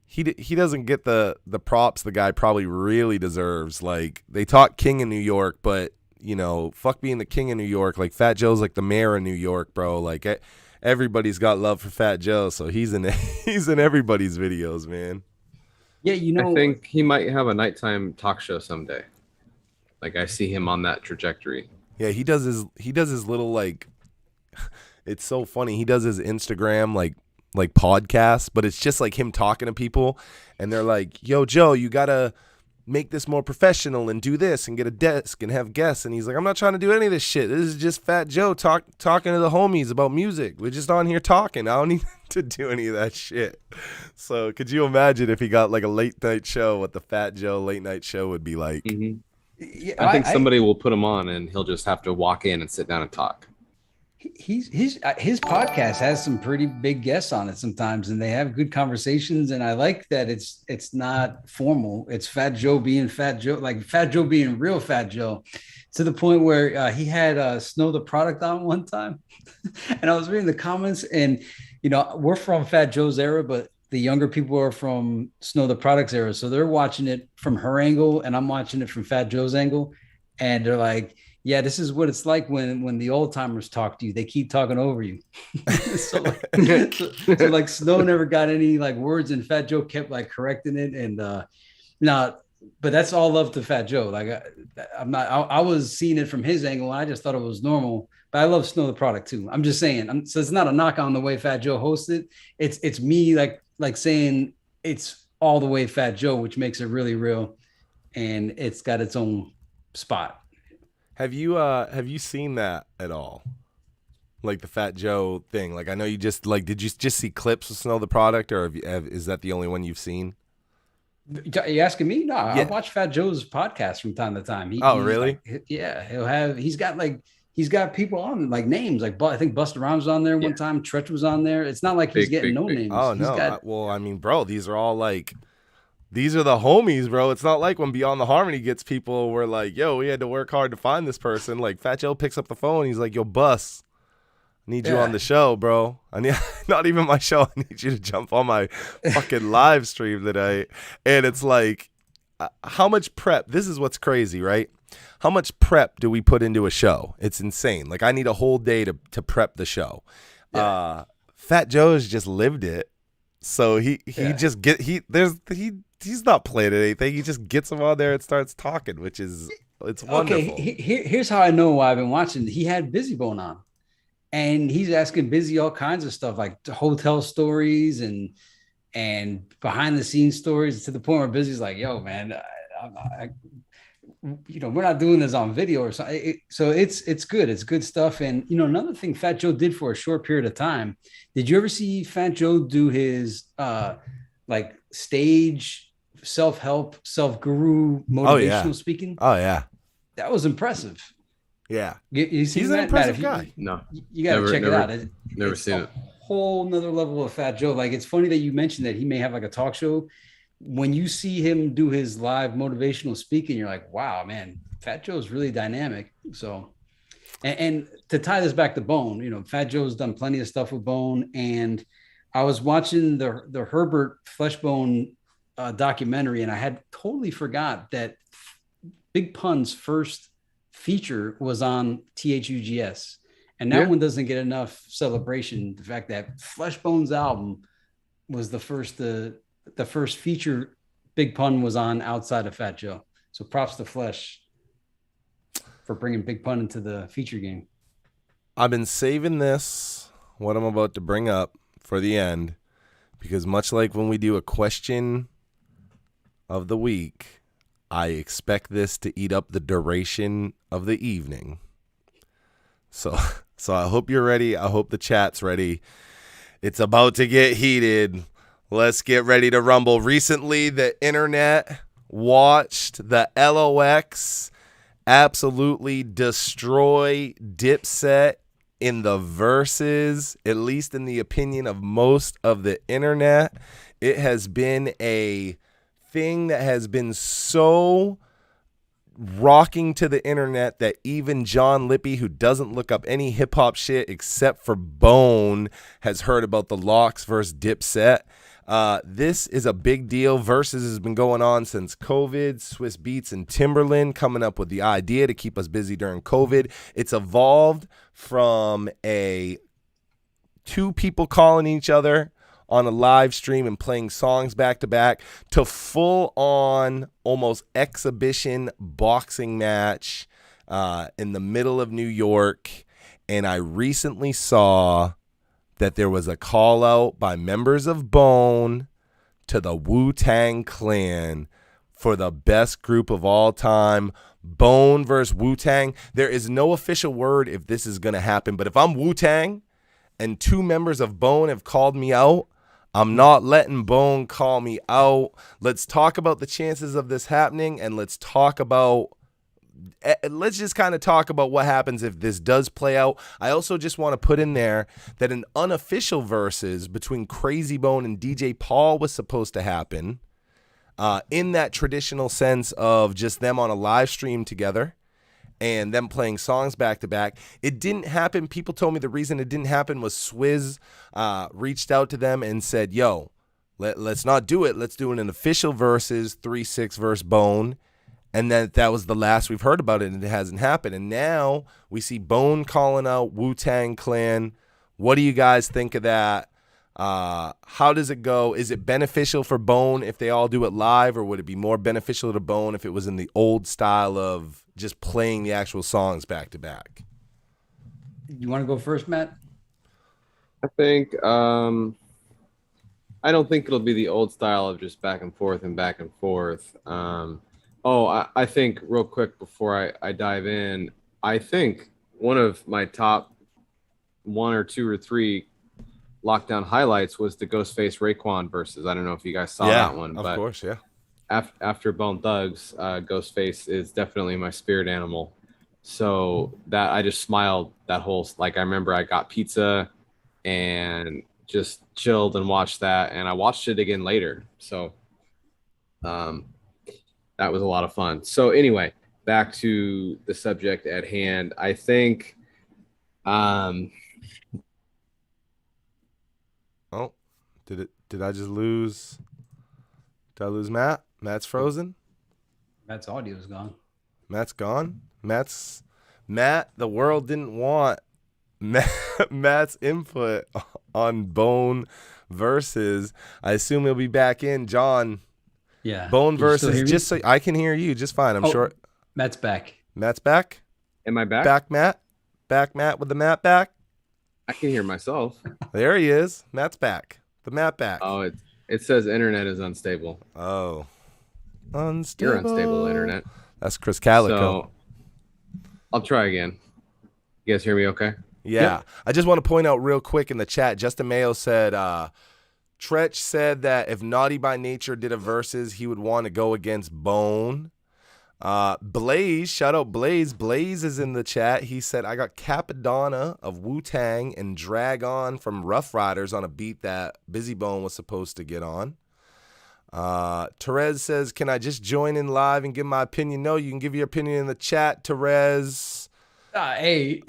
[SPEAKER 1] he doesn't get the props the guy probably really deserves. Like, they talk king in New York, but fuck being the king in New York. Like, Fat Joe's like the mayor of New York, bro. Like, everybody's got love for Fat Joe, so he's in everybody's videos, man.
[SPEAKER 2] Yeah,
[SPEAKER 3] I think he might have a nighttime talk show someday. Like, I see him on that trajectory.
[SPEAKER 1] Yeah, he does his little, like, it's so funny. He does his Instagram like podcast, but it's just like him talking to people, and they're like, "Yo, Joe, you gotta make this more professional and do this and get a desk and have guests." And he's like, "I'm not trying to do any of this shit. This is just Fat Joe talking to the homies about music. We're just on here talking. I don't need to do any of that shit." So could you imagine if he got like a late night show, what the Fat Joe late night show would be like?
[SPEAKER 3] Mm-hmm. Yeah, I think somebody will put him on and he'll just have to walk in and sit down and talk.
[SPEAKER 2] His podcast has some pretty big guests on it sometimes, and they have good conversations. And I like that it's not formal. It's Fat Joe being Fat Joe, like Fat Joe being real Fat Joe, to the point where he had Snow the Product on one time. And I was reading the comments, and we're from Fat Joe's era, but the younger people are from Snow the Product's era, so they're watching it from her angle, and I'm watching it from Fat Joe's angle, and they're like, "Yeah, this is what it's like when the old timers talk to you. They keep talking over you." so like Snow never got any like words, and Fat Joe kept like correcting it. And but that's all love to Fat Joe. Like I was seeing it from his angle, and I just thought it was normal. But I love Snow the Product too. I'm just saying. So it's not a knock on the way Fat Joe hosts it. It's me like saying it's all the way Fat Joe, which makes it really real, and it's got its own spot.
[SPEAKER 1] Have you seen that at all? Like the Fat Joe thing. Like I know you just like did you just see clips of Snow the Product, or is that the only one you've seen?
[SPEAKER 2] Are you asking me? No, I
[SPEAKER 1] Yeah.
[SPEAKER 2] watch Fat Joe's podcast from time to time.
[SPEAKER 1] Oh,
[SPEAKER 2] He's
[SPEAKER 1] really?
[SPEAKER 2] like, yeah, he's got people on like names like I think Busta Rhymes was on there one time. Tretch was on there. It's not like he's getting no names.
[SPEAKER 1] Oh
[SPEAKER 2] He's
[SPEAKER 1] no.
[SPEAKER 2] got
[SPEAKER 1] Well, I mean, bro, these are all like these are the homies, bro. It's not like when Beyond the Harmony gets people, we're like, yo, we had to work hard to find this person. Like Fat Joe picks up the phone, he's like, yo, Bus, I need you on the show, bro. I need not even my show. I need you to jump on my fucking live stream today. And it's like, how much prep? This is what's crazy, right? How much prep do we put into a show? It's insane. Like I need a whole day to prep the show.
[SPEAKER 2] Yeah.
[SPEAKER 1] Fat Joe's just lived it. So he's not playing anything. He just gets him on there and starts talking, which is it's wonderful.
[SPEAKER 2] Okay. Here's how I know why I've been watching. He had Busy Bone on, and he's asking Busy all kinds of stuff like hotel stories and behind the scenes stories, to the point where Busy's like, "Yo, man, we're not doing this on video or something." So it's good. It's good stuff. And another thing Fat Joe did for a short period of time. Did you ever see Fat Joe do his like stage self-help, self-guru motivational speaking?
[SPEAKER 1] Oh yeah,
[SPEAKER 2] that was impressive.
[SPEAKER 1] Yeah,
[SPEAKER 2] you see
[SPEAKER 1] he's
[SPEAKER 2] that?
[SPEAKER 1] an impressive guy.
[SPEAKER 3] No,
[SPEAKER 2] you got to check it out.
[SPEAKER 3] Never seen it.
[SPEAKER 2] Whole nother level of Fat Joe. Like it's funny that you mentioned that he may have like a talk show. When you see him do his live motivational speaking, you're like, wow, man, Fat Joe's really dynamic. So, and to tie this back to Bone, Fat Joe's done plenty of stuff with Bone. And I was watching the Herbert Fleshbone documentary, and I had totally forgot that Big Pun's first feature was on THUGS. And that one doesn't get enough celebration. The fact that Fleshbone's album was the first feature Big Pun was on outside of Fat Joe. So props to Flesh for bringing Big Pun into the feature game.
[SPEAKER 1] I've been saving this, what I'm about to bring up, for the end, because much like when we do a question of the week, I expect this to eat up the duration of the evening. So I hope you're ready. I hope the chat's ready. It's about to get heated. Let's get ready to rumble. Recently, the internet watched the LOX absolutely destroy Dipset in the verses, at least in the opinion of most of the internet. It has been a thing that has been so rocking to the internet that even John Lippy, who doesn't look up any hip-hop shit except for Bone, has heard about the LOX versus Dipset. This is a big deal. Versus has been going on since COVID. Swiss Beats and Timberland coming up with the idea to keep us busy during COVID. It's evolved from two people calling each other on a live stream and playing songs back to back to full on almost exhibition boxing match in the middle of New York. And I recently saw that there was a call out by members of Bone to the Wu-Tang Clan for the best group of all time. Bone versus Wu-Tang. There is no official word if this is going to happen, but if I'm Wu-Tang and two members of Bone have called me out, I'm not letting Bone call me out. Let's talk about the chances of this happening, and let's just kind of talk about what happens if this does play out. I also just want to put in there that an unofficial versus between Crazy Bone and DJ Paul was supposed to happen in that traditional sense of just them on a live stream together and them playing songs back to back. It didn't happen. People told me the reason it didn't happen was Swizz reached out to them and said, yo, let's not do it. Let's do an official versus 3-6 versus Bone. And then that was the last we've heard about it, and it hasn't happened. And now we see Bone calling out Wu-Tang Clan. What do you guys think of that? How does it go? Is it beneficial for Bone if they all do it live, or would it be more beneficial to Bone if it was in the old style of just playing the actual songs back to back?
[SPEAKER 2] You want to go first, Matt?
[SPEAKER 3] I think I don't think it'll be the old style of just back and forth and back and forth. I think real quick before I dive in, I think one of my top 1 or 2 or 3 lockdown highlights was the Ghostface Raekwon versus. I don't know if you guys saw that one,
[SPEAKER 1] of
[SPEAKER 3] but
[SPEAKER 1] course, yeah.
[SPEAKER 3] after Bone Thugs, Ghostface is definitely my spirit animal. So that I just smiled that whole, like, I remember I got pizza and just chilled and watched that, and I watched it again later. So um, that was a lot of fun. So anyway, back to the subject at hand. I think um,
[SPEAKER 1] Oh, did I just lose? Did I lose Matt? Matt's frozen.
[SPEAKER 2] Matt's audio is gone.
[SPEAKER 1] Matt's gone. Matt. The world didn't want Matt's input on Bone versus. I assume he'll be back in. John.
[SPEAKER 2] Yeah.
[SPEAKER 1] Bone
[SPEAKER 2] Can you still
[SPEAKER 1] versus.
[SPEAKER 2] hear me?
[SPEAKER 1] Just so I can hear you just fine. I'm sure.
[SPEAKER 2] Matt's back.
[SPEAKER 1] Matt's back.
[SPEAKER 3] am I back?
[SPEAKER 1] Back Matt. Back Matt with the Matt back.
[SPEAKER 3] I can hear myself.
[SPEAKER 1] There he is. Matt's back. The Matt back.
[SPEAKER 3] Oh, it says internet is unstable.
[SPEAKER 1] Oh. Unstable.
[SPEAKER 3] You're unstable internet.
[SPEAKER 1] That's Chris Calico.
[SPEAKER 3] So I'll try again. You guys hear me okay?
[SPEAKER 1] Yeah.
[SPEAKER 2] Yep.
[SPEAKER 1] I just want to point out real quick in the chat, Justin Mayo said, Tretch said that if Naughty by Nature did a versus, he would want to go against Bone. Blaze, shout out Blaze. Blaze is in the chat. He said, I got Capadonna of Wu-Tang and Drag On from Rough Riders on a beat that Busy Bone was supposed to get on. Therese says, can I just join in live and give my opinion? No, you can give your opinion in the chat, Therese.
[SPEAKER 2] Hey.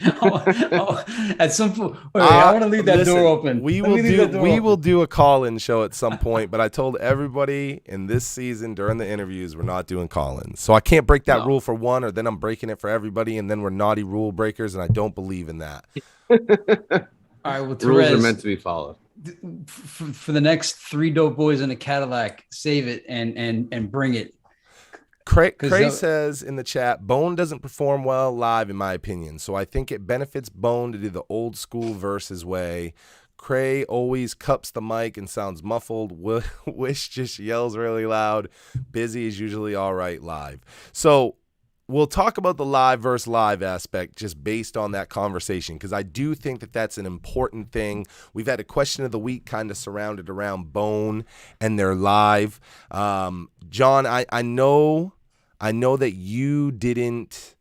[SPEAKER 2] At some point, wait, I want to leave that door open.
[SPEAKER 1] We will do a call-in show at some point, but I told everybody in this season during the interviews we're not doing call-ins. So I can't break that rule for one, or then I'm breaking it for everybody, and then we're naughty rule breakers, and I don't believe in that.
[SPEAKER 2] All right, well, Therese,
[SPEAKER 3] rules are meant to be followed.
[SPEAKER 2] For the next 3 dope boys in a Cadillac, save it and bring it.
[SPEAKER 1] Cray says in the chat, Bone doesn't perform well live, in my opinion, so I think it benefits Bone to do the old school versus way. Cray always cups the mic and sounds muffled. Wish just yells really loud. Busy is usually all right live. So we'll talk about the live versus live aspect just based on that conversation, because I do think that that's an important thing. We've had a question of the week kind of surrounded around Bone and their live. John, I know that you didn't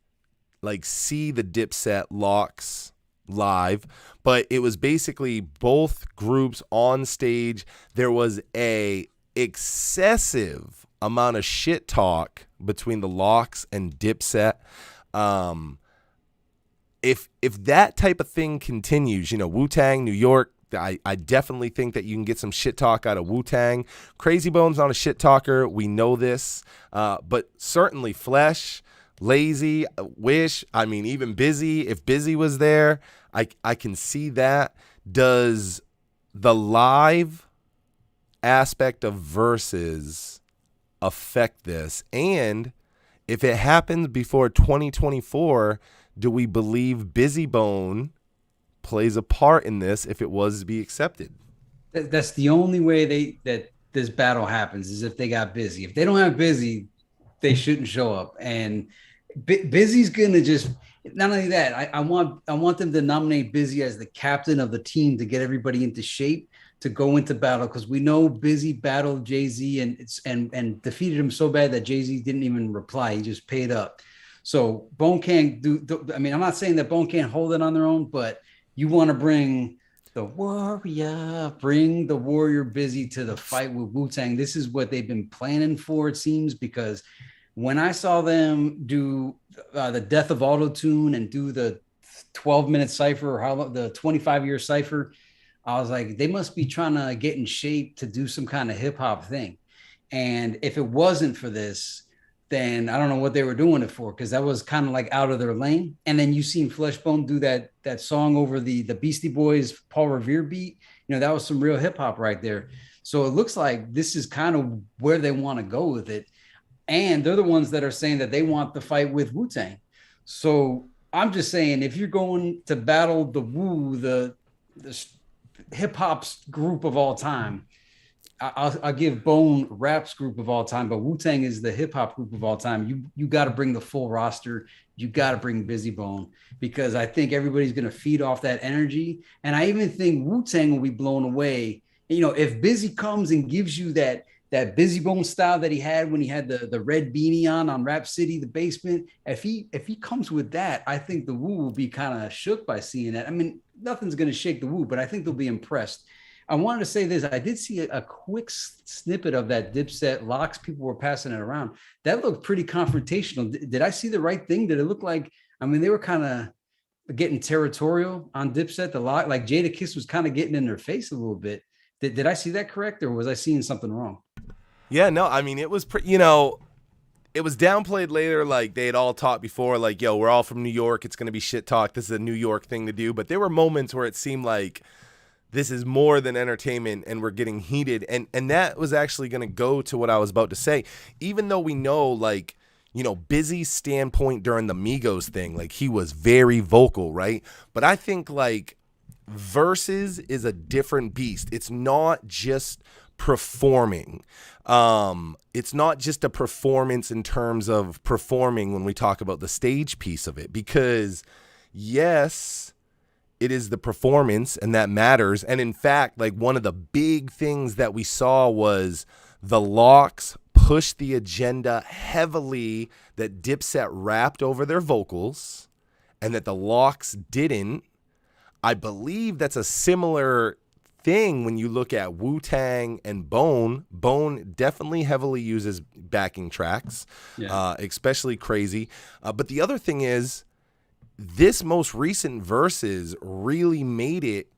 [SPEAKER 1] see the Dipset Locks live, but it was basically both groups on stage. There was a excessive amount of shit talk between the Locks and Dipset. If that type of thing continues, Wu-Tang, New York, I definitely think that you can get some shit talk out of Wu-Tang. Crazy Bone's not a shit talker. We know this. But certainly Flesh, Lazy, Wish, even Busy. If Busy was there, I can see that. Does the live aspect of versus affect this? And if it happens before 2024, do we believe Busy Bone plays a part in this if it was to be accepted?
[SPEAKER 2] That's the only way that this battle happens, is if they got Busy. If they don't have Busy, they shouldn't show up. And Busy's gonna just, not only that, I want them to nominate Busy as the captain of the team to get everybody into shape to go into battle, because we know Busy battled Jay-Z and defeated him so bad that Jay-Z didn't even reply. He just paid up. So Bone can't I'm not saying that Bone can't hold it on their own, but you want to bring the warrior Busy to the fight with Wu-Tang. This is what they've been planning for, it seems, because when I saw them do the Death of Auto-Tune and do the 12-minute cipher, or the 25-year cipher, I was like, they must be trying to get in shape to do some kind of hip-hop thing. And if it wasn't for this, then I don't know what they were doing it for, because that was kind of like out of their lane. And then you seen Fleshbone do that song over the Beastie Boys Paul Revere beat. That was some real hip hop right there. So it looks like this is kind of where they want to go with it. And they're the ones that are saying that they want the fight with Wu-Tang. So I'm just saying, if you're going to battle the Wu, the hip hop's group of all time, I'll give Bone Rap's group of all time, but Wu-Tang is the hip hop group of all time. You got to bring the full roster. You got to bring Busy Bone, because I think everybody's going to feed off that energy. And I even think Wu-Tang will be blown away. If Busy comes and gives you that Busy Bone style that he had when he had the red beanie on Rap City, the basement. If he comes with that, I think the Wu will be kind of shook by seeing that. I mean, nothing's going to shake the Wu, but I think they'll be impressed. I wanted to say this. I did see a quick snippet of that Dipset Locks. People were passing it around. That looked pretty confrontational. Did I see the right thing? Did it look like, they were kind of getting territorial on Dipset, the Lock, like Jada Kiss was kind of getting in their face a little bit. Did I see that correct, or was I seeing something wrong?
[SPEAKER 1] Yeah, no, it was pretty, it was downplayed later, like they had all talked before, like, yo, we're all from New York. It's going to be shit talk. This is a New York thing to do. But there were moments where it seemed like this is more than entertainment and we're getting heated. And that was actually going to go to what I was about to say. Even though we know, like, Busy's standpoint during the Migos thing, like he was very vocal, right? But I think like Versus is a different beast. It's not just performing. It's not just a performance in terms of performing when we talk about the stage piece of it, because yes, it is the performance and that matters. And in fact, like one of the big things that we saw was the Locks pushed the agenda heavily that Dipset rapped over their vocals and that the Locks didn't. I believe that's a similar thing when you look at Wu-Tang and Bone. Bone definitely heavily uses backing tracks, especially Crazy. But the other thing is, this most recent Verses really made it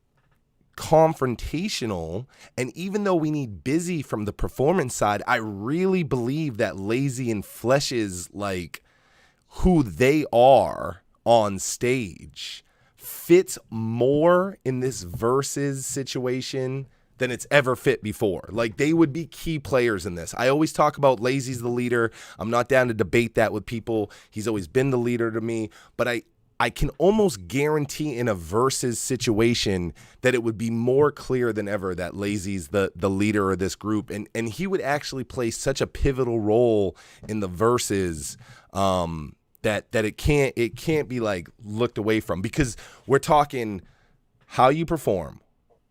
[SPEAKER 1] confrontational. And even though we need Busy from the performance side, I really believe that Lazy and Flesh's like who they are on stage fits more in this Versus situation than it's ever fit before. Like they would be key players in this. I always talk about Lazy's the leader. I'm not down to debate that with people. He's always been the leader to me, but I can almost guarantee in a Versus situation that it would be more clear than ever that Lazy's the leader of this group. And he would actually play such a pivotal role in the Versus that it can't be like looked away from, because we're talking how you perform.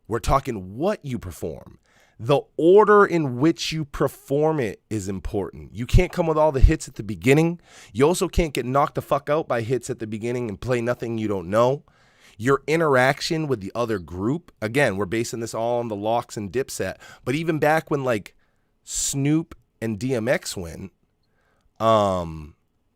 [SPEAKER 1] We're talking what you perform. The order in which you perform it is important. You can't come with all the hits at the beginning. You also can't get knocked the fuck out by hits at the beginning and play nothing you don't know. Your interaction with the other group, again, we're basing this all on the Locks and Dipset, but even back when like Snoop and DMX went,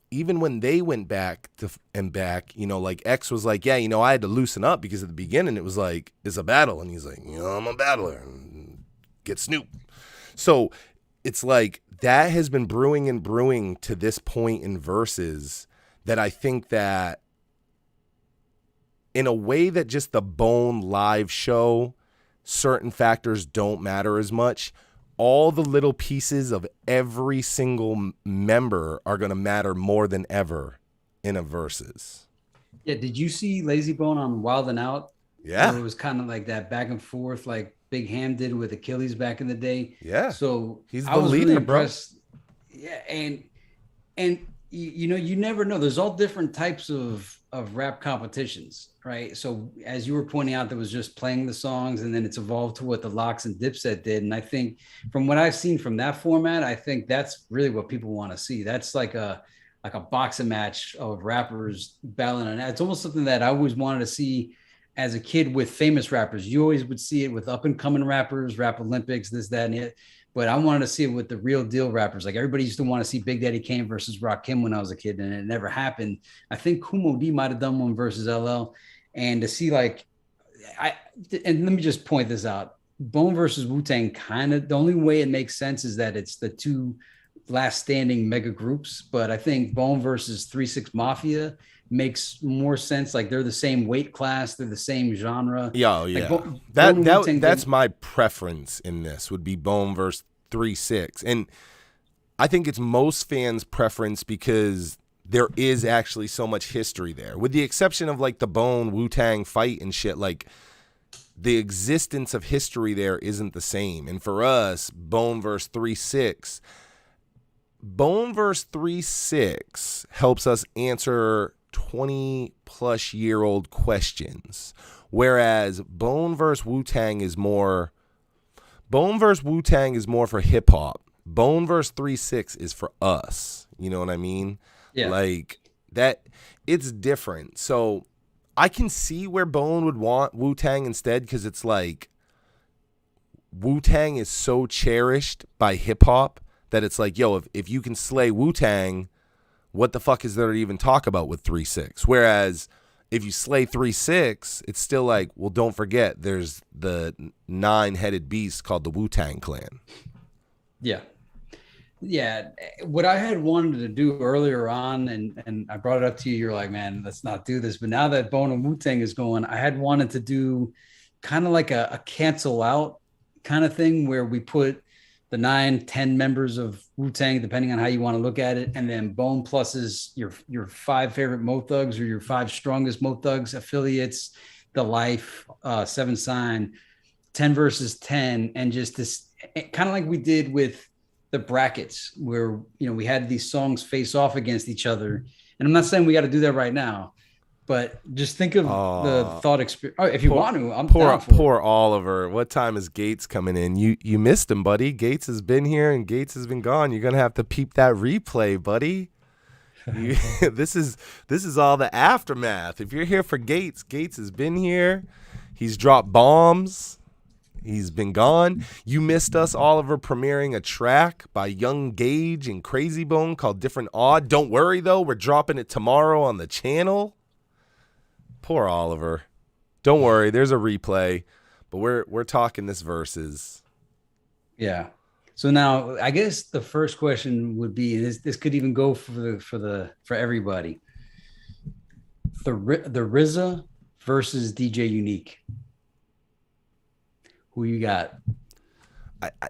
[SPEAKER 1] even when they went back like X was like, yeah, I had to loosen up because at the beginning it was like, it's a battle. And he's like, I'm a battler. And get Snoop. So it's like that has been brewing and brewing to this point in Versus that I think that in a way that just the Bone live show, certain factors don't matter as much. All the little pieces of every single member are going to matter more than ever in a Versus.
[SPEAKER 2] Yeah. Did you see Lazy Bone on Wild 'N Out?
[SPEAKER 1] Yeah.
[SPEAKER 2] Where it was kind of like that back and forth, like Big Ham did with Achilles back in the day.
[SPEAKER 1] Yeah.
[SPEAKER 2] So
[SPEAKER 1] he's the
[SPEAKER 2] I was
[SPEAKER 1] leader,
[SPEAKER 2] really
[SPEAKER 1] bro.
[SPEAKER 2] impressed. Yeah. And you never know. There's all different types of rap competitions, right? So as you were pointing out, there was just playing the songs, and then it's evolved to what the Locks and Dipset did. And I think from what I've seen from that format, I think that's really what people want to see. That's like a boxing match of rappers battling. And it's almost something that I always wanted to see as a kid with famous rappers. You always would see it with up and coming rappers, Rap Olympics, this, that, and it. But I wanted to see it with the real deal rappers. Like everybody used to want to see Big Daddy Kane versus Rakim when I was a kid, and it never happened. I think Kumo D might have done one versus LL. And to see and let me just point this out. Bone versus Wu-Tang the only way it makes sense is that it's the two last standing mega groups. But I think Bone versus 3 6 Mafia makes more sense. Like they're the same weight class, they're the same genre.
[SPEAKER 1] Yeah.
[SPEAKER 2] Like
[SPEAKER 1] that's my preference in this would be Bone versus 3 6. And I think it's most fans' preference because there is actually so much history there. With the exception of like the Bone Wu-Tang fight and shit, like the existence of history there isn't the same. And for us, Bone verse 3-6, Bone verse 3-6 helps us answer 20 plus year old questions, whereas Bone verse Wu-Tang is more for hip hop. Bone verse 3-6 is for us. You know what I mean?
[SPEAKER 2] Yeah.
[SPEAKER 1] Like that, it's different. So I can see where Bone would want Wu-Tang instead, because it's like Wu-Tang is so cherished by hip hop that it's like, yo, if you can slay Wu-Tang, what the fuck is there to even talk about with 3-6? Whereas if you slay 3-6, it's still like, well, don't forget there's the 9-headed beast called the Wu-Tang Clan.
[SPEAKER 2] Yeah. Yeah. What I had wanted to do earlier on, and I brought it up to you, you're like, man, let's not do this. But now that Bone and Wu-Tang is going, I had wanted to do kind of like a cancel out kind of thing where we put the 9-10 members of Wu-Tang, depending on how you want to look at it, and then Bone pluses your 5 favorite Mo Thugs or your 5 strongest Mo Thugs affiliates, the Life, 7 Sign, 10 versus 10, and just this kind of like we did with the brackets where, you know, we had these songs face off against each other. And I'm not saying we got to do that right now, but just think of the thought experience. Oh, if you want to, I'm down for
[SPEAKER 1] poor Oliver. What time is Gates coming in? You missed him, buddy. Gates has been here and Gates has been gone. You're gonna have to peep that replay, buddy. This is all the aftermath. If you're here for Gates, Gates has been here. He's dropped bombs. He's been gone. You missed us, Oliver, premiering a track by Young Gage and Crazy Bone called Different Odd. Don't worry though, we're dropping it tomorrow on the channel. Poor Oliver. Don't worry, there's a replay, but we're talking this versus.
[SPEAKER 2] Yeah. So now I guess the first question would be, this could even go for everybody. The RZA versus DJ Unique. Who you got?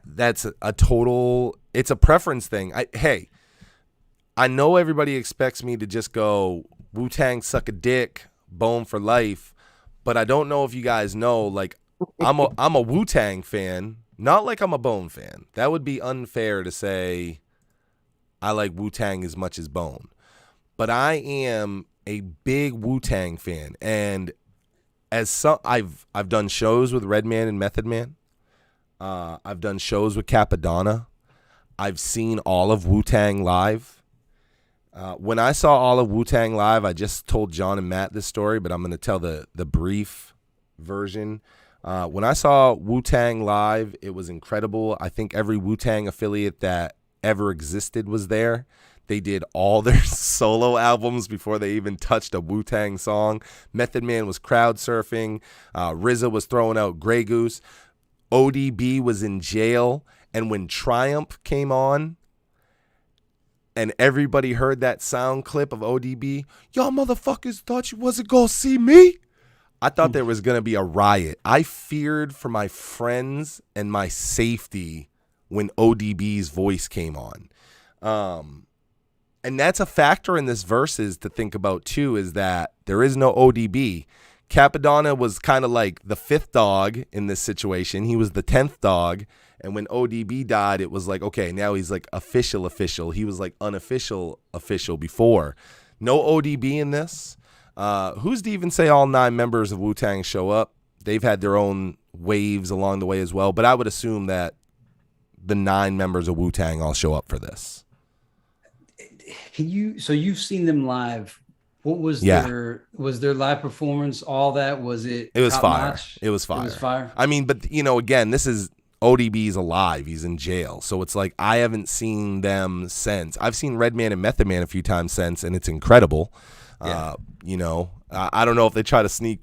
[SPEAKER 1] That's a total, it's a preference thing. I know everybody expects me to just go Wu-Tang suck a dick, Bone for life, but I don't know if you guys know, like, I'm a Wu-Tang fan, not like I'm a Bone fan. That would be unfair to say I like Wu-Tang as much as Bone. But I am a big Wu-Tang fan, and I've done shows with Redman and Method Man. I've done shows with Capadonna. I've seen all of Wu-Tang live. When I saw all of Wu-Tang live, I just told John and Matt this story, but I'm going to tell the brief version. When I saw Wu-Tang live, it was incredible. I think every Wu-Tang affiliate that ever existed was there. They did all their solo albums before they even touched a Wu-Tang song. Method Man was crowd surfing. RZA was throwing out Grey Goose. ODB was in jail. And when Triumph came on and everybody heard that sound clip of ODB, y'all motherfuckers thought you wasn't going to see me? I thought there was going to be a riot. I feared for my friends and my safety when ODB's voice came on. And that's a factor in this verses to think about too, is that there is no ODB. Capadonna was kind of like the 5th dog in this situation. He was the 10th dog. And when ODB died, it was like, okay, now he's like official. He was like unofficial before. No ODB in this. Who's to even say all 9 members of Wu-Tang show up? They've had their own waves along the way as well. But I would assume that the 9 members of Wu-Tang all show up for this.
[SPEAKER 2] So you've seen them live. What was their live performance? All that, was it?
[SPEAKER 1] It was fire.
[SPEAKER 2] Notch?
[SPEAKER 1] It was fire.
[SPEAKER 2] It was fire.
[SPEAKER 1] I mean, but again, this is ODB's alive. He's in jail. So it's like, I haven't seen them since. I've seen Redman and Method Man a few times since, and it's incredible. Yeah. I don't know if they try to sneak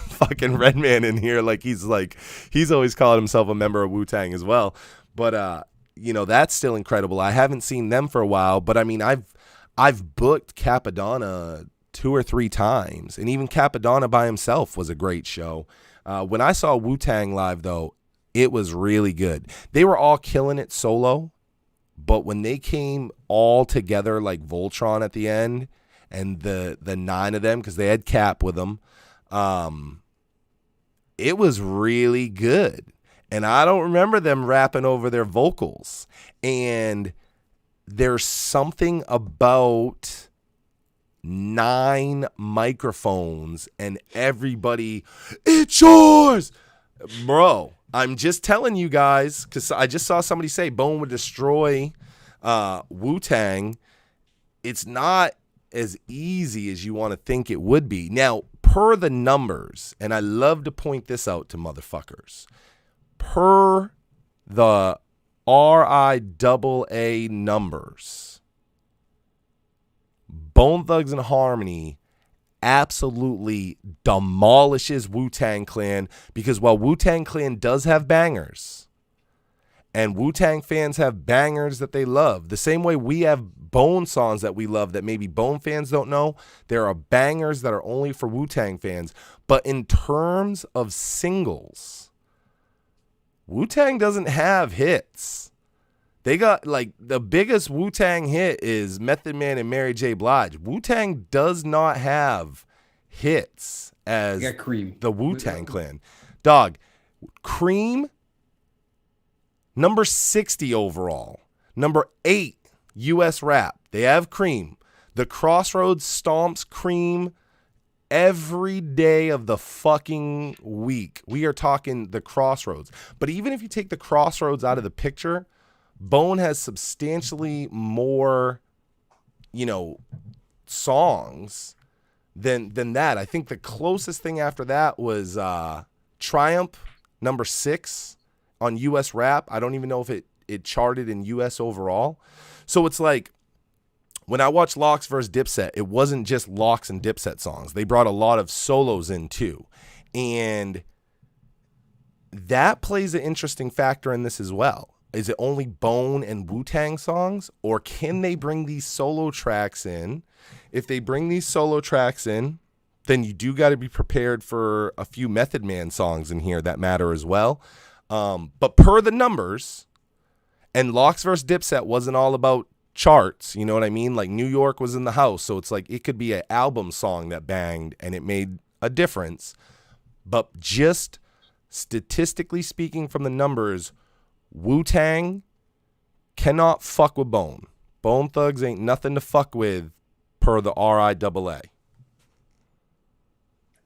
[SPEAKER 1] fucking Redman in here. He's always called himself a member of Wu-Tang as well. But, that's still incredible. I haven't seen them for a while, but I mean, I've booked Capadonna 2 or 3 times, and even Capadonna by himself was a great show. When I saw Wu-Tang live, though, it was really good. They were all killing it solo, but when they came all together like Voltron at the end, and the 9 of them, because they had Cap with them, it was really good. And I don't remember them rapping over their vocals. And there's something about 9 microphones and everybody, it's yours. Bro, I'm just telling you guys, because I just saw somebody say Bone would destroy Wu-Tang. It's not as easy as you want to think it would be. Now, per the numbers, and I love to point this out to motherfuckers, per the RIAA numbers, Bone Thugs-n-Harmony absolutely demolishes Wu-Tang Clan, because while Wu-Tang Clan does have bangers, and Wu-Tang fans have bangers that they love, the same way we have Bone songs that we love that maybe Bone fans don't know, there are bangers that are only for Wu-Tang fans. But in terms of singles, Wu-Tang doesn't have hits. They got, like, the biggest Wu-Tang hit is Method Man and Mary J. Blige. Wu-Tang does not have hits as the Wu-Tang Clan. Dog, Cream, number 60 overall. Number 8, U.S. rap. They have Cream. The Crossroads stomps Cream every day of the fucking week. We are talking the Crossroads. But even if you take the Crossroads out of the picture, Bone has substantially more, songs than that. I think the closest thing after that was Triumph, number 6 on U.S. rap. I don't even know if it charted in U.S. overall. So it's like, when I watched Lox versus Dipset, it wasn't just Lox and Dipset songs. They brought a lot of solos in too. And that plays an interesting factor in this as well. Is it only Bone and Wu-Tang songs, or can they bring these solo tracks in? If they bring these solo tracks in, then you do got to be prepared for a few Method Man songs in here that matter as well. But per the numbers, and Lox vs. Dipset wasn't all about charts, you know what I mean? Like, New York was in the house, so it's like it could be an album song that banged and it made a difference. But just statistically speaking from the numbers, Wu-Tang cannot fuck with Bone. Bone Thugs ain't nothing to fuck with per the RIAA.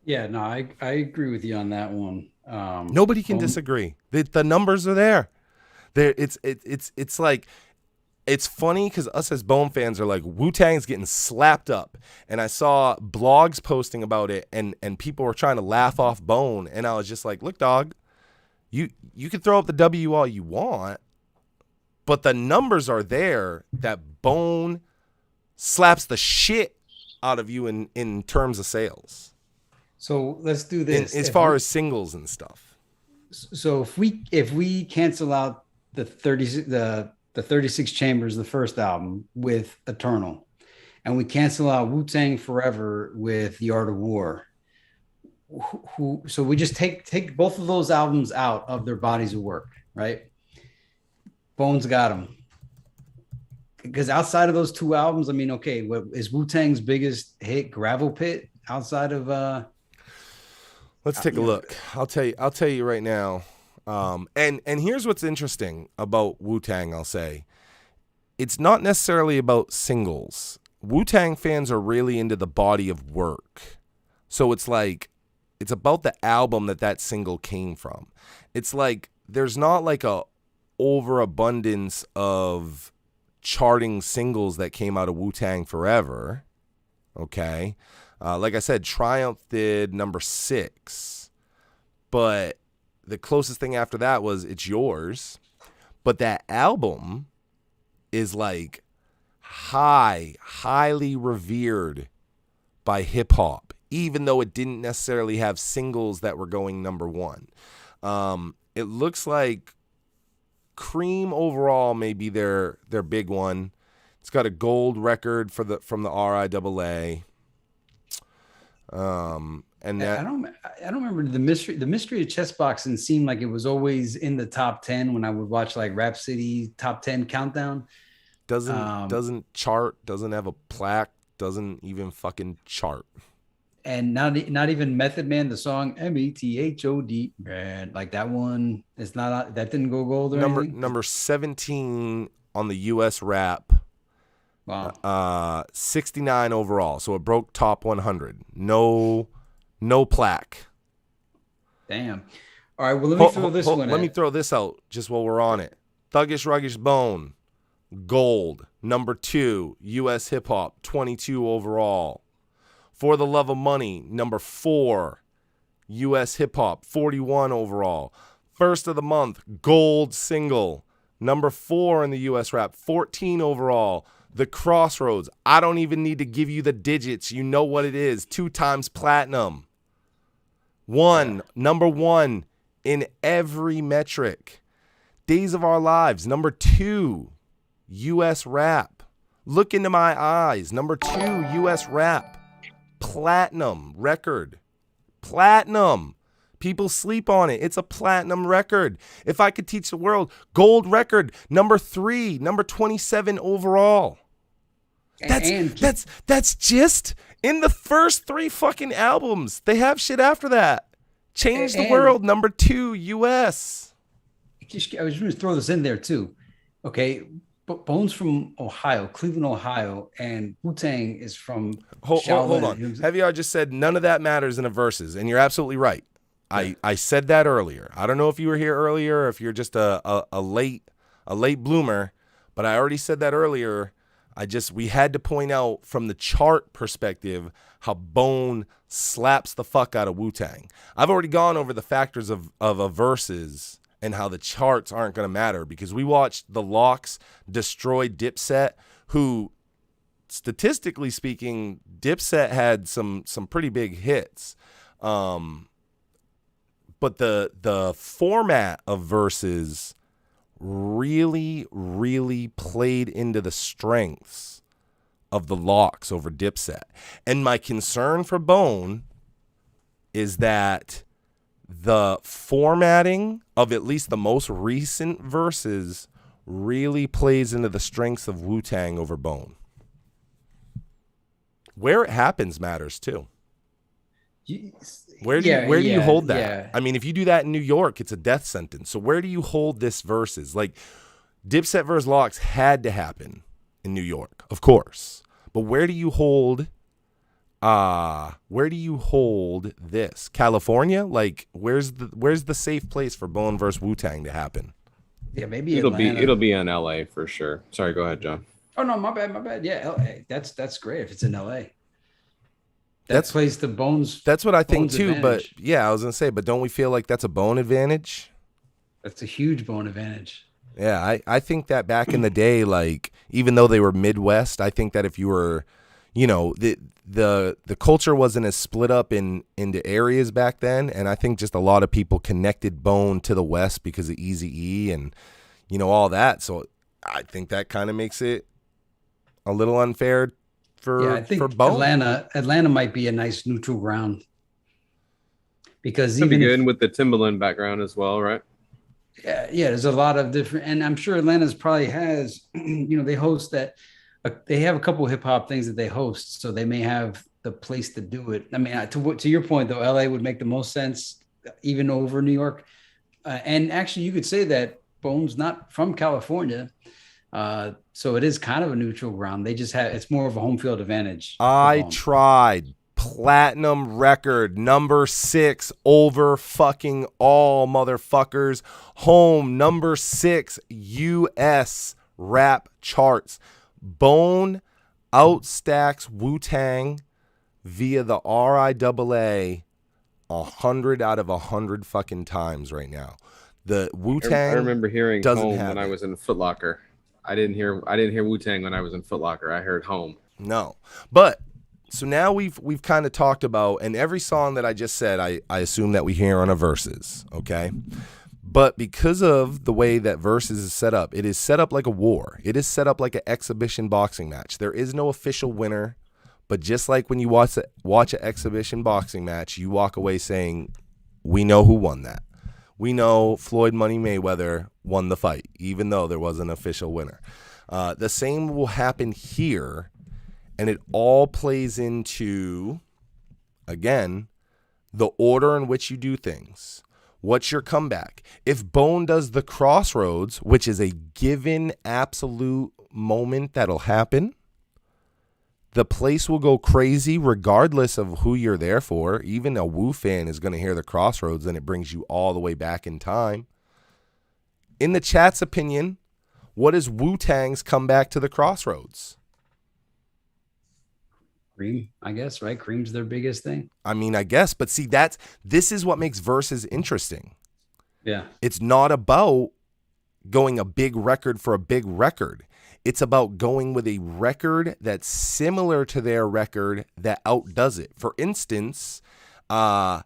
[SPEAKER 2] Yeah, no, I agree with you on that one.
[SPEAKER 1] Nobody can disagree. The numbers are there. It's like, it's funny because us as Bone fans are like, Wu-Tang's getting slapped up. And I saw blogs posting about it, and people were trying to laugh off Bone. And I was just like, look, dog, you can throw up the W all you want, but the numbers are there that Bone slaps the shit out of you in terms of sales.
[SPEAKER 2] So let's do this.
[SPEAKER 1] As far as singles and stuff.
[SPEAKER 2] So if we cancel out the 36 Chambers, the first album, with Eternal, and we cancel out Wu-Tang Forever with The Art of War, so we just take both of those albums out of their bodies of work, right? Bones got them. Because outside of those 2 albums, I mean, okay, what is Wu-Tang's biggest hit? Gravel Pit, outside of
[SPEAKER 1] let's take a look. I'll tell you right now. And here's what's interesting about Wu-Tang, I'll say. It's not necessarily about singles. Wu-Tang fans are really into the body of work. So it's like, it's about the album that single came from. It's like, there's not like a overabundance of charting singles that came out of Wu-Tang Forever. Okay. Like I said, Triumph did number 6, but the closest thing after that was It's Yours. But that album is like highly revered by hip hop, even though it didn't necessarily have singles that were going number 1. It looks like Cream overall may be their big one. It's got a gold record from the RIAA. And that,
[SPEAKER 2] I don't remember the mystery of chess boxing seemed like it was always in the top 10 when I would watch like Rap City top 10 countdown.
[SPEAKER 1] Doesn't chart, doesn't have a plaque, doesn't even fucking chart.
[SPEAKER 2] and not even Method Man, the song METHOD, man, like that one is not, that didn't go gold or anything.
[SPEAKER 1] Number 17 on the US rap.
[SPEAKER 2] Wow.
[SPEAKER 1] 69 overall. So it broke top 100. No plaque.
[SPEAKER 2] Damn. All right, well, let me throw this one.
[SPEAKER 1] Let me throw this out just while we're on it. Thuggish Ruggish Bone, gold. Number 2, US hip hop, 22 overall. For the Love of Money, number 4, US hip hop, 41 overall. First of the month, gold single, number 4 in the US rap, 14 overall. The Crossroads, I don't even need to give you the digits. You know what it is. 2 times platinum. Number 1 in every metric. Days of Our Lives, number 2, US rap. Look into My Eyes, number 2, US rap. Platinum record. Platinum. People sleep on it. It's a platinum record. If I Could Teach the World, gold record, number 3, number 27 overall. That's just in the first 3 fucking albums. They have shit after that. Change the World, number 2, US.
[SPEAKER 2] I was going to throw this in there too. Okay, Bone's from Ohio, Cleveland, Ohio, and Wu-Tang is from
[SPEAKER 1] Hold on. Heavy just said none of that matters in a verses, and you're absolutely right. Yeah. I said that earlier. I don't know if you were here earlier or if you're just a late bloomer, but I already said that earlier. We had to point out from the chart perspective how Bone slaps the fuck out of Wu-Tang. I've already gone over the factors of a verses and how the charts aren't going to matter because we watched the Locks destroy Dipset, who, statistically speaking, Dipset had some pretty big hits. But the format of verses really, really played into the strengths of the Locks over Dipset. And my concern for Bone is that the formatting of at least the most recent verses really plays into the strengths of Wu-Tang over Bone. Where it happens matters too. Where do you hold that?
[SPEAKER 2] Yeah.
[SPEAKER 1] I mean, if you do that in New York, it's a death sentence. So where do you hold this versus? Like, Dipset versus Locks had to happen in New York, of course. But where do you hold this? California? Like, where's the safe place for Bone versus Wu-Tang to happen?
[SPEAKER 2] Yeah, maybe
[SPEAKER 3] it'll be in LA for sure. Sorry, go ahead, John.
[SPEAKER 2] Oh no, my bad. Yeah, LA. That's great if it's in LA. That plays the Bones.
[SPEAKER 1] That's what I think too.
[SPEAKER 2] Advantage.
[SPEAKER 1] But yeah, I was gonna say, but don't we feel like that's a Bone advantage?
[SPEAKER 2] That's a huge Bone advantage.
[SPEAKER 1] Yeah, I think that back in the day, like, even though they were Midwest, I think that if you were, the culture wasn't as split up into areas back then, and I think just a lot of people connected Bone to the West because of Eazy-E and all that. So I think that kind of makes it a little unfair for Bone.
[SPEAKER 2] Atlanta might be a nice neutral ground because
[SPEAKER 3] it'd be good with the Timberland background as well, right?
[SPEAKER 2] Yeah, there's a lot of different, and I'm sure Atlanta's probably has, they host that. They have a couple of hip hop things that they host, so they may have the place to do it. I mean, to your point though, LA would make the most sense, even over New York. And actually, you could say that Bone's not from California, so it is kind of a neutral ground. They just it's more of a home field advantage.
[SPEAKER 1] I tried. Platinum record, number 6 over fucking all motherfuckers. Home, number 6 US rap charts. Bone outstacks Wu-Tang via the RIAA 100 out of 100 fucking times right now. The Wu-Tang.
[SPEAKER 3] I remember hearing Home
[SPEAKER 1] when
[SPEAKER 3] I was in Foot Locker. I didn't hear Wu-Tang when I was in Foot Locker. I heard Home.
[SPEAKER 1] No, but so now we've kind of talked about, and every song that I just said, I assume that we hear on a verses, okay? But because of the way that verses is set up, it is set up like a war. It is set up like an exhibition boxing match. There is no official winner, but just like when you watch an exhibition boxing match, you walk away saying, we know who won that. We know Floyd Money Mayweather won the fight, even though there was an official winner. The same will happen here. And it all plays into again, the order in which you do things. What's your comeback? If Bone does the Crossroads, which is a given absolute moment that'll happen, the place will go crazy regardless of who you're there for. Even a Wu fan is going to hear the Crossroads, and it brings you all the way back in time. In the chat's opinion, what is Wu-Tang's comeback to the Crossroads?
[SPEAKER 2] Cream, I guess, right? Cream's their biggest thing.
[SPEAKER 1] I mean, I guess, but see, this is what makes verses interesting.
[SPEAKER 2] Yeah.
[SPEAKER 1] It's not about going a big record for a big record. It's about going with a record that's similar to their record that outdoes it. For instance, Dipset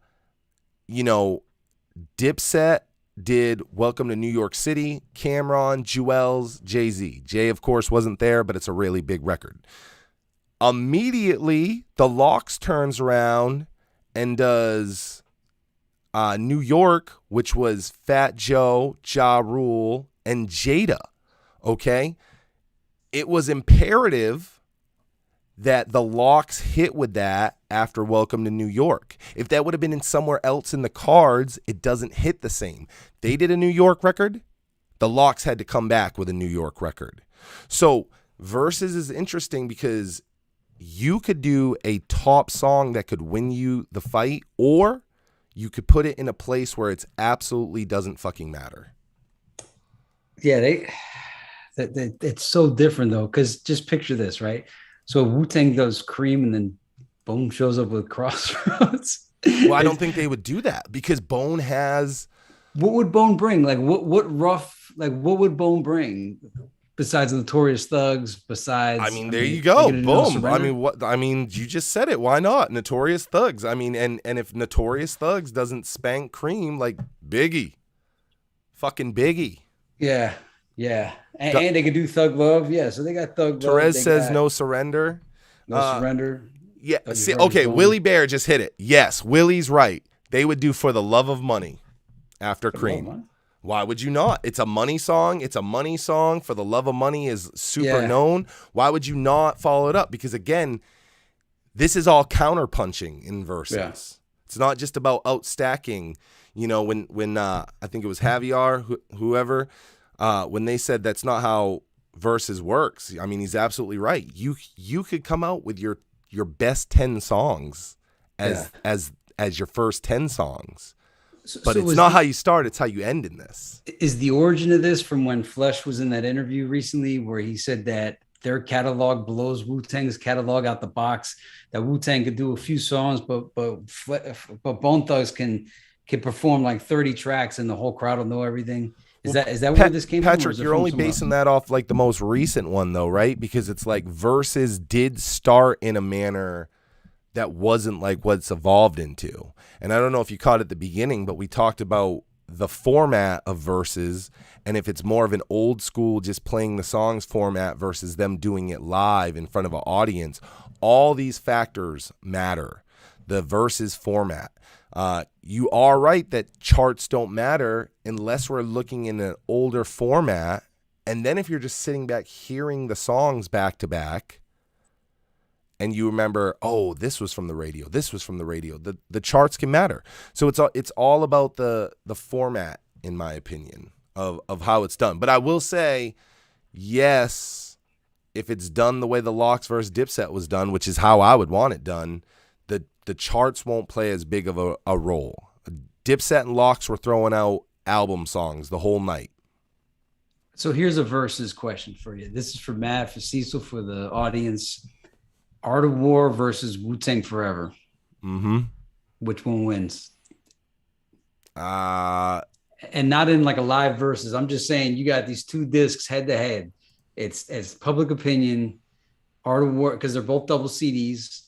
[SPEAKER 1] did Welcome to New York City, Cameron, Jewels, Jay-Z. Jay, of course, wasn't there, but it's a really big record. Immediately, the Lox turns around and does New York, which was Fat Joe, Ja Rule, and Jada. Okay? It was imperative that the Lox hit with that after Welcome to New York. If that would have been in somewhere else in the cards, it doesn't hit the same. They did a New York record. The Lox had to come back with a New York record. So Versus is interesting because you could do a top song that could win you the fight, or you could put it in a place where it's absolutely doesn't fucking matter.
[SPEAKER 2] Yeah, it's so different though, because just picture this, right? So Wu-Tang does Cream, and then Bone shows up with Crossroads.
[SPEAKER 1] Well, I don't think they would do that because Bone has.
[SPEAKER 2] What would Bone bring? Like what would Bone bring? Besides Notorious Thugs,
[SPEAKER 1] there you go. Boom. You just said it. Why not? Notorious Thugs. And if Notorious Thugs doesn't spank Cream, like Biggie. Fucking Biggie.
[SPEAKER 2] Yeah. Yeah. And they could do Thug Love. Yeah. So they got Thug Love.
[SPEAKER 1] Therese says No Surrender.
[SPEAKER 2] No Surrender.
[SPEAKER 1] Yeah. See, okay. Willie Bear just hit it. Yes. Willie's right. They would do For the Love of Money after Cream. Why would you not? It's a money song. It's a money song. For the Love of Money is super known. Why would you not follow it up? Because again, this is all counterpunching in verses. Yeah. It's not just about outstacking. When I think it was Javier, whoever, when they said that's not how verses works. He's absolutely right. You could come out with your best 10 songs as your first 10 songs. But it's not how you start, it's how you end in this.
[SPEAKER 2] Is the origin of this from when Flesh was in that interview recently where he said that their catalog blows Wu-Tang's catalog out the box, that Wu-Tang could do a few songs, but Bone Thugs can perform like 30 tracks and the whole crowd will know everything? Is that where this came
[SPEAKER 1] from?
[SPEAKER 2] Patrick,
[SPEAKER 1] you're only basing that off like the most recent one though, right? Because it's like Versus did start in a manner that wasn't like what's evolved into. And I don't know if you caught it at the beginning, but we talked about the format of Versus and if it's more of an old school just playing the songs format versus them doing it live in front of an audience. All these factors matter. The Versus format. You are right that charts don't matter unless we're looking in an older format. And then if you're just sitting back hearing the songs back to back, and you remember, oh, this was from the radio. This was from the radio. The charts can matter. So it's all about the format, in my opinion, of how it's done. But I will say, yes, if it's done the way the Lox versus Dipset was done, which is how I would want it done, the charts won't play as big of a role. Dipset and Lox were throwing out album songs the whole night.
[SPEAKER 2] So here's a versus question for you. This is for Matt, for Cecil, for the audience. Art of War versus Wu-Tang Forever.
[SPEAKER 1] Mm-hmm.
[SPEAKER 2] Which one wins?
[SPEAKER 1] And
[SPEAKER 2] not in like a live versus. I'm just saying you got these two discs head to head. It's public opinion. Art of War, because they're both double CDs.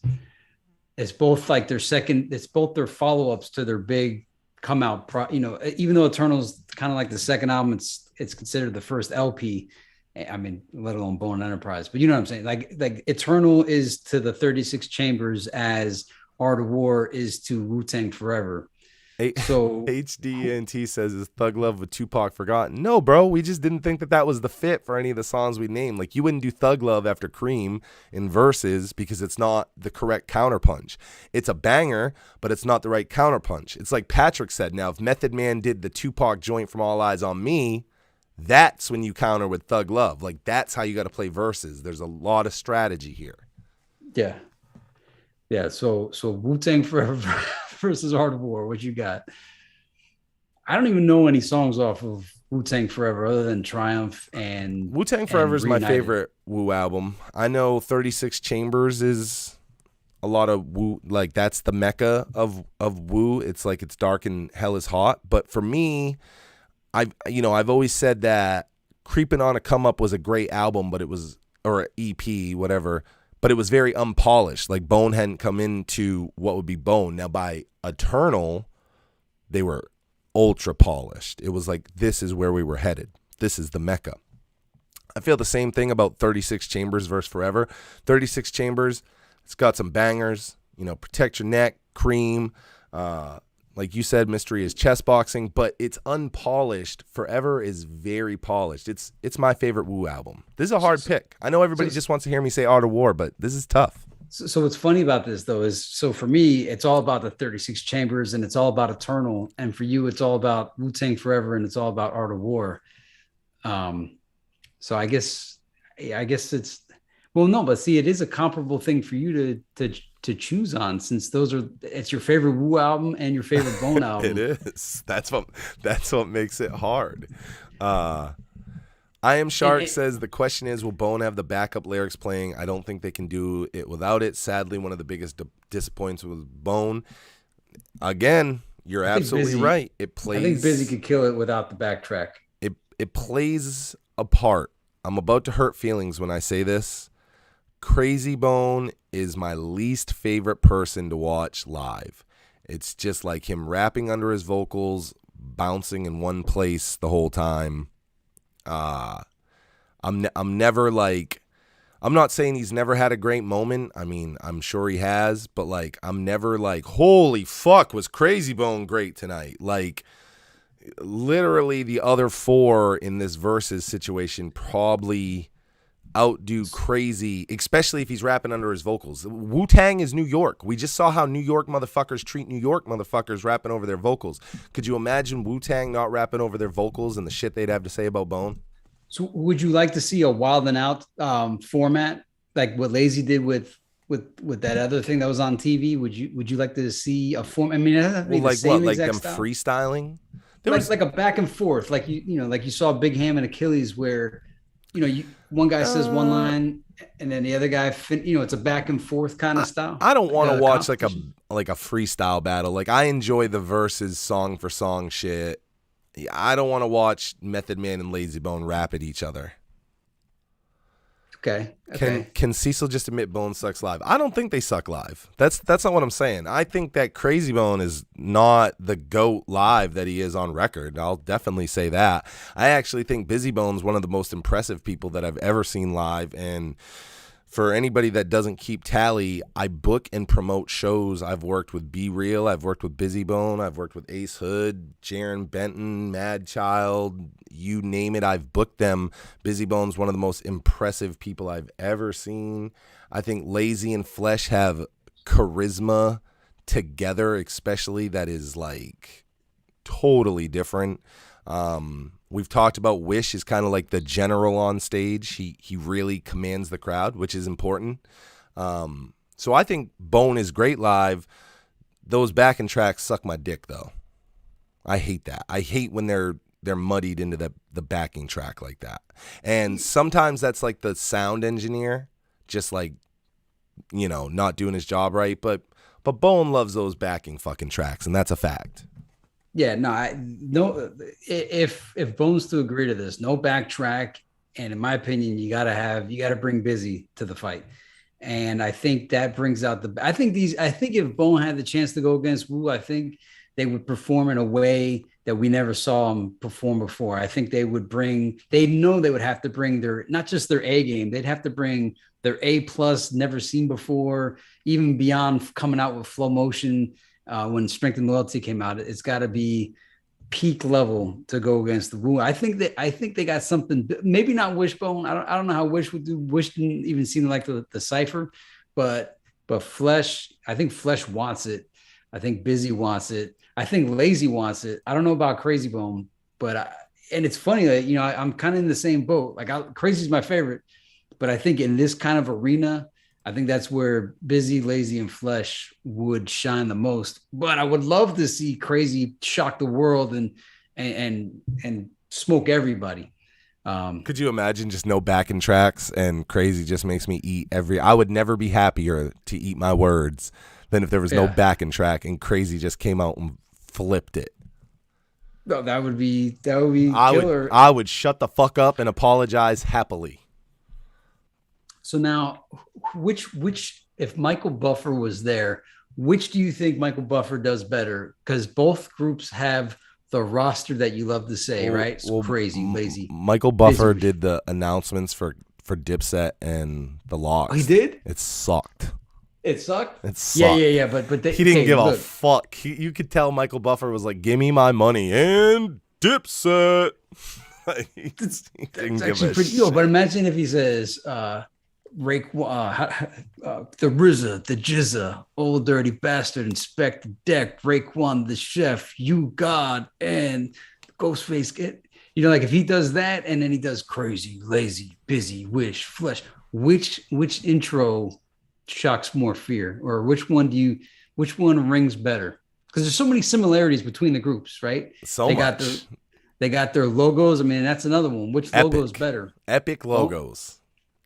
[SPEAKER 2] It's both like it's both their follow-ups to their big come out. Even though Eternal's kind of like the second album, it's considered the first LP. Let alone Bone Enterprise, but you know what I'm saying? Like Eternal is to the 36 Chambers as Art of War is to Wu-Tang Forever. So
[SPEAKER 1] HDNT says, is Thug Love with Tupac forgotten? No, bro. We just didn't think that that was the fit for any of the songs we named. Like, you wouldn't do Thug Love after Cream in verses because it's not the correct counterpunch. It's a banger, but it's not the right counterpunch. It's like Patrick said. Now, if Method Man did the Tupac joint from All Eyes on Me, that's when you counter with Thug Love. Like, that's how you got to play verses. There's a lot of strategy here.
[SPEAKER 2] Yeah. Yeah. So Wu-Tang Forever versus Art of War. What you got? I don't even know any songs off of Wu-Tang Forever other than Triumph and
[SPEAKER 1] Wu-Tang Forever is my
[SPEAKER 2] Reunited.
[SPEAKER 1] favorite Wu album. I know 36 Chambers is a lot of Wu, like that's the mecca of Wu. It's like it's dark and hell is hot. But for me, I've always said that Creeping on a Come Up was a great album, but it was, or EP, whatever, but it was very unpolished. Like Bone hadn't come into what would be Bone. Now by Eternal, they were ultra polished. It was like, this is where we were headed. This is the mecca. I feel the same thing about 36 Chambers versus Forever. 36 Chambers, it's got some bangers, Protect Your Neck, Cream, like you said, Mystery is chess boxing, but it's unpolished. Forever is very polished. It's my favorite Wu album. This is a hard pick. I know everybody just wants to hear me say Art of War, but this is tough.
[SPEAKER 2] So what's funny about this though is, so for me, it's all about the 36 Chambers and it's all about Eternal. And for you, it's all about Wu-Tang Forever and it's all about Art of War. So I guess it's, well, no, but see, it is a comparable thing for you to choose on, since it's your favorite Wu album and your favorite Bone album.
[SPEAKER 1] It is. That's what makes it hard. I Am Shark says the question is, will Bone have the backup lyrics playing? I don't think they can do it without it. Sadly, one of the biggest disappointments with Bone. Again, you're absolutely right. It plays.
[SPEAKER 2] I think Busy could kill it without the backtrack.
[SPEAKER 1] It plays a part. I'm about to hurt feelings when I say this. Crazy Bone is my least favorite person to watch live. It's just like him rapping under his vocals, bouncing in one place the whole time. I'm never like, I'm not saying he's never had a great moment. I mean, I'm sure he has, but like, I'm never like, holy fuck, was Crazy Bone great tonight? Like, literally the other four in this versus situation probably outdo Crazy, especially if he's rapping under his vocals. Wu-Tang is New York. We just saw how New York motherfuckers treat New York motherfuckers rapping over their vocals. Could you imagine Wu-Tang not rapping over their vocals and the shit they'd have to say about Bone?
[SPEAKER 2] So would you like to see a Wild and Out format, like what Lazy did with that other thing that was on TV? Would you like to see a form? I mean, it doesn't have to be the same
[SPEAKER 1] like
[SPEAKER 2] exact
[SPEAKER 1] them
[SPEAKER 2] style.
[SPEAKER 1] Freestyling?
[SPEAKER 2] Like a back and forth, like you saw Big Ham and Achilles, where one guy says one line and then the other guy, it's a back and forth kind of style.
[SPEAKER 1] I don't want to watch like a freestyle battle. Like, I enjoy the verses song for song shit. I don't want to watch Method Man and Lazy Bone rap at each other.
[SPEAKER 2] Okay.
[SPEAKER 1] Can Cecil just admit Bone sucks live? I don't think they suck live. That's not what I'm saying. I think that Crazy Bone is not the GOAT live that he is on record. I'll definitely say that. I actually think Busy Bone's one of the most impressive people that I've ever seen live. And for anybody that doesn't keep tally, I book and promote shows. I've worked with Be Real. I've worked with Busy Bone. I've worked with Ace Hood, Jaron Benton, Mad Child. You name it, I've booked them. Busy Bone's one of the most impressive people I've ever seen. I think Lazy and Flesh have charisma together, especially, that is like totally different. We've talked about Wish is kind of like the general on stage. He really commands the crowd, which is important. So I think Bone is great live. Those backing tracks suck my dick, though. I hate that. I hate when they're muddied into the backing track like that. And sometimes that's like the sound engineer just like, not doing his job right. But Bone loves those backing fucking tracks, and that's a fact.
[SPEAKER 2] Yeah, no. If Bones to agree to this, no backtrack, and in my opinion, you got to bring Busy to the fight, and I think that brings out I think if Bone had the chance to go against Wu, I think they would perform in a way that we never saw them perform before. I think they would have to bring not just their A game, they'd have to bring their A plus, never seen before, even beyond coming out with Flow Motion when Strength and Loyalty came out. It's got to be peak level to go against the Wu. I think they got something. Maybe not Wishbone. I don't know how Wish would do. Wish didn't even seem like the cipher, but Flesh. I think Flesh wants it. I think Busy wants it. I think Lazy wants it. I don't know about Crazy Bone, but and it's funny that I'm kind of in the same boat. Like Crazy's my favorite, but I think in this kind of arena, I think that's where Busy, Lazy, and Flesh would shine the most. But I would love to see Crazy shock the world and smoke everybody.
[SPEAKER 1] Could you imagine just no backing tracks and Crazy just makes me eat I would never be happier to eat my words than if there was no backing track and Crazy just came out and flipped it.
[SPEAKER 2] No, that would be killer.
[SPEAKER 1] I would shut the fuck up and apologize happily.
[SPEAKER 2] So now, which if Michael Buffer was there, which do you think Michael Buffer does better? Because both groups have the roster that you love to say, right? It's Crazy, Lazy.
[SPEAKER 1] Michael Buffer did the announcements for Dipset and the Lox.
[SPEAKER 2] Oh, he did?
[SPEAKER 1] It sucked.
[SPEAKER 2] It sucked?
[SPEAKER 1] It sucked.
[SPEAKER 2] Yeah. But
[SPEAKER 1] he didn't give a fuck. You could tell Michael Buffer was like, give me my money and Dipset.
[SPEAKER 2] That's actually pretty cool. But imagine if he says, Rake, the RZA, the Jizza, Old Dirty Bastard, Inspect the Deck, Raekwon the Chef, You God, and Ghostface. Like if he does that and then he does Crazy, Lazy, Busy, Wish, Flesh, which intro shocks more fear, or which one rings better? Because there's so many similarities between the groups, right? They got their logos. I mean, that's another one. Which logo is better?
[SPEAKER 1] Epic logos.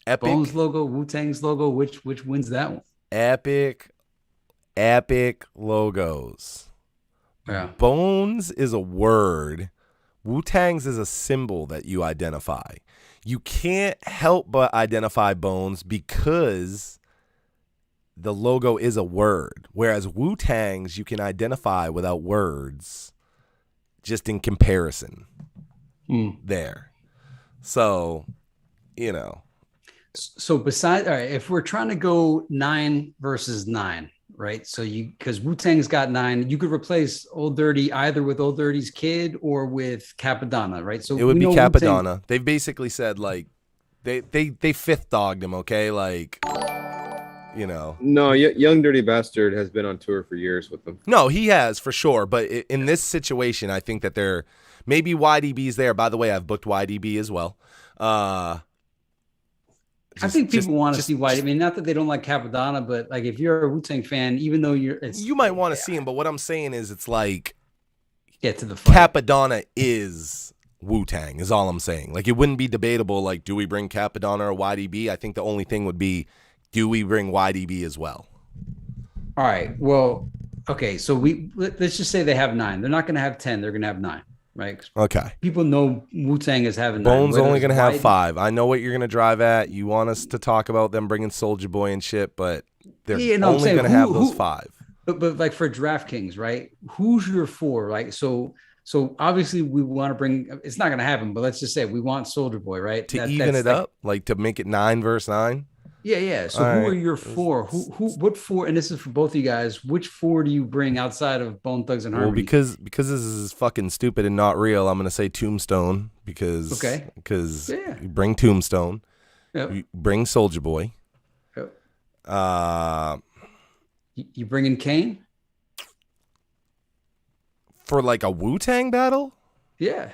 [SPEAKER 1] Epic.
[SPEAKER 2] Bones logo, Wu-Tang's logo. Which wins that one?
[SPEAKER 1] Epic logos.
[SPEAKER 2] Yeah.
[SPEAKER 1] Bones is a word. Wu-Tang's is a symbol that you identify. You can't help but identify Bones because the logo is a word. Whereas Wu-Tang's you can identify without words, just in comparison. There. So,
[SPEAKER 2] So besides, all right, if we're trying to go 9 versus 9, right? So because Wu-Tang's got 9, you could replace Old Dirty either with Old Dirty's kid or with Capadonna, right? So
[SPEAKER 1] it would be Capadonna. They've basically said like they fifth dogged him, okay? Like,
[SPEAKER 3] No, Young Dirty Bastard has been on tour for years with them.
[SPEAKER 1] No, he has for sure. But in this situation, I think that maybe YDB's there. By the way, I've booked YDB as well.
[SPEAKER 2] I think people want to see White. I mean, not that they don't like Capadonna, but like if you're a Wu-Tang fan, even though you
[SPEAKER 1] might want to see him. But what I'm saying is, it's like
[SPEAKER 2] get to the fight.
[SPEAKER 1] Capadonna is Wu-Tang. Is all I'm saying. Like it wouldn't be debatable. Like, do we bring Capadonna or YDB? I think the only thing would be, do we bring YDB as well?
[SPEAKER 2] All right. Well, okay. So let's just say they have 9. They're not going to have 10. They're going to have 9. Right.
[SPEAKER 1] Okay.
[SPEAKER 2] People know Wu-Tang is having
[SPEAKER 1] Bones only going to have 5. I know what you're going to drive at. You want us to talk about them bringing Soulja Boy and shit, but they're only going to have those 5.
[SPEAKER 2] But like for DraftKings, right? Who's your 4? Right. So obviously we want to bring. It's not going to happen, but let's just say we want Soulja Boy, right?
[SPEAKER 1] To even it up, like to make it 9 versus 9.
[SPEAKER 2] Yeah. So who are your 4? What 4? And this is for both of you guys. Which 4 do you bring outside of Bone Thugs and Harmony?
[SPEAKER 1] Well, because this is fucking stupid and not real, I'm gonna say Tombstone because you bring Tombstone, you bring Soulja Boy.
[SPEAKER 2] Yep. You bring in Kane
[SPEAKER 1] for like a Wu-Tang battle?
[SPEAKER 2] Yeah.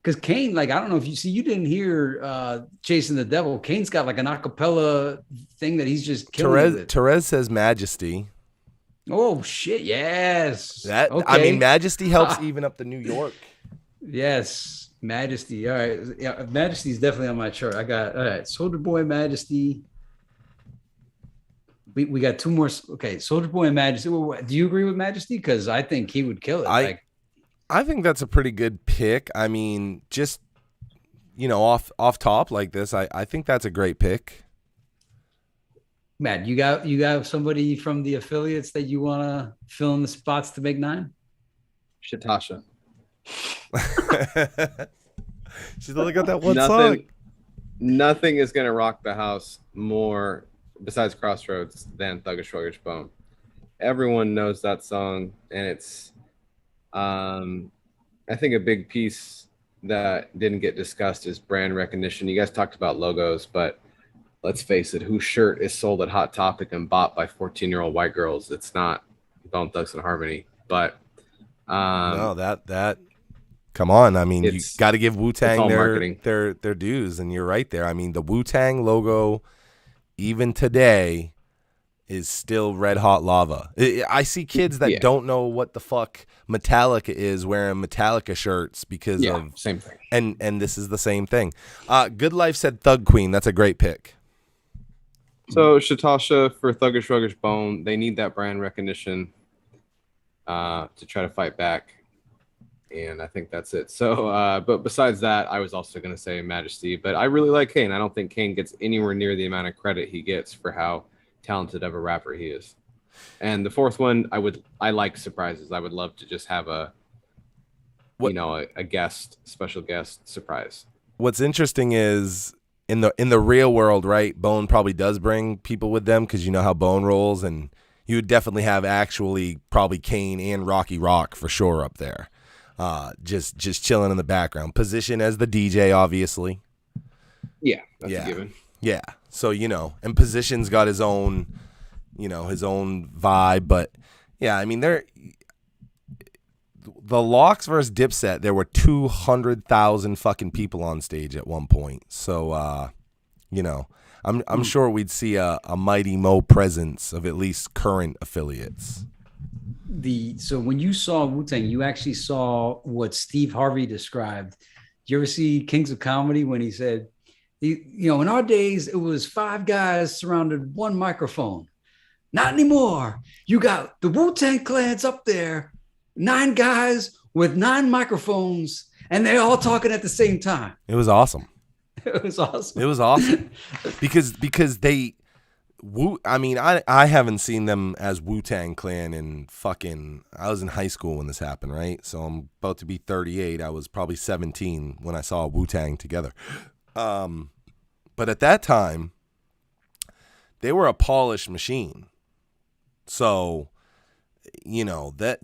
[SPEAKER 2] Because Kane, like, I don't know if you didn't hear Chasing the Devil. Kane's got like an acapella thing that he's just killing with.
[SPEAKER 1] Therese says Majesty.
[SPEAKER 2] Oh, shit. Yes.
[SPEAKER 1] I mean, Majesty helps even up the New York.
[SPEAKER 2] Yes. Majesty. All right. Yeah, Majesty's definitely on my chart. All right. Soulja Boy, Majesty. We got 2 more. Okay. Soulja Boy and Majesty. Do you agree with Majesty? Because I think he would kill it.
[SPEAKER 1] I think that's a pretty good pick. I mean, just, off top like this, I think that's a great pick.
[SPEAKER 2] Matt, you got somebody from the affiliates that you want to fill in the spots to make 9?
[SPEAKER 3] Shatasha.
[SPEAKER 1] She's only got that one song.
[SPEAKER 3] Nothing is going to rock the house more, besides Crossroads, than Thuggish Ruggish Bone. everyone knows that song, and it's I think a big piece that didn't get discussed is brand recognition. You guys talked about logos, but let's face it, whose shirt is sold at Hot Topic and bought by 14-year-old white girls? It's not Bone Thugs and Harmony. But
[SPEAKER 1] no, that come on. I mean, you got to give Wu-Tang their dues, and you're right there. I mean, the Wu-Tang logo, even today, is still red hot lava. I see kids that don't know what the fuck Metallica is wearing Metallica shirts because of
[SPEAKER 3] same thing.
[SPEAKER 1] And this is the same thing. Good Life said Thug Queen. That's a great pick.
[SPEAKER 3] So Shatasha for Thuggish Ruggish Bone, they need that brand recognition to try to fight back. And I think that's it. So, but besides that, I was also going to say Majesty, but I really like Kane. I don't think Kane gets anywhere near the amount of credit he gets for how talented of a rapper he is. And the fourth one, I like surprises. I would love to just have a special guest surprise.
[SPEAKER 1] What's interesting is in the real world, right? Bone probably does bring people with them because you know how Bone rolls, and you would definitely have actually probably Kane and Rocky Rock for sure up there. Just chilling in the background. Position as the DJ, obviously.
[SPEAKER 3] Yeah, that's a given.
[SPEAKER 1] Yeah. So, and Position's got his own, his own vibe. But, yeah, I mean, the Lox versus Dipset, there were 200,000 fucking people on stage at one point. So, I'm sure we'd see a Mighty Mo presence of at least current affiliates.
[SPEAKER 2] So when you saw Wu-Tang, you actually saw what Steve Harvey described. Did you ever see Kings of Comedy when he said, in our days, it was 5 guys surrounded one microphone. Not anymore. You got the Wu-Tang Clan's up there, 9 guys with 9 microphones, and they're all talking at the same time.
[SPEAKER 1] It was awesome.
[SPEAKER 2] It was awesome.
[SPEAKER 1] It was awesome because they... I haven't seen them as Wu-Tang Clan in fucking... I was in high school when this happened, right? So I'm about to be 38. I was probably 17 when I saw Wu-Tang together. But at that time, they were a polished machine. So, that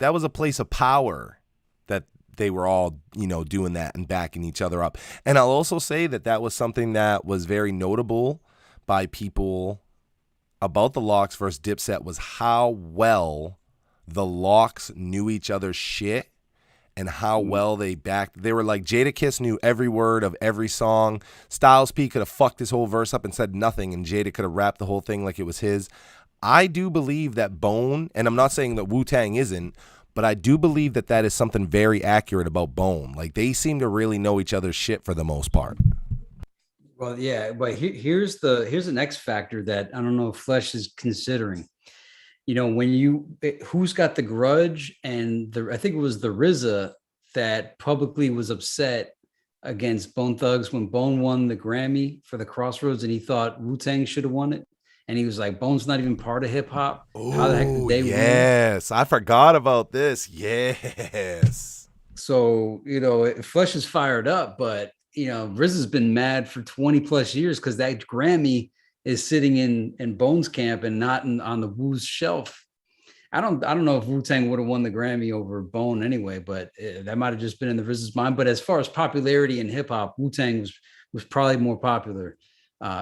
[SPEAKER 1] was a place of power that they were all, doing that and backing each other up. And I'll also say that was something that was very notable by people about the Lox versus Dipset was how well the Lox knew each other's shit and how well they backed. They were like, Jadakiss knew every word of every song. Styles P could have fucked his whole verse up and said nothing, and Jada could have rapped the whole thing like it was his. I do believe that Bone, and I'm not saying that Wu-Tang isn't, but I do believe that is something very accurate about Bone. Like, they seem to really know each other's shit for the most part.
[SPEAKER 2] Well, yeah, but here's the next factor that I don't know if Flesh is considering. Who's got the grudge, and I think it was the RZA that publicly was upset against Bone Thugs when Bone won the Grammy for the Crossroads, and he thought Wu-Tang should have won it. And he was like, Bone's not even part of hip hop. How the heck did they win?
[SPEAKER 1] Yes, I forgot about this. Yes.
[SPEAKER 2] So, Flesh is fired up, but, RZA's been mad for 20 plus years because that Grammy is sitting in Bone's camp and not on the Wu's shelf. I don't know if Wu-Tang would have won the Grammy over Bone anyway, but that might have just been in the RZA's mind. But as far as popularity in hip hop, Wu-Tang was probably more popular.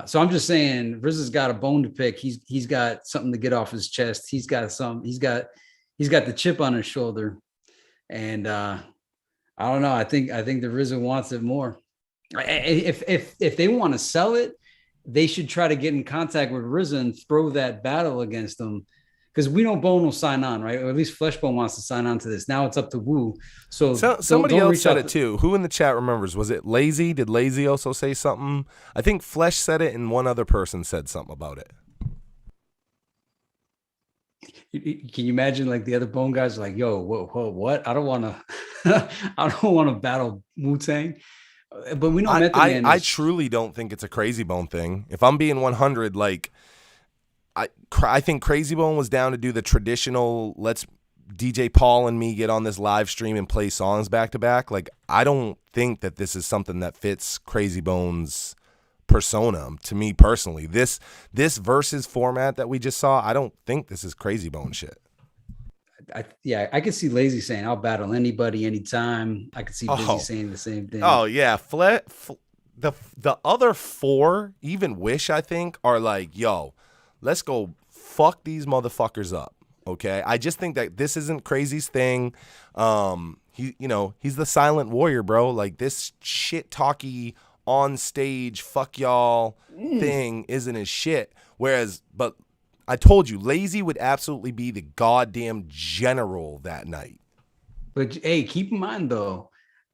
[SPEAKER 2] So I'm just saying, RZA's got a bone to pick. He's got something to get off his chest. He's got the chip on his shoulder, and I don't know. I think the RZA wants it more. If they want to sell it, they should try to get in contact with RZA and throw that battle against them. Because we know Bone will sign on, right? Or at least Fleshbone wants to sign on to this. Now it's up to Wu. So
[SPEAKER 1] somebody else said it too. Who in the chat remembers? Was it Lazy? Did Lazy also say something? I think Flesh said it, and one other person said something about it.
[SPEAKER 2] Can you imagine, like, the other Bone guys are like, "Yo, whoa, what? I don't want to battle Wu-Tang." But we know Method Man.
[SPEAKER 1] I truly don't think it's a Crazy Bone thing. If I'm being 100, like. I think Crazy Bone was down to do the traditional, let's DJ Paul and me get on this live stream and play songs back to back. Like, I don't think that this is something that fits Crazy Bone's persona to me personally. This versus format that we just saw, I don't think this is Crazy Bone shit.
[SPEAKER 2] I could see Lazy saying, I'll battle anybody anytime. I could see Busy saying the same thing.
[SPEAKER 1] Oh, yeah. The other four, even Wish, I think, are like, yo, let's go fuck these motherfuckers up. Okay? I just think that this isn't Crazy's thing. He's the silent warrior, bro. Like, this shit-talky on stage fuck y'all thing isn't his shit. But I told you, Lazy would absolutely be the goddamn general that night.
[SPEAKER 2] But hey, keep in mind though,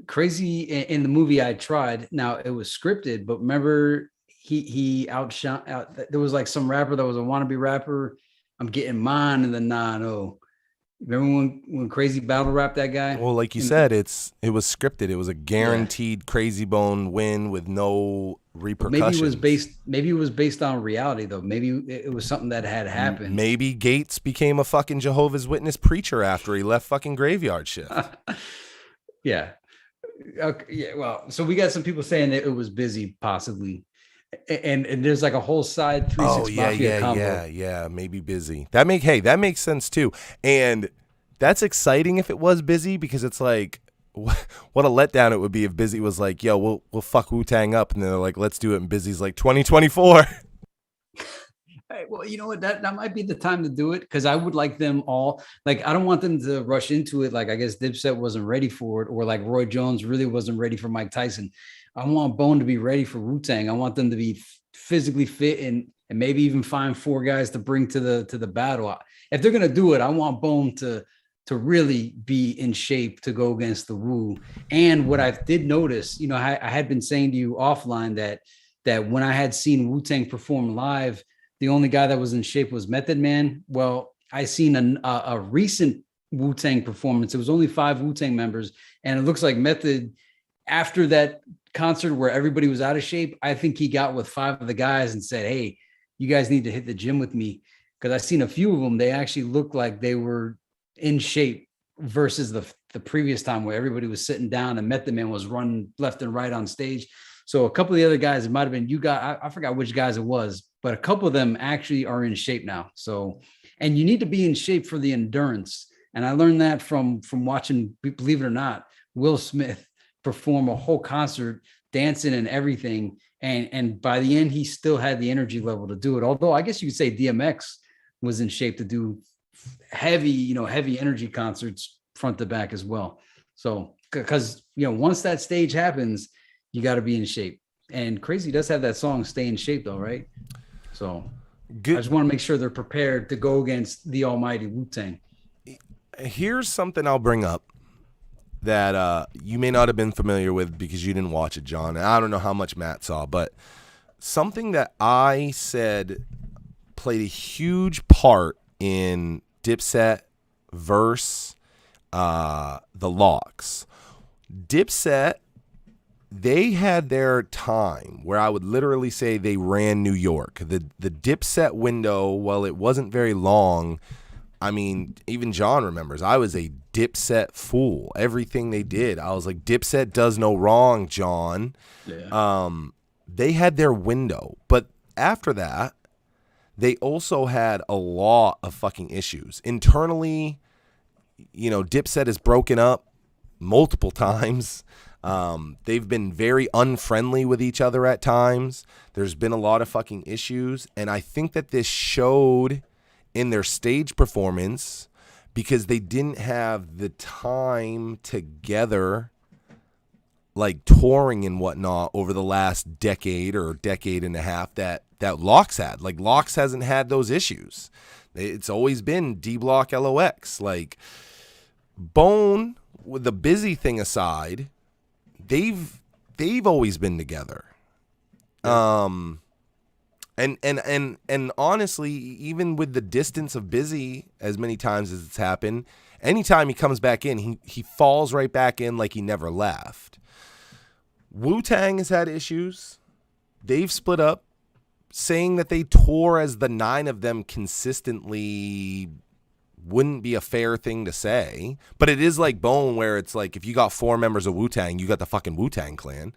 [SPEAKER 2] Crazy in the movie I Tried. Now it was scripted, but remember he outshone. There was like some rapper that was a wannabe rapper. I'm getting mine, and then no. Remember when Crazy battle rapped that guy?
[SPEAKER 1] Well, like you said, it was scripted. It was a guaranteed Crazy Bone win with no repercussions.
[SPEAKER 2] Maybe it was based on reality though. Maybe it was something that had happened.
[SPEAKER 1] Maybe Gates became a fucking Jehovah's Witness preacher after he left fucking Graveyard Shift.
[SPEAKER 2] Yeah. Okay, yeah. Well, so we got some people saying that it was Busy, possibly. And there's like a whole side 3-6 Mafia combo.
[SPEAKER 1] Yeah, maybe Busy. That makes sense too. And that's exciting if it was Busy, because it's like, what a letdown it would be if Busy was like, yo, we'll fuck Wu-Tang up, and they're like, let's do it, and Busy's like 2024.
[SPEAKER 2] Hey, well, you know what? That might be the time to do it, because I would like them all. Like, I don't want them to rush into it. Like, I guess Dipset wasn't ready for it, or like Roy Jones really wasn't ready for Mike Tyson. I want Bone to be ready for Wu-Tang. I want them to be physically fit and maybe even find 4 guys to bring to the battle. If they're gonna do it, I want Bone to really be in shape to go against the Wu. And what I did notice, I had been saying to you offline that when I had seen Wu-Tang perform live, the only guy that was in shape was Method Man. Well, I seen a recent Wu-Tang performance. It was only 5 Wu-Tang members, and it looks like Method, after that concert where everybody was out of shape, I think he got with 5 of the guys and said, hey, you guys need to hit the gym with me. Because I've seen a few of them, they actually looked like they were in shape versus the previous time where everybody was sitting down and Method Man was running left and right on stage. So a couple of the other guys, it might have been I forgot which guys it was, but a couple of them actually are in shape now. So, and you need to be in shape for the endurance. And I learned that from watching, believe it or not, Will Smith perform a whole concert, dancing and everything. And by the end, he still had the energy level to do it. Although I guess you could say DMX was in shape to do heavy energy concerts front to back as well. So, because, once that stage happens, you got to be in shape. And Crazy does have that song, Stay in Shape, though, right? So good. I just want to make sure they're prepared to go against the almighty Wu-Tang.
[SPEAKER 1] Here's something I'll bring up that you may not have been familiar with because you didn't watch it, John. And I don't know how much Matt saw, but something that I said played a huge part in Dipset versus the Locks. Dipset, they had their time where I would literally say they ran New York. The Dipset window, while it wasn't very long, I mean, even John remembers, I was a Dipset fool. Everything they did, I was like, Dipset does no wrong, John. Yeah. They had their window. But after that, they also had a lot of fucking issues. Internally, Dipset is broken up multiple times. They've been very unfriendly with each other at times. There's been a lot of fucking issues. And I think that this showed in their stage performance because they didn't have the time together, like touring and whatnot over the last decade or decade and a half that Locks had. Like, Locks hasn't had those issues. It's always been D-Block LOX. Like, Bone, with the Busy thing aside, they've always been together. And honestly, even with the distance of Busy, as many times as it's happened, anytime he comes back in, he falls right back in like he never left. Wu-Tang has had issues. They've split up. Saying that they tour as the 9 of them consistently wouldn't be a fair thing to say. But it is like Bone, where it's like if you got 4 members of Wu-Tang, you got the fucking Wu-Tang Clan.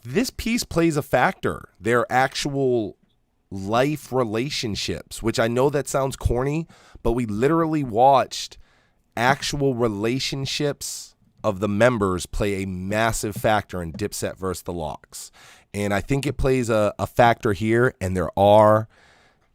[SPEAKER 1] this piece plays a factor. Their actual life relationships, which I know that sounds corny, but we literally watched actual relationships of the members play a massive factor in Dipset versus the Lox. And I think it plays a factor here, and there are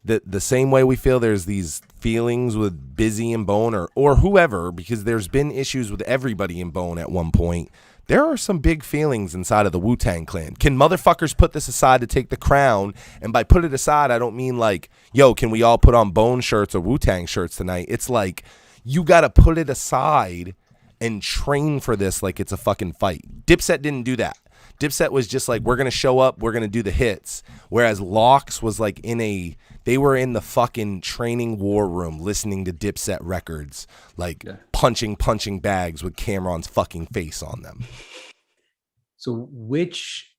[SPEAKER 1] the same way we feel there's these feelings with Busy and Bone or whoever, because there's been issues with everybody in Bone at one point. There are some big feelings inside of the Wu-Tang Clan. Can motherfuckers put this aside to take the crown? And by put it aside, I don't mean like, yo, can we all put on Bone shirts or Wu-Tang shirts tonight? It's like, you got to put it aside and train for this like it's a fucking fight. Dipset didn't do that. Dipset was just like, we're going to show up, we're going to do the hits. Whereas Lox was like they were in the fucking training war room listening to Dipset records, like punching bags with Cameron's fucking face on them.
[SPEAKER 2] So which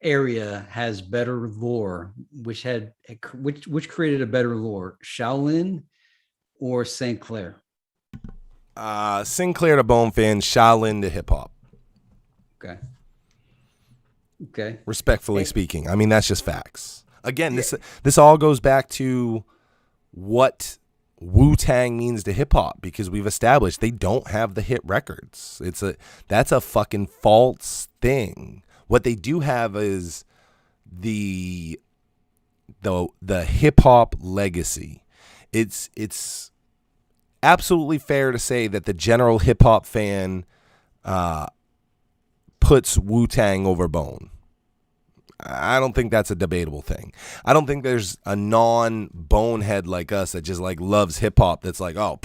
[SPEAKER 2] area has better lore? Which created a better lore? Shaolin or St. Clair?
[SPEAKER 1] Sinclair to Bone fans, Shaolin to hip hop.
[SPEAKER 2] Okay.
[SPEAKER 1] Respectfully speaking. I mean, that's just facts. Again, this all goes back to what Wu-Tang means to hip hop, because we've established they don't have the hit records. That's a fucking false thing. What they do have is the hip hop legacy. It's absolutely fair to say that the general hip hop fan puts Wu-Tang over Bone. I don't think that's a debatable thing. I don't think there's a non-bonehead like us that just like loves hip hop that's like, oh,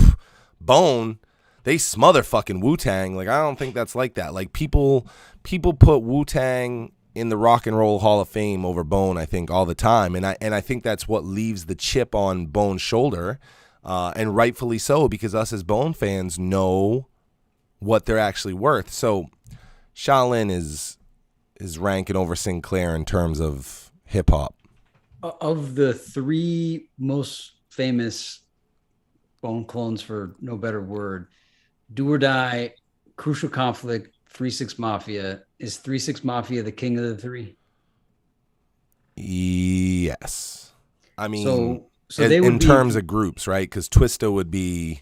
[SPEAKER 1] Bone, they smother fucking Wu-Tang. Like, I don't think that's like that. Like, people put Wu-Tang in the Rock and Roll Hall of Fame over Bone, I think, all the time. And I think that's what leaves the chip on Bone's shoulder, and rightfully so, because us as Bone fans know what they're actually worth. So Shaolin is ranking over Sinclair in terms of hip hop.
[SPEAKER 2] Of the three most famous Bone clones, for no better word, Do or Die, Crucial Conflict, 3-6 Mafia, is 3-6 Mafia the king of the three?
[SPEAKER 1] Yes. I mean,
[SPEAKER 2] so they would
[SPEAKER 1] in terms of groups, right? Because Twista would be,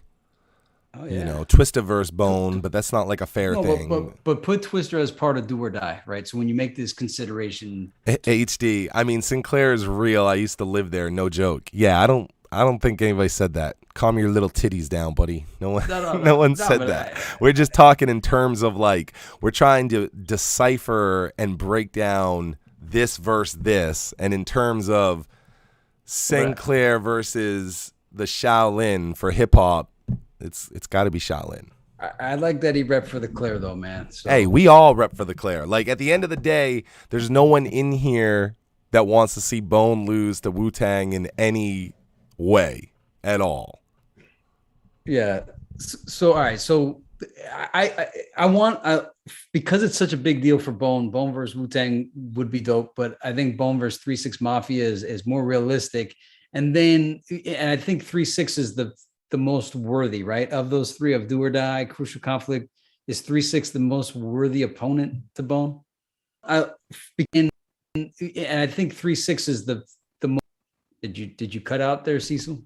[SPEAKER 1] Twista versus Bone, but that's not like a fair thing.
[SPEAKER 2] But put Twister as part of Do or Die, right? So when you make this consideration,
[SPEAKER 1] HD, I mean, Sinclair is real. I used to live there, no joke. Yeah, I don't think anybody said that. Calm your little titties down, buddy. No one said that. We're just talking in terms of like, we're trying to decipher and break down this versus this, and in terms of Sinclair versus the Shaolin for hip hop, it's got to be Shaolin.
[SPEAKER 2] I like that he repped for the Claire though, man. So.
[SPEAKER 1] Hey, we all rep for the Claire. Like, at the end of the day, there's no one in here that wants to see Bone lose to Wu-Tang in any way at all.
[SPEAKER 2] Yeah. So all right. So I want because it's such a big deal for Bone versus Wu-Tang would be dope, but I think Bone versus 3-6 Mafia is more realistic. And I think 3-6 is the most worthy, right? Of those three, of Do or Die, Crucial Conflict, is 3-6 the most worthy opponent to Bone? And I think 3-6 is the most. Did you cut out there, Cecil?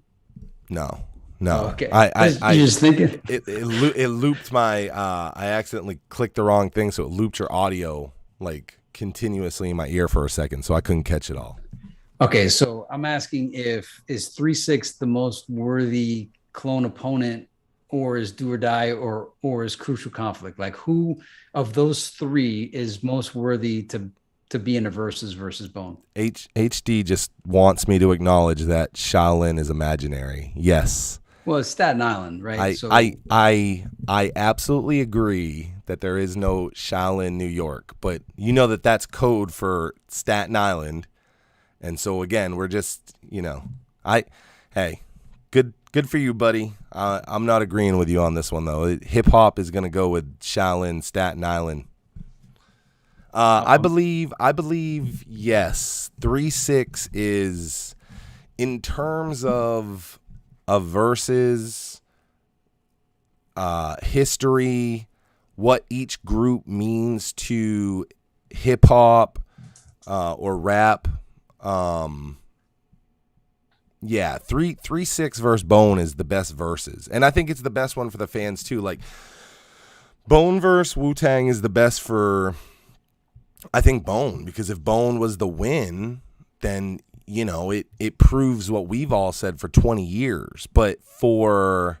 [SPEAKER 1] No.
[SPEAKER 2] Oh, okay.
[SPEAKER 1] I
[SPEAKER 2] just thinking
[SPEAKER 1] it looped my. I accidentally clicked the wrong thing, so it looped your audio like continuously in my ear for a second, so I couldn't catch it all.
[SPEAKER 2] Okay, so I'm asking is 3-6 the most worthy clone opponent, or is Do or Die, or is Crucial Conflict? Like, who of those three is most worthy to be in a versus Bone?
[SPEAKER 1] HD just wants me to acknowledge that Shaolin is imaginary. Yes.
[SPEAKER 2] Well, it's Staten Island, right?
[SPEAKER 1] I absolutely agree that there is no Shaolin, New York, but you know that's code for Staten Island. And so again, we're just, hey, good for you, buddy. I'm not agreeing with you on this one though. Hip hop is gonna go with Shaolin, Staten Island. I believe yes. 3-6 is, in terms of versus history, what each group means to hip hop or rap. Yeah, 3-6 versus Bone is the best verses, and I think it's the best one for the fans too. Like Bone versus Wu-Tang is the best for, I think, Bone, because if Bone was the win, then it proves what we've all said for 20 years. But for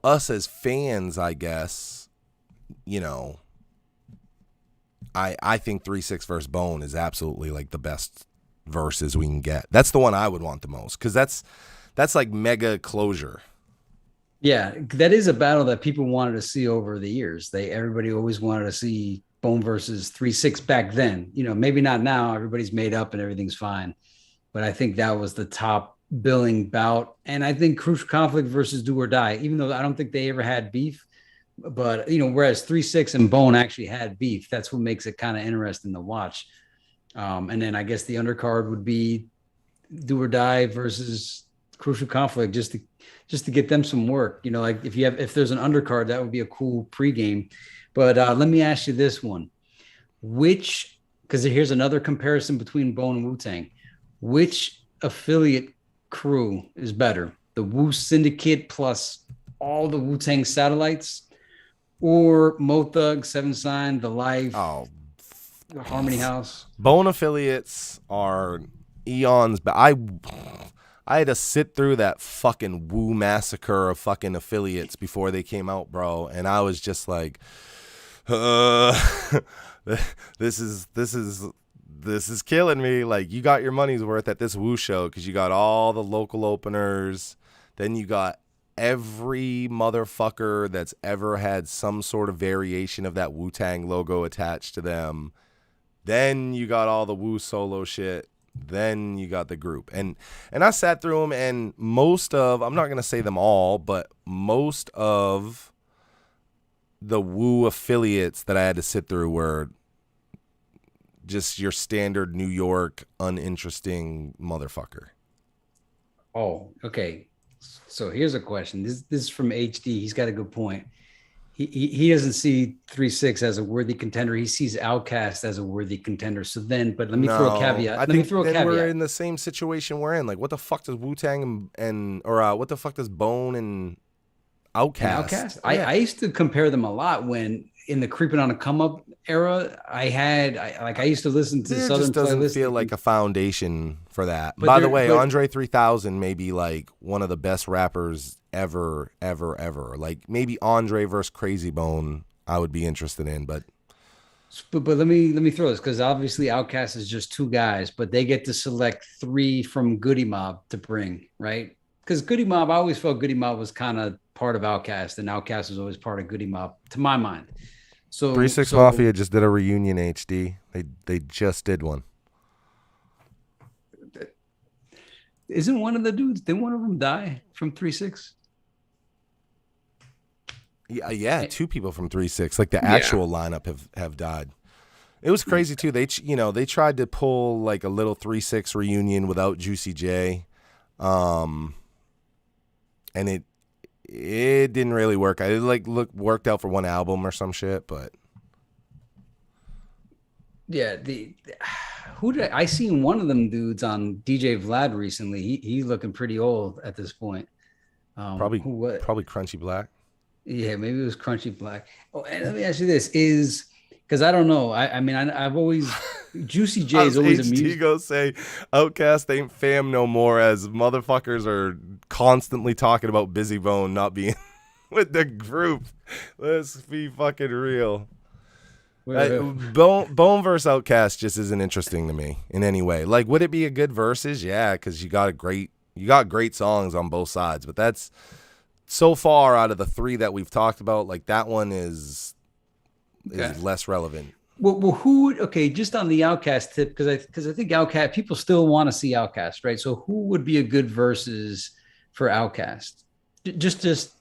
[SPEAKER 1] us as fans, I guess, I think 3-6 versus Bone is absolutely like the best verses we can get. That's the one I would want the most, because that's like mega closure.
[SPEAKER 2] Yeah, that is a battle that people wanted to see over the years. Everybody always wanted to see Bone versus 3-6 back then. Maybe not now. Everybody's made up and everything's fine. But I think that was the top billing bout. And I think Crucial Conflict versus Do or Die, even though I don't think they ever had beef. But, whereas 3-6 and Bone actually had beef, that's what makes it kind of interesting to watch. And then I guess the undercard would be Do or Die versus Crucial Conflict, just to get them some work. Like if there's an undercard, that would be a cool pregame. But let me ask you this one. Because here's another comparison between Bone and Wu-Tang. Which affiliate crew is better? The Wu Syndicate plus all the Wu-Tang satellites, or Mo Thug, Seven Sign, The Life, Harmony House?
[SPEAKER 1] Bone affiliates are eons, but I had to sit through that fucking Wu massacre of fucking affiliates before they came out, bro, and I was just like, this is killing me. Like, you got your money's worth at this Wu show because you got all the local openers, then you got every motherfucker that's ever had some sort of variation of that Wu-Tang logo attached to them. Then you got all the Wu solo shit. Then you got the group. And I sat through them, and most of, I'm not going to say them all, but most of the Wu affiliates that I had to sit through were just your standard New York, uninteresting motherfucker.
[SPEAKER 2] Oh, okay. So here's a question. This is from HD. He's got a good point. He doesn't see 3-6 as a worthy contender. He sees Outkast as a worthy contender. So then, but let me throw a caveat.
[SPEAKER 1] I think we're in the same situation we're in. Like, what the fuck does Wu-Tang or what the fuck does Bone and Outkast?
[SPEAKER 2] Yeah. I used to compare them a lot when in the Creeping on a Come Up era. I used to listen to Southern
[SPEAKER 1] just doesn't
[SPEAKER 2] playlist.
[SPEAKER 1] feel like a foundation for that.
[SPEAKER 2] But
[SPEAKER 1] By the way, Andre 3000 may be like one of the best rappers ever. Like, maybe Andre versus Crazy Bone I would be interested in, but
[SPEAKER 2] let me throw this, because obviously Outkast is just two guys, but they get to select three from Goody Mob to bring, right? Because Goody Mob, I always felt Goody Mob was kind of part of Outkast, and Outkast was always part of Goody Mob, to my mind. So
[SPEAKER 1] 3-6 Mafia just did a reunion, HD. They just did one.
[SPEAKER 2] Isn't one of the dudes, didn't one of them die from 3-6?
[SPEAKER 1] Yeah, two people from 3-6, like the actual lineup have died. It was crazy too. They tried to pull like a little 3-6 reunion without Juicy J, and it didn't really work. Worked out for one album or some shit, but
[SPEAKER 2] yeah, I seen one of them dudes on DJ Vlad recently. He's looking pretty old at this point.
[SPEAKER 1] Probably Crunchy Black.
[SPEAKER 2] Yeah, maybe it was Crunchy Black. Oh, and let me ask you this: is because I don't know. I've always Juicy J is always amused.
[SPEAKER 1] Go say Outkast ain't fam no more, as motherfuckers are constantly talking about Busy Bone not being with the group. Let's be fucking real. Bone versus Outkast just isn't interesting to me in any way. Like, would it be a good versus? Yeah, because you got great songs on both sides, but that's so far out of the three that we've talked about, like, that one is less relevant.
[SPEAKER 2] Well, just on the Outkast tip, because I think Outkast, people still want to see Outkast, right? So who would be a good versus for Outkast? Just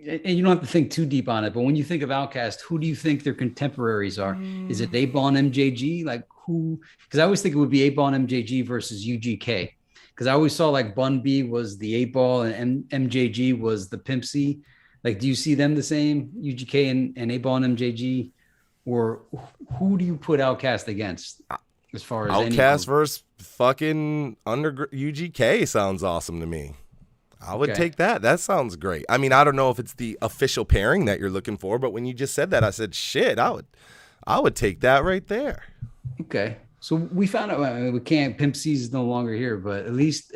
[SPEAKER 2] and you don't have to think too deep on it, but when you think of Outkast, who do you think their contemporaries are? Is it 8-Ball and MJG? Like, who? Because I always think it would be 8-Ball and MJG versus UGK. Because I always saw like Bun B was the 8-Ball and MJG was the Pimp C. Like, do you see them the same, UGK and 8-Ball and MJG? or who do you put Outkast against? As far as
[SPEAKER 1] Outkast versus fucking UGK sounds awesome to me. I would take that. That sounds great. I mean, I don't know if it's the official pairing that you're looking for, but when you just said that, I said, shit, I would take that right there.
[SPEAKER 2] Okay. So we found out, I mean, we can't, Pimp C is no longer here, but at least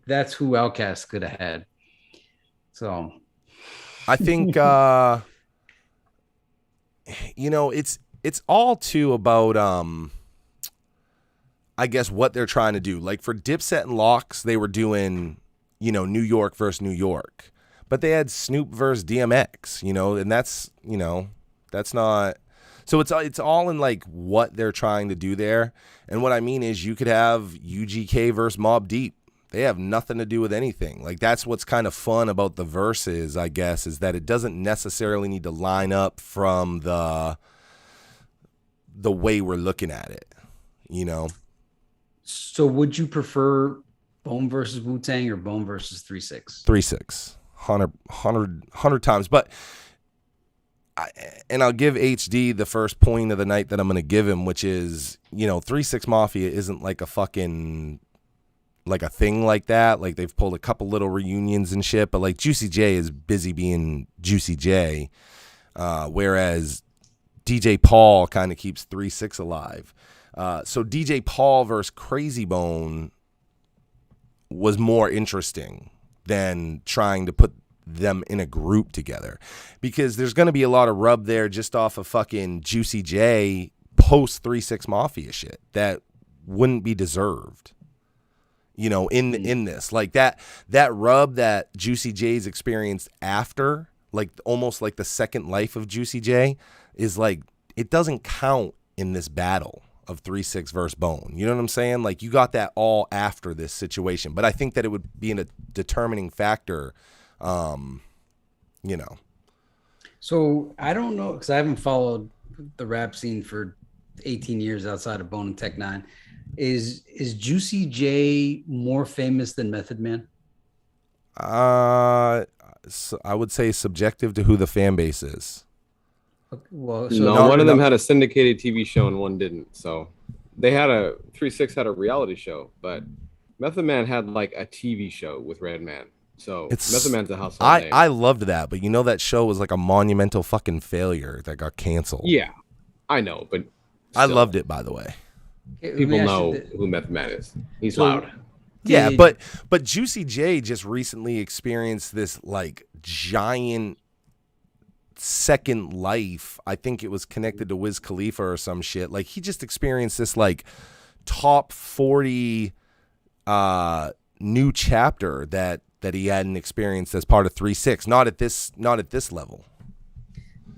[SPEAKER 2] that's who Outkast could have had. So
[SPEAKER 1] I think you know, it's all too about I guess what they're trying to do. Like for Dipset and Locks, they were doing, you know, New York versus New York. But they had Snoop versus DMX, you know, and that's, you know, that's not. So it's all in like what they're trying to do there. And what I mean is you could have UGK versus Mobb Deep. They have nothing to do with anything. Like that's what's kind of fun about the verses, I guess, is that it doesn't necessarily need to line up from the way we're looking at it, you know. So
[SPEAKER 2] would you prefer Bone versus Wu-Tang or Bone versus 3-6?
[SPEAKER 1] 3-6, 100 times. But and I'll give HD the first point of the night that I'm going to give him, which is, you know, 3-6 Mafia isn't like a fucking like a thing like that. Like they've pulled a couple little reunions and shit, but like Juicy J is busy being Juicy J, whereas DJ Paul kind of keeps 3-6 alive. So DJ Paul versus Crazy Bone was more interesting than trying to put them in a group together, because there's going to be a lot of rub there just off of fucking Juicy J post 3-6 Mafia shit that wouldn't be deserved. You know, in this, like that rub that Juicy J's experienced after, like almost like the second life of Juicy J, is like it doesn't count in this battle of 3-6 versus Bone. You know what I'm saying? Like you got that all after this situation, but I think that it would be a determining factor. You know. So
[SPEAKER 2] I don't know, because I haven't followed the rap scene for 18 years outside of Bone and Tech Nine. Is Juicy J more famous than Method Man?
[SPEAKER 1] So I would say subjective to who the fan base is.
[SPEAKER 3] Well, so one of them had a syndicated TV show and one didn't. So they had 3-6 had a reality show, but Method Man had like a TV show with Redman. So Method Man's a household name.
[SPEAKER 1] I loved that, but you know that show was like a monumental fucking failure that got canceled.
[SPEAKER 3] Yeah, I know, but
[SPEAKER 1] still. I loved it, by the way.
[SPEAKER 3] People know who Method Man is. He's loud.
[SPEAKER 1] Yeah, but Juicy J just recently experienced this like giant second life. I think it was connected to Wiz Khalifa or some shit. Like he just experienced this like top 40 new chapter that he hadn't experienced as part of 3-6. Not at this level.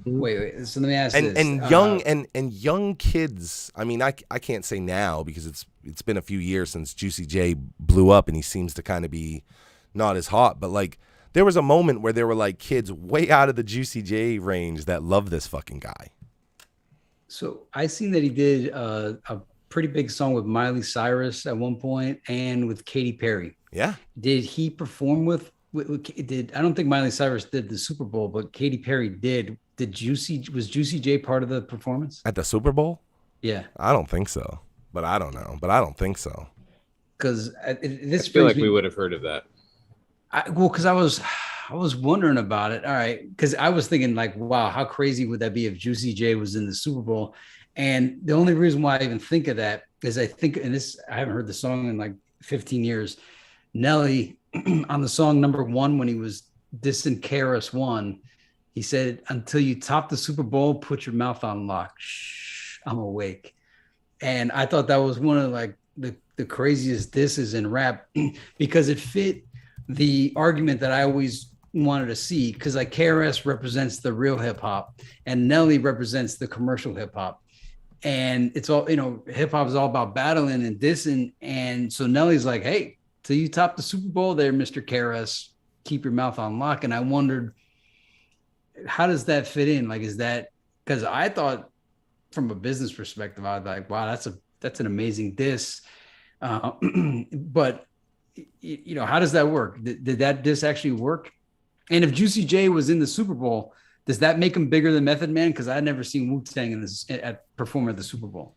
[SPEAKER 2] Wait. So let me ask
[SPEAKER 1] this.
[SPEAKER 2] And
[SPEAKER 1] young kids. I mean, I can't say now because it's been a few years since Juicy J blew up, and he seems to kind of be not as hot. But like, there was a moment where there were like kids way out of the Juicy J range that love this fucking guy.
[SPEAKER 2] So I seen that he did a pretty big song with Miley Cyrus at one point and with Katy Perry.
[SPEAKER 1] Yeah.
[SPEAKER 2] Did he perform with I don't think Miley Cyrus did the Super Bowl, but Katy Perry did. Was Juicy J part of the performance
[SPEAKER 1] at the Super Bowl?
[SPEAKER 2] Yeah.
[SPEAKER 1] I don't think so, but I don't know. But I don't think so.
[SPEAKER 2] Because this
[SPEAKER 3] I feel like we would have heard of that.
[SPEAKER 2] Because I was wondering about it. All right. Because I was thinking like, wow, how crazy would that be if Juicy J was in the Super Bowl? And the only reason why I even think of that is I think, and this, I haven't heard the song in like 15 years. Nelly on the song number 1, when he was dissing KRS-One, he said, "Until you top the Super Bowl, put your mouth on lock. Shh, I'm awake." And I thought that was one of like the craziest disses in rap because it fit the argument that I always wanted to see, because like KRS represents the real hip hop and Nelly represents the commercial hip hop. And it's all, you know, hip hop is all about battling and dissing. And so Nelly's like, "Hey, till you top the Super Bowl there, Mr. KRS, keep your mouth on lock." And I wondered, how does that fit in? Like, is that, because I thought from a business perspective, I was like, wow, that's an amazing diss. But you know, how does that work? Did that diss actually work? And if Juicy J was in the Super Bowl, Does that make him bigger than Method Man? Because I've never seen Wu-Tang perform at the Super Bowl.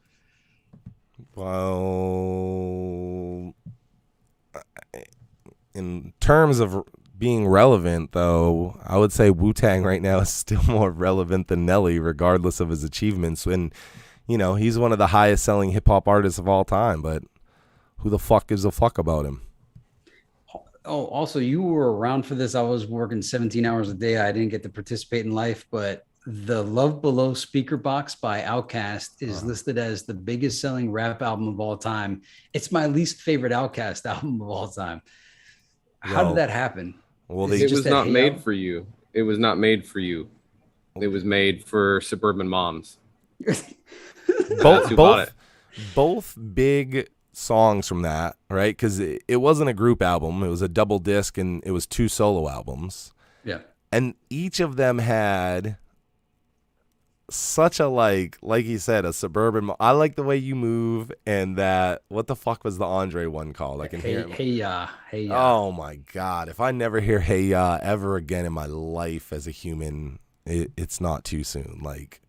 [SPEAKER 1] Well, in terms of being relevant, though, I would say Wu-Tang right now is still more relevant than Nelly, regardless of his achievements. And, he's one of the highest selling hip hop artists of all time, but who the fuck gives a fuck about him?
[SPEAKER 2] Oh, also, you were around for this. I was working 17 hours a day. I didn't get to participate in life, but the Love Below Speaker Box by Outkast is listed as the biggest selling rap album of all time. It's my least favorite Outkast album of all time. How did that happen?
[SPEAKER 3] Well, it was not made for you. It was not made for you. It was made for suburban moms.
[SPEAKER 1] Both big songs from that, right? Because it wasn't a group album. It was a double disc, and it was 2 solo albums.
[SPEAKER 2] Yeah.
[SPEAKER 1] And each of them had such a, like you said, a suburban. I Like the Way You Move, and that, what the fuck was the Andre one called? I can hear him.
[SPEAKER 2] Hey Ya.
[SPEAKER 1] Oh my God. If I never hear Hey Ya ever again in my life as a human, it's not too soon. Like,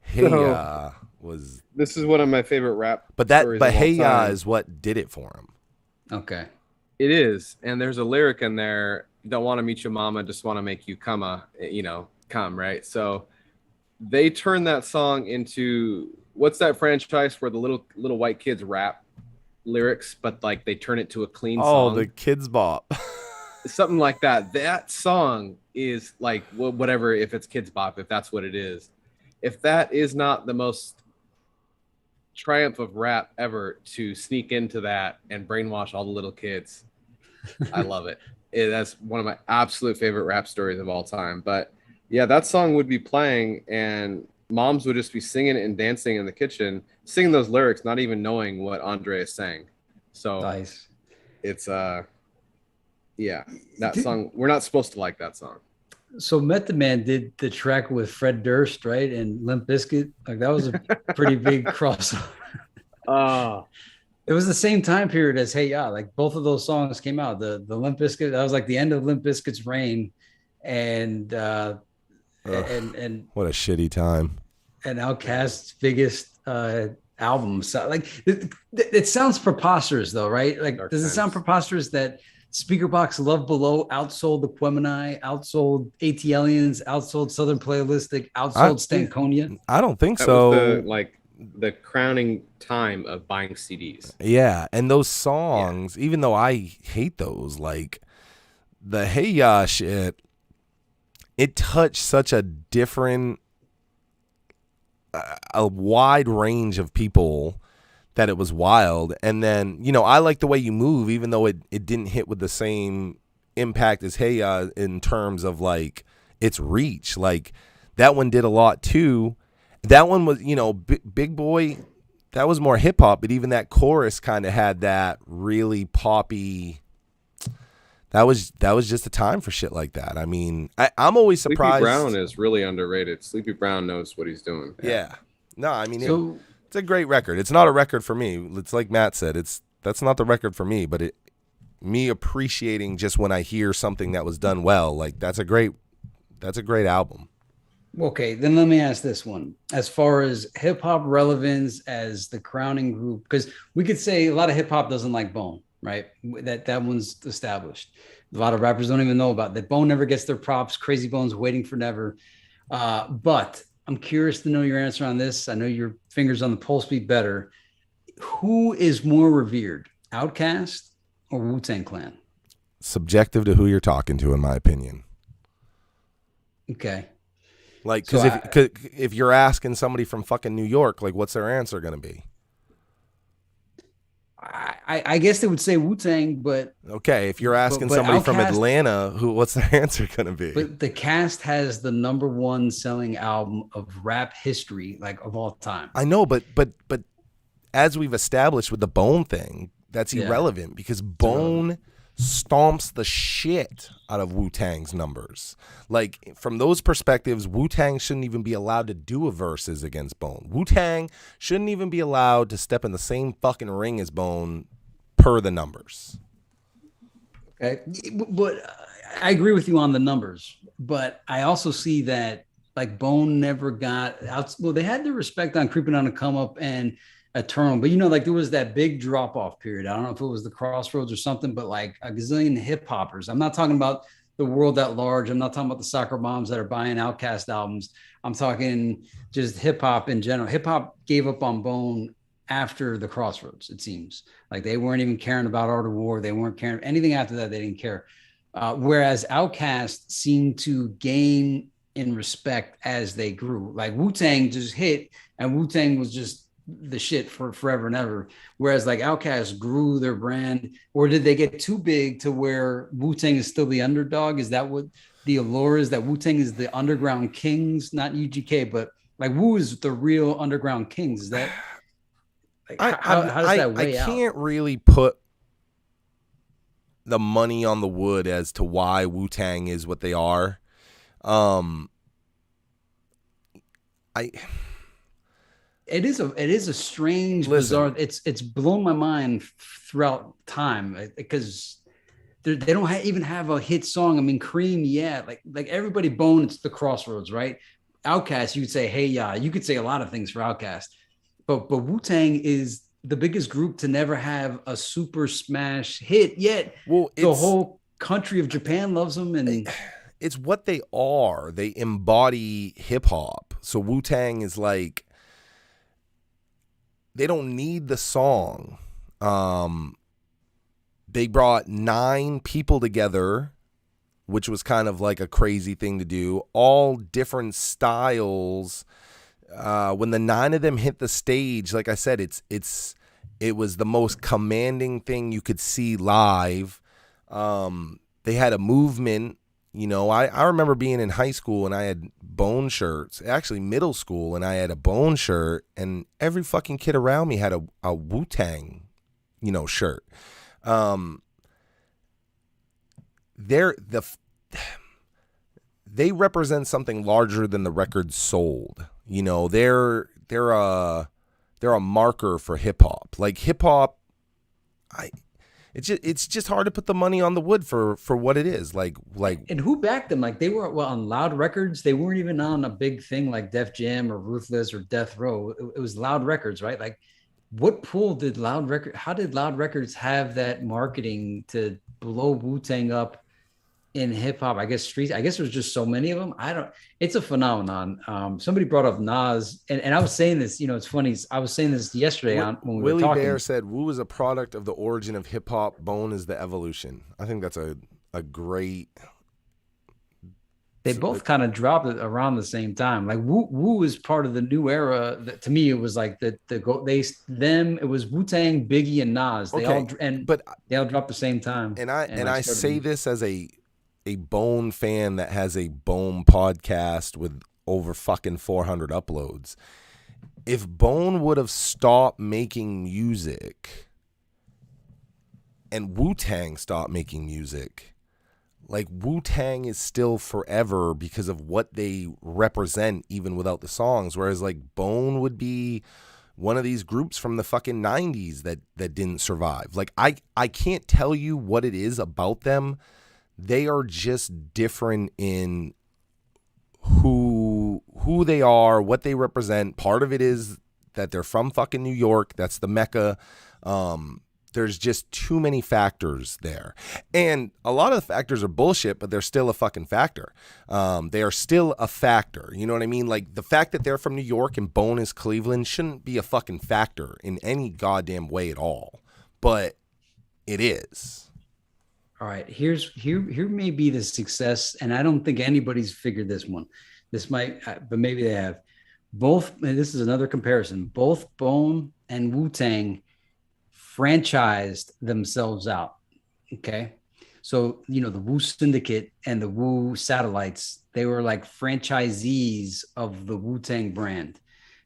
[SPEAKER 1] Hey Ya was.
[SPEAKER 3] This is one of my favorite rap.
[SPEAKER 1] But Hey Ya is what did it for him.
[SPEAKER 2] Okay.
[SPEAKER 3] It is. And there's a lyric in there. Don't want to meet your mama, just want to make you come, right? So they turned that song into, what's that franchise where the little white kids rap lyrics, but like they turn it to a clean song?
[SPEAKER 1] Oh, the Kids Bop.
[SPEAKER 3] Something like that. That song is like, whatever, if it's Kids Bop, if that's what it is. If that is not the most triumph of rap ever to sneak into that and brainwash all the little kids, I love it. That's one of my absolute favorite rap stories of all time. But yeah, that song would be playing and moms would just be singing it and dancing in the kitchen, singing those lyrics, not even knowing what Andre is saying. So
[SPEAKER 2] nice.
[SPEAKER 3] It's that song. We're not supposed to like that song.
[SPEAKER 2] So Method Man did the track with Fred Durst, right? And Limp Bizkit. Like, that was a pretty big crossover. It was the same time period as Hey Ya. Like, both of those songs came out. The Limp Bizkit, that was like the end of Limp Bizkit's reign. And
[SPEAKER 1] what a shitty time.
[SPEAKER 2] And Outkast's biggest album. So, like, it sounds preposterous though, right? Like, does it sound preposterous that Speaker Box Love Below outsold the Quemini, outsold ATLians, outsold Southern Playalistic, outsold Stankonia?
[SPEAKER 1] I don't think
[SPEAKER 3] that
[SPEAKER 1] so.
[SPEAKER 3] Was the crowning time of buying CDs.
[SPEAKER 1] Yeah, and those songs, even though I hate those, like the Hey Ya shit, it touched such a different, a wide range of people that it was wild. And then, I Like the Way You Move, even though it didn't hit with the same impact as Hey Ya in terms of like its reach. Like, that one did a lot too. That one was, Big Boy, that was more hip hop, but even that chorus kind of had that really poppy. That was just a time for shit like that. I mean, I'm always surprised.
[SPEAKER 3] Sleepy Brown is really underrated. Sleepy Brown knows what he's doing.
[SPEAKER 1] Yeah. No, I mean, it's a great record. It's not a record for me. It's like Matt said. That's not the record for me. But me appreciating just when I hear something that was done well, like that's a great album.
[SPEAKER 2] Okay, then let me ask this one. As far as hip hop relevance as the crowning group, because we could say a lot of hip hop doesn't like Bone, right? That one's established. A lot of rappers don't even know about that. Bone never gets their props. Crazy Bone's Waiting for Never. But I'm curious to know your answer on this. I know your fingers on the pulse beat better. Who is more revered, Outkast or Wu-Tang Clan?
[SPEAKER 1] Subjective to who you're talking to, in my opinion.
[SPEAKER 2] Okay.
[SPEAKER 1] Like, because if you're asking somebody from fucking New York, like, what's their answer going to be?
[SPEAKER 2] I guess they would say Wu-Tang, but
[SPEAKER 1] okay, if you're asking somebody Outkast, from Atlanta, what's their answer going to be?
[SPEAKER 2] But the Cast has the #1 selling album of rap history, like, of all time.
[SPEAKER 1] I know, but as we've established with the Bone thing, that's irrelevant because Bone stomps the shit out of Wu-Tang's numbers. Like, from those perspectives, Wu-Tang shouldn't even be allowed to do a verses against Bone. Wu-Tang shouldn't even be allowed to step in the same fucking ring as Bone per the numbers.
[SPEAKER 2] Okay, but I agree with you on the numbers, but I also see that like Bone never got out. Well, they had the respect on Creeping on the Come Up and Eternal, but like there was that big drop off period. I don't know if it was the Crossroads or something, but like a gazillion hip hoppers. I'm not talking about the world at large. I'm not talking about the soccer moms that are buying Outcast albums. I'm talking just hip hop in general. Hip hop gave up on Bone after the Crossroads. It seems like they weren't even caring about Art of War. They weren't caring anything after that. They didn't care. Whereas Outkast seemed to gain in respect as they grew. Like Wu-Tang just hit, and Wu-Tang was just the shit for forever and ever. Whereas like Outkast grew their brand, or did they get too big to where Wu-Tang is still the underdog? Is that what the allure is? That Wu-Tang is the underground kings, not UGK, but like Wu is the real underground kings. Is that like how does that weigh out?
[SPEAKER 1] I can't really put the money on the wood as to why Wu-Tang is what they are.
[SPEAKER 2] It is a strange, bizarre. It's blown my mind throughout time because they don't even have a hit song. I mean, Cream, yeah, like everybody Bone, it's the Crossroads, right? Outkast, you could say, hey, yeah, you could say a lot of things for Outkast, but Wu-Tang is the biggest group to never have a super smash hit yet. Well, the whole country of Japan loves them, and
[SPEAKER 1] it's what they are. They embody hip hop. So Wu-Tang is like, they don't need the song. They brought 9 people together, which was kind of like a crazy thing to do. All different styles. When the 9 of them hit the stage, like I said, it was the most commanding thing you could see live. They had a movement. I remember being in high school and I had Bone shirts, actually middle school, and I had a Bone shirt, and every fucking kid around me had a Wu-Tang, shirt. They represent something larger than the record sold. They're a marker for hip hop. Like hip hop, it's just hard to put the money on the wood for what it is. Like
[SPEAKER 2] and who backed them? Like they were on Loud Records. They weren't even on a big thing like Def Jam or Ruthless or Death Row. It was Loud Records, right? Like what pull did how did Loud Records have that marketing to blow Wu-Tang up in hip hop? I guess streets. I guess there's just so many of them. It's a phenomenon. Somebody brought up Nas, and I was saying this. It's funny. I was saying this yesterday when we were talking.
[SPEAKER 1] Willie Bear said, "Wu is a product of the origin of hip hop. Bone is the evolution." I think that's a great.
[SPEAKER 2] They both kind of dropped it around the same time. Like Wu is part of the new era. That, to me, it was like it was Wu-Tang, Biggie, and Nas. They all dropped the same time.
[SPEAKER 1] And I say this as a Bone fan that has a Bone podcast with over fucking 400 uploads. If Bone would have stopped making music and Wu-Tang stopped making music, like Wu-Tang is still forever because of what they represent even without the songs. Whereas like Bone would be one of these groups from the fucking 90s that didn't survive. Like I can't tell you what it is about them. They are just different in who they are, what they represent. Part of it is that they're from fucking New York. That's the Mecca. There's just too many factors there. And a lot of the factors are bullshit, but they're still a fucking factor. They are still a factor. You know what I mean? Like the fact that they're from New York and Bone is Cleveland shouldn't be a fucking factor in any goddamn way at all. But it is.
[SPEAKER 2] All right, here may be the success, and I don't think anybody's figured this one. This might, but maybe they have. Both, and this is another comparison. Both Bone and Wu-Tang franchised themselves out. Okay, so the Wu Syndicate and the Wu Satellites, they were like franchisees of the Wu-Tang brand.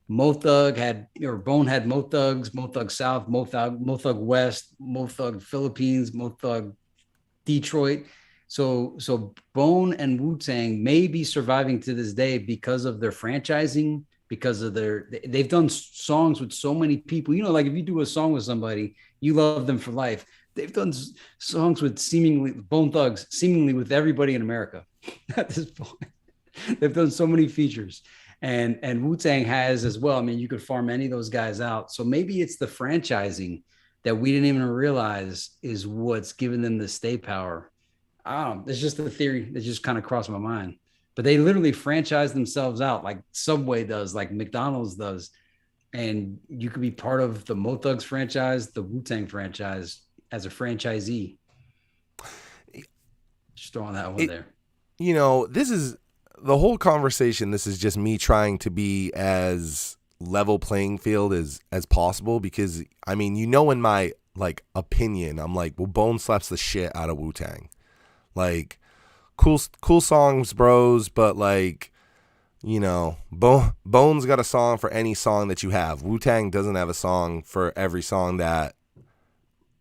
[SPEAKER 2] Bone had Mo Thugs, Mo Thug South, Mo Thug West, Mo Thug Philippines, Mo Thug Detroit. So Bone and Wu-Tang may be surviving to this day because of their franchising, because of they've done songs with so many people. Like if you do a song with somebody, you love them for life. They've done songs with Bone Thugs, seemingly with everybody in America at this point. They've done so many features, and Wu-Tang has as well. I mean, you could farm any of those guys out. So maybe it's the franchising that we didn't even realize is what's giving them the stay power. It's just a theory that just kind of crossed my mind. But they literally franchise themselves out like Subway does, like McDonald's does. And you could be part of the Mo Thugs franchise, the Wu-Tang franchise as a franchisee. Just throwing that one there.
[SPEAKER 1] You know, this is the whole conversation. This is just me trying to be as level playing field as possible, because I mean, you know, in my like opinion, I'm like, well, Bone slaps the shit out of Wu-Tang. Like, cool songs, bros, but like, you know, Bone's got a song for any song that you have. Wu-Tang doesn't have a song for every song that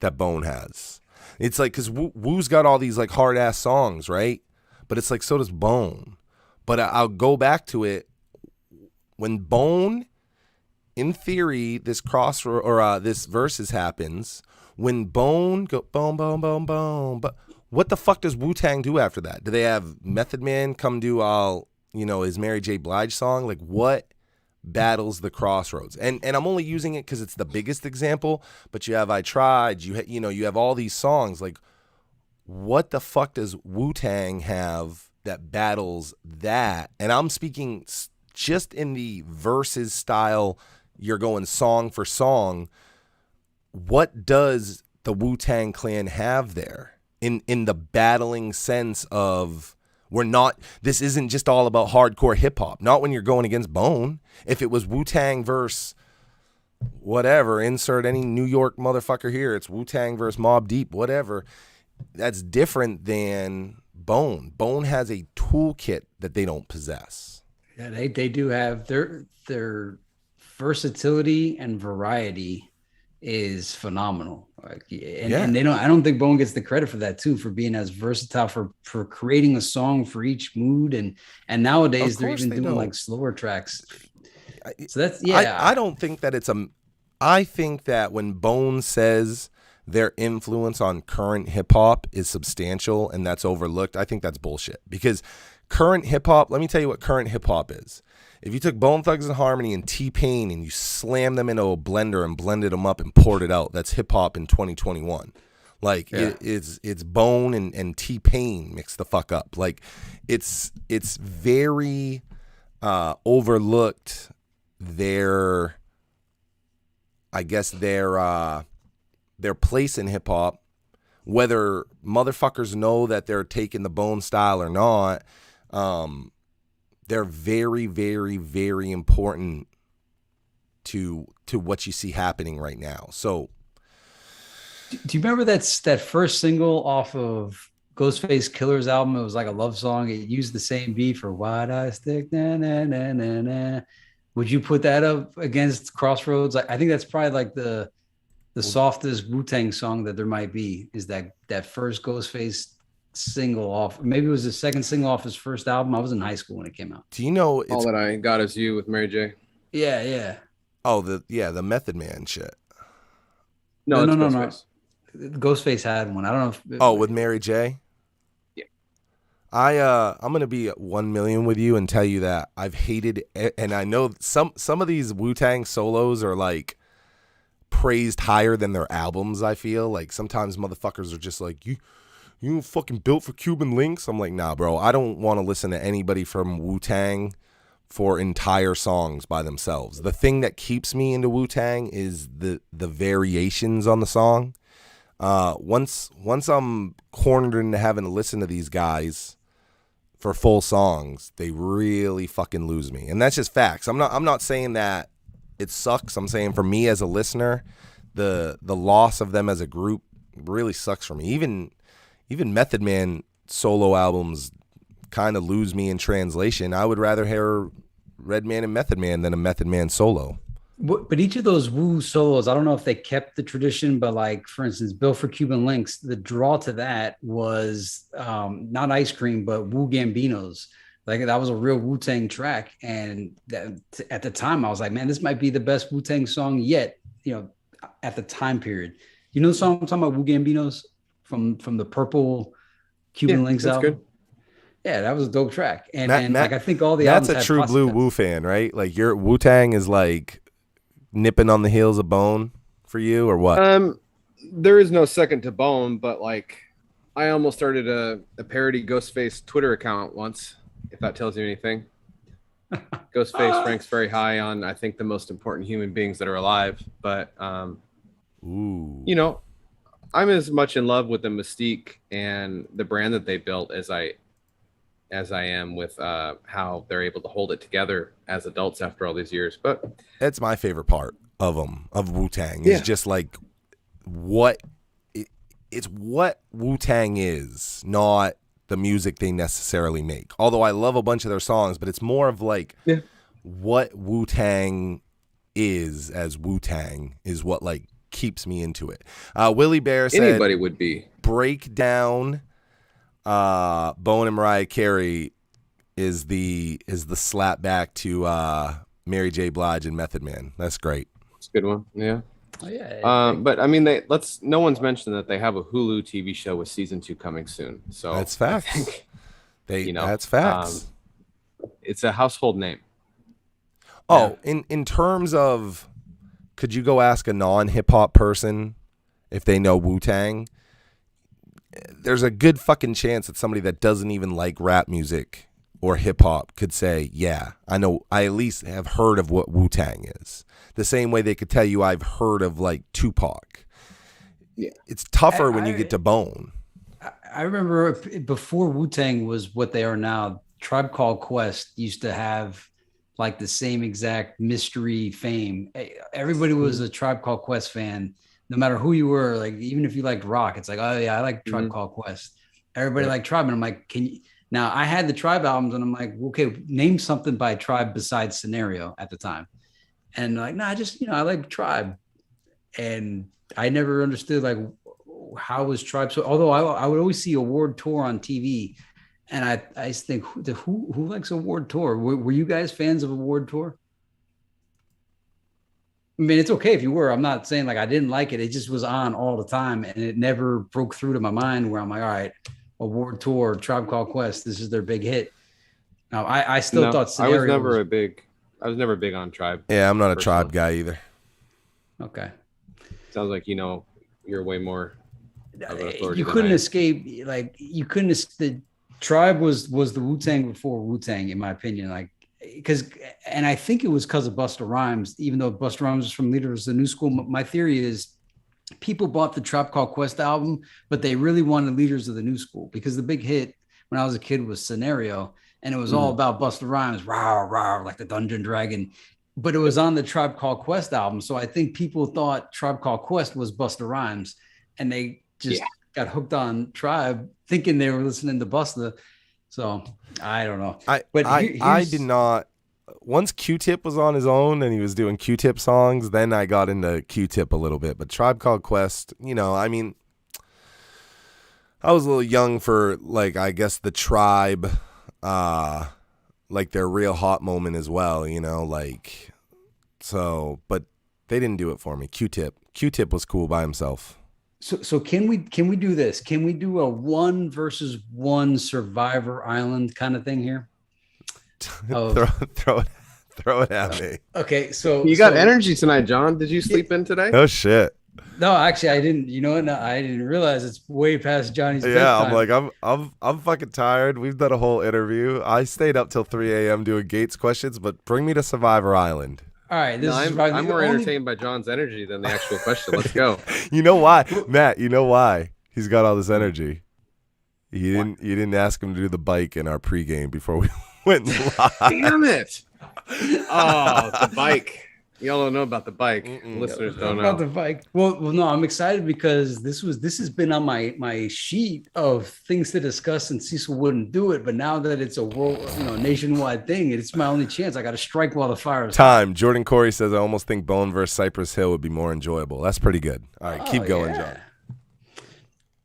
[SPEAKER 1] Bone has. It's like, because Wu's got all these like hard ass songs, right? But it's like, so does Bone. But I'll go back to it. When Bone, in theory, this this verses happens. When Bone go boom, boom, boom, boom, but what the fuck does Wu-Tang do after that? Do they have Method Man come do his Mary J. Blige song? Like, what battles the crossroads? And I'm only using it because it's the biggest example. But you have I Tried. You have all these songs. Like, what the fuck does Wu-Tang have that battles that? And I'm speaking just in the verses style. You're going song for song. What does the Wu-Tang Clan have there in the battling sense of, this isn't just all about hardcore hip hop. Not when you're going against Bone. If it was Wu-Tang versus whatever, insert any New York motherfucker here, it's Wu-Tang versus Mobb Deep, whatever. That's different than Bone. Bone has a toolkit that they don't possess.
[SPEAKER 2] Yeah, they do have their versatility and variety is phenomenal. And they don't. I don't think Bone gets the credit for that too, for being as versatile, for creating a song for each mood, and nowadays they're even doing like slower tracks. So that's
[SPEAKER 1] I don't think that I think that when Bone says their influence on current hip hop is substantial and that's overlooked, I think that's bullshit. Because current hip hop, let me tell you what current hip hop is. If you took Bone Thugs and Harmony and T-Pain and you slammed them into a blender and blended them up and poured it out, that's hip hop in 2021. Like, it's Bone and T-Pain mixed the fuck up. Like, it's very overlooked their place in hip hop, whether motherfuckers know that they're taking the Bone style or not. They're very, very, very important to what you see happening right now. So,
[SPEAKER 2] do you remember that first single off of Ghostface Killer's album? It was like a love song. It used the same beat for "Why'd I Stick." Na, na, na, na, na. Would you put that up against Crossroads? I think that's probably like the softest Wu-Tang song that there might be. Is that first Ghostface single off? Maybe it was the second single off his first album. I was in high school when it came out.
[SPEAKER 1] Do you know
[SPEAKER 3] All That I Got Is You with Mary J?
[SPEAKER 2] Yeah.
[SPEAKER 1] Oh, the Method Man shit.
[SPEAKER 2] No. Ghostface had one. I don't know if
[SPEAKER 1] with Mary J?
[SPEAKER 3] Yeah.
[SPEAKER 1] I'm gonna be at 1 million with you and tell you that I've hated, and I know some of these Wu-Tang solos are like praised higher than their albums. I feel like sometimes motherfuckers are just like, you fucking built for Cuban links. I'm like, nah, bro. I don't want to listen to anybody from Wu-Tang for entire songs by themselves. The thing that keeps me into Wu-Tang is the variations on the song. Once I'm cornered into having to listen to these guys for full songs, they really fucking lose me. And that's just facts. I'm not saying that it sucks. I'm saying for me as a listener, the loss of them as a group really sucks for me. Even Method Man solo albums kind of lose me in translation. I would rather hear Redman and Method Man than a Method Man solo.
[SPEAKER 2] But each of those Wu solos, I don't know if they kept the tradition, but like, for instance, Built for Cuban Links, the draw to that was not Ice Cream, but Wu Gambino's. Like, that was a real Wu-Tang track. And at the time, I was like, man, this might be the best Wu-Tang song yet, at the time period. You know the song I'm talking about, Wu Gambino's? From the Purple Cuban Links album. Good. Yeah, that was a dope track. And
[SPEAKER 1] Matt,
[SPEAKER 2] and like I think all the
[SPEAKER 1] Matt's
[SPEAKER 2] albums
[SPEAKER 1] a
[SPEAKER 2] had
[SPEAKER 1] true blue
[SPEAKER 2] process.
[SPEAKER 1] Wu fan, right? Like your Wu-Tang is like nipping on the heels of Bone for you, or what?
[SPEAKER 3] There is no second to Bone, but like I almost started a parody Ghostface Twitter account once, if that tells you anything. Ghostface ranks very high on, I think, the most important human beings that are alive. But
[SPEAKER 1] Ooh.
[SPEAKER 3] you know, I'm as much in love with the mystique and the brand that they built as I am with how they're able to hold it together as adults after all these years. But
[SPEAKER 1] That's my favorite part of them, of Wu-Tang.
[SPEAKER 3] Yeah.
[SPEAKER 1] Is just like it's what Wu-Tang is, not the music they necessarily make. Although I love a bunch of their songs, but it's more of like what Wu-Tang is as Wu-Tang is what like keeps me into it. Willie Bear said
[SPEAKER 3] anybody would be.
[SPEAKER 1] Break down Bone and Mariah Carey is the slap back to Mary J. Blige and Method Man. That's great.
[SPEAKER 3] It's a good one. Yeah.
[SPEAKER 2] Oh, yeah.
[SPEAKER 3] But I mean, no one's mentioned that they have a Hulu TV show with season 2 coming soon. So
[SPEAKER 1] That's facts.
[SPEAKER 3] I think,
[SPEAKER 1] That's facts.
[SPEAKER 3] It's a household name.
[SPEAKER 1] Oh, in terms of, could you go ask a non-hip hop person if they know Wu-Tang? There's a good fucking chance that somebody that doesn't even like rap music or hip hop could say, yeah, I know, I at least have heard of what Wu-Tang is. The same way they could tell you I've heard of like Tupac.
[SPEAKER 3] Yeah.
[SPEAKER 1] It's tougher when you get to Bone.
[SPEAKER 2] I remember before Wu-Tang was what they are now, Tribe Called Quest used to have like the same exact mystery fame. Everybody was a Tribe Called Quest fan, no matter who you were. Like, even if you liked rock, it's like, oh yeah, I like Tribe Called Quest. Everybody liked Tribe. And I'm like, can you? Now I had the Tribe albums and I'm like, okay, name something by Tribe besides Scenario at the time. And like, no, I just, I like Tribe. And I never understood like how was Tribe. So although I would always see Award Tour on TV, and I just think who likes Award Tour? Were you guys fans of Award Tour? I mean, it's okay if you were. I'm not saying like I didn't like it. It just was on all the time, and it never broke through to my mind where I'm like, all right, Award Tour, Tribe Called Quest, this is their big hit. Now I still thought Scenario
[SPEAKER 3] I was never big on Tribe.
[SPEAKER 1] Yeah, I'm not a Tribe guy either.
[SPEAKER 2] Okay.
[SPEAKER 3] Sounds like you're way more of an authority.
[SPEAKER 2] You couldn't escape. Like you couldn't. The Tribe was the Wu-Tang before Wu-Tang, in my opinion. Like and I think it was because of Busta Rhymes. Even though Busta Rhymes was from Leaders of the New School, my theory is people bought the Tribe Called Quest album, but they really wanted Leaders of the New School because the big hit when I was a kid was Scenario, and it was all about Busta Rhymes, rah rah, like the Dungeon Dragon. But it was on the Tribe Called Quest album, so I think people thought Tribe Called Quest was Busta Rhymes, and they just got hooked on Tribe, thinking they were listening to Busta. So I don't know.
[SPEAKER 1] I did not. Once Q-Tip was on his own and he was doing Q-Tip songs, then I got into Q-Tip a little bit. But Tribe Called Quest, I mean, I was a little young for like I guess the Tribe, like their real hot moment as well. Like so. But they didn't do it for me. Q-Tip was cool by himself.
[SPEAKER 2] So can we do this? Can we do a 1 versus 1 Survivor Island kind of thing here?
[SPEAKER 1] Throw it at me.
[SPEAKER 2] Okay, so
[SPEAKER 3] you got energy tonight, John. Did you sleep in today?
[SPEAKER 1] Oh shit.
[SPEAKER 2] No, actually, I didn't. You know what? No, I didn't realize it's way past Johnny's.
[SPEAKER 1] Yeah,
[SPEAKER 2] bedtime.
[SPEAKER 1] I'm like, I'm fucking tired. We've done a whole interview. I stayed up till 3 a.m. doing Gates questions, but bring me to Survivor Island.
[SPEAKER 2] All right,
[SPEAKER 3] I'm more entertained by John's energy than the actual question. Let's go.
[SPEAKER 1] You know why, Matt? You know why he's got all this energy? You didn't ask him to do the bike in our pregame before we went live.
[SPEAKER 3] Damn it! Oh, the bike. Y'all don't know about the bike. Listeners don't know
[SPEAKER 2] about the bike. Well, no, I'm excited because this has been on my sheet of things to discuss, and Cecil wouldn't do it. But now that it's a world, nationwide thing, it's my only chance. I got to strike while the fire is hot.
[SPEAKER 1] Jordan Corey says, I almost think Bone versus Cypress Hill would be more enjoyable. That's pretty good. All right, keep going, John.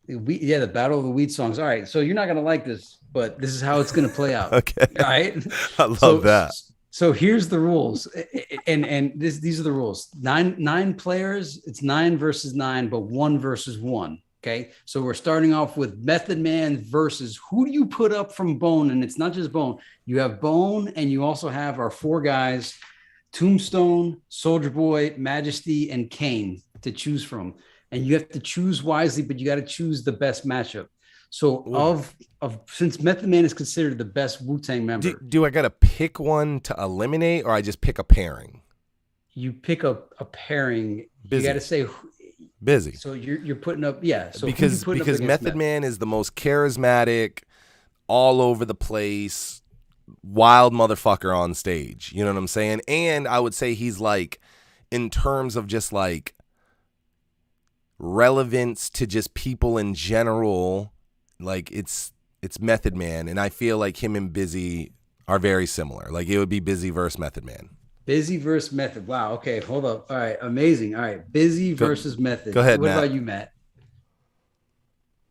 [SPEAKER 2] The battle of the weed songs. All right, so you're not gonna like this, but this is how it's gonna play out.
[SPEAKER 1] Okay.
[SPEAKER 2] All right.
[SPEAKER 1] I love that.
[SPEAKER 2] So here's the rules, and these are the rules. Nine players. It's 9 versus 9, but 1 versus 1. Okay, so we're starting off with Method Man versus who do you put up from Bone? And it's not just Bone. You have Bone, and you also have our 4 guys: Tombstone, Soldier Boy, Majesty, and Kane to choose from. And you have to choose wisely, but you got to choose the best matchup. So of since Method Man is considered the best Wu-Tang member,
[SPEAKER 1] do I gotta pick one to eliminate, or I just pick a pairing?
[SPEAKER 2] you pick up a pairing.
[SPEAKER 1] Busy.
[SPEAKER 2] You got to say
[SPEAKER 1] Busy.
[SPEAKER 2] So you're putting up, yeah. So
[SPEAKER 1] because Method Man is the most charismatic, all over the place, wild motherfucker on stage. You know what I'm saying? And I would say he's like, in terms of just like relevance to just people in general, like it's Method Man, and I feel like him and Busy are very similar. Like it would be Busy versus Method Man.
[SPEAKER 2] Busy versus Method. Wow. Okay, hold up. All right, amazing. All right, Busy versus Method.
[SPEAKER 1] Go ahead,
[SPEAKER 2] What
[SPEAKER 1] Matt.
[SPEAKER 2] about you, Matt?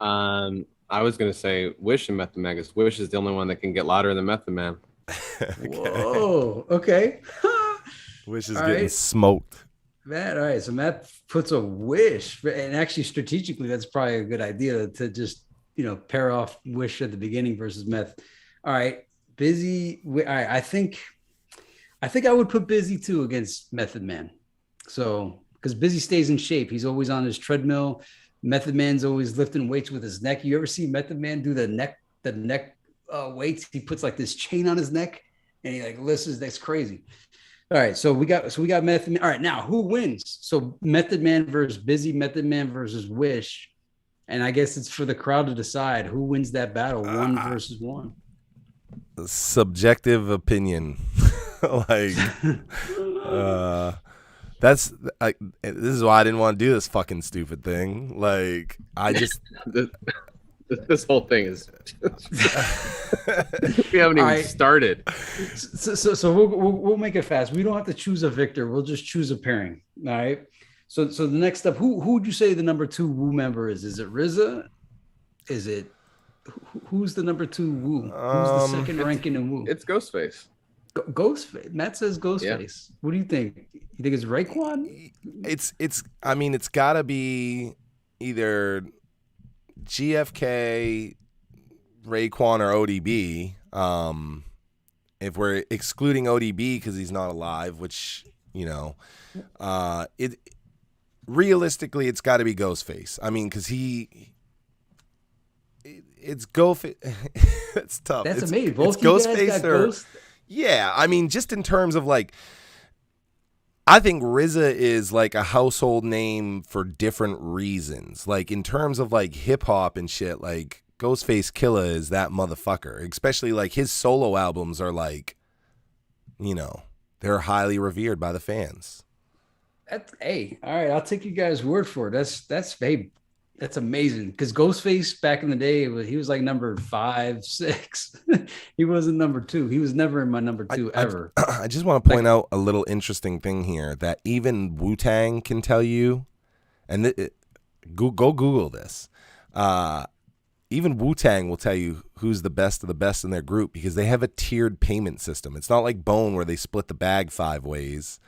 [SPEAKER 3] I was gonna say Wish and Method Man, because Wish is the only one that can get louder than Method Man.
[SPEAKER 2] Whoa. Okay.
[SPEAKER 1] Wish is
[SPEAKER 2] All
[SPEAKER 1] getting
[SPEAKER 2] right.
[SPEAKER 1] smoked.
[SPEAKER 2] Matt. All right. So Matt puts a Wish, and actually strategically, that's probably a good idea to just pair off Wish at the beginning versus Meth. All right, Busy. All right. I think I would put Busy too against Method Man. So, because Busy stays in shape, he's always on his treadmill. Method Man's always lifting weights with his neck. You ever see Method Man do the neck weights? He puts like this chain on his neck and he like lifts his. That's crazy. All right, so we got Method Man. All right, now who wins? So Method Man versus Busy, Method Man versus Wish, and I guess it's for the crowd to decide who wins that battle, 1 versus 1.
[SPEAKER 1] Subjective opinion. Like this is why I didn't want to do this fucking stupid thing. Like I just
[SPEAKER 3] this whole thing is we haven't even started.
[SPEAKER 2] So we'll make it fast. We don't have to choose a victor. We'll just choose a pairing. All right. So the next step, who would you say the number 2 Wu member is? Is it RZA? Is it who's the number 2 Wu? Who's the second ranking in Wu?
[SPEAKER 3] It's Ghostface.
[SPEAKER 2] Ghostface. Matt says Ghostface. Yeah. What do you think? You think it's Raekwon?
[SPEAKER 1] It's gotta be either GFK, Raekwon, or ODB. If we're excluding ODB because he's not alive, which realistically it's got to be Ghostface. I mean, because it's Ghostface. It's tough.
[SPEAKER 2] That's
[SPEAKER 1] it's,
[SPEAKER 2] amazing. Both
[SPEAKER 1] it's Ghostface or
[SPEAKER 2] Ghost.
[SPEAKER 1] Yeah, I mean, just in terms of like, I think RZA is like a household name for different reasons. Like in terms of like hip hop and shit, like Ghostface Killah is that motherfucker. Especially like his solo albums are like, they're highly revered by the fans.
[SPEAKER 2] Hey, all right, I'll take you guys' word for it. That's amazing. Because Ghostface back in the day, he was like number 5, 6. He wasn't number 2. He was never in my number 2 ever.
[SPEAKER 1] I just want to point out a little interesting thing here that even Wu-Tang can tell you, and go Google this. Even Wu-Tang will tell you who's the best of the best in their group because they have a tiered payment system. It's not like Bone where they split the bag 5 ways.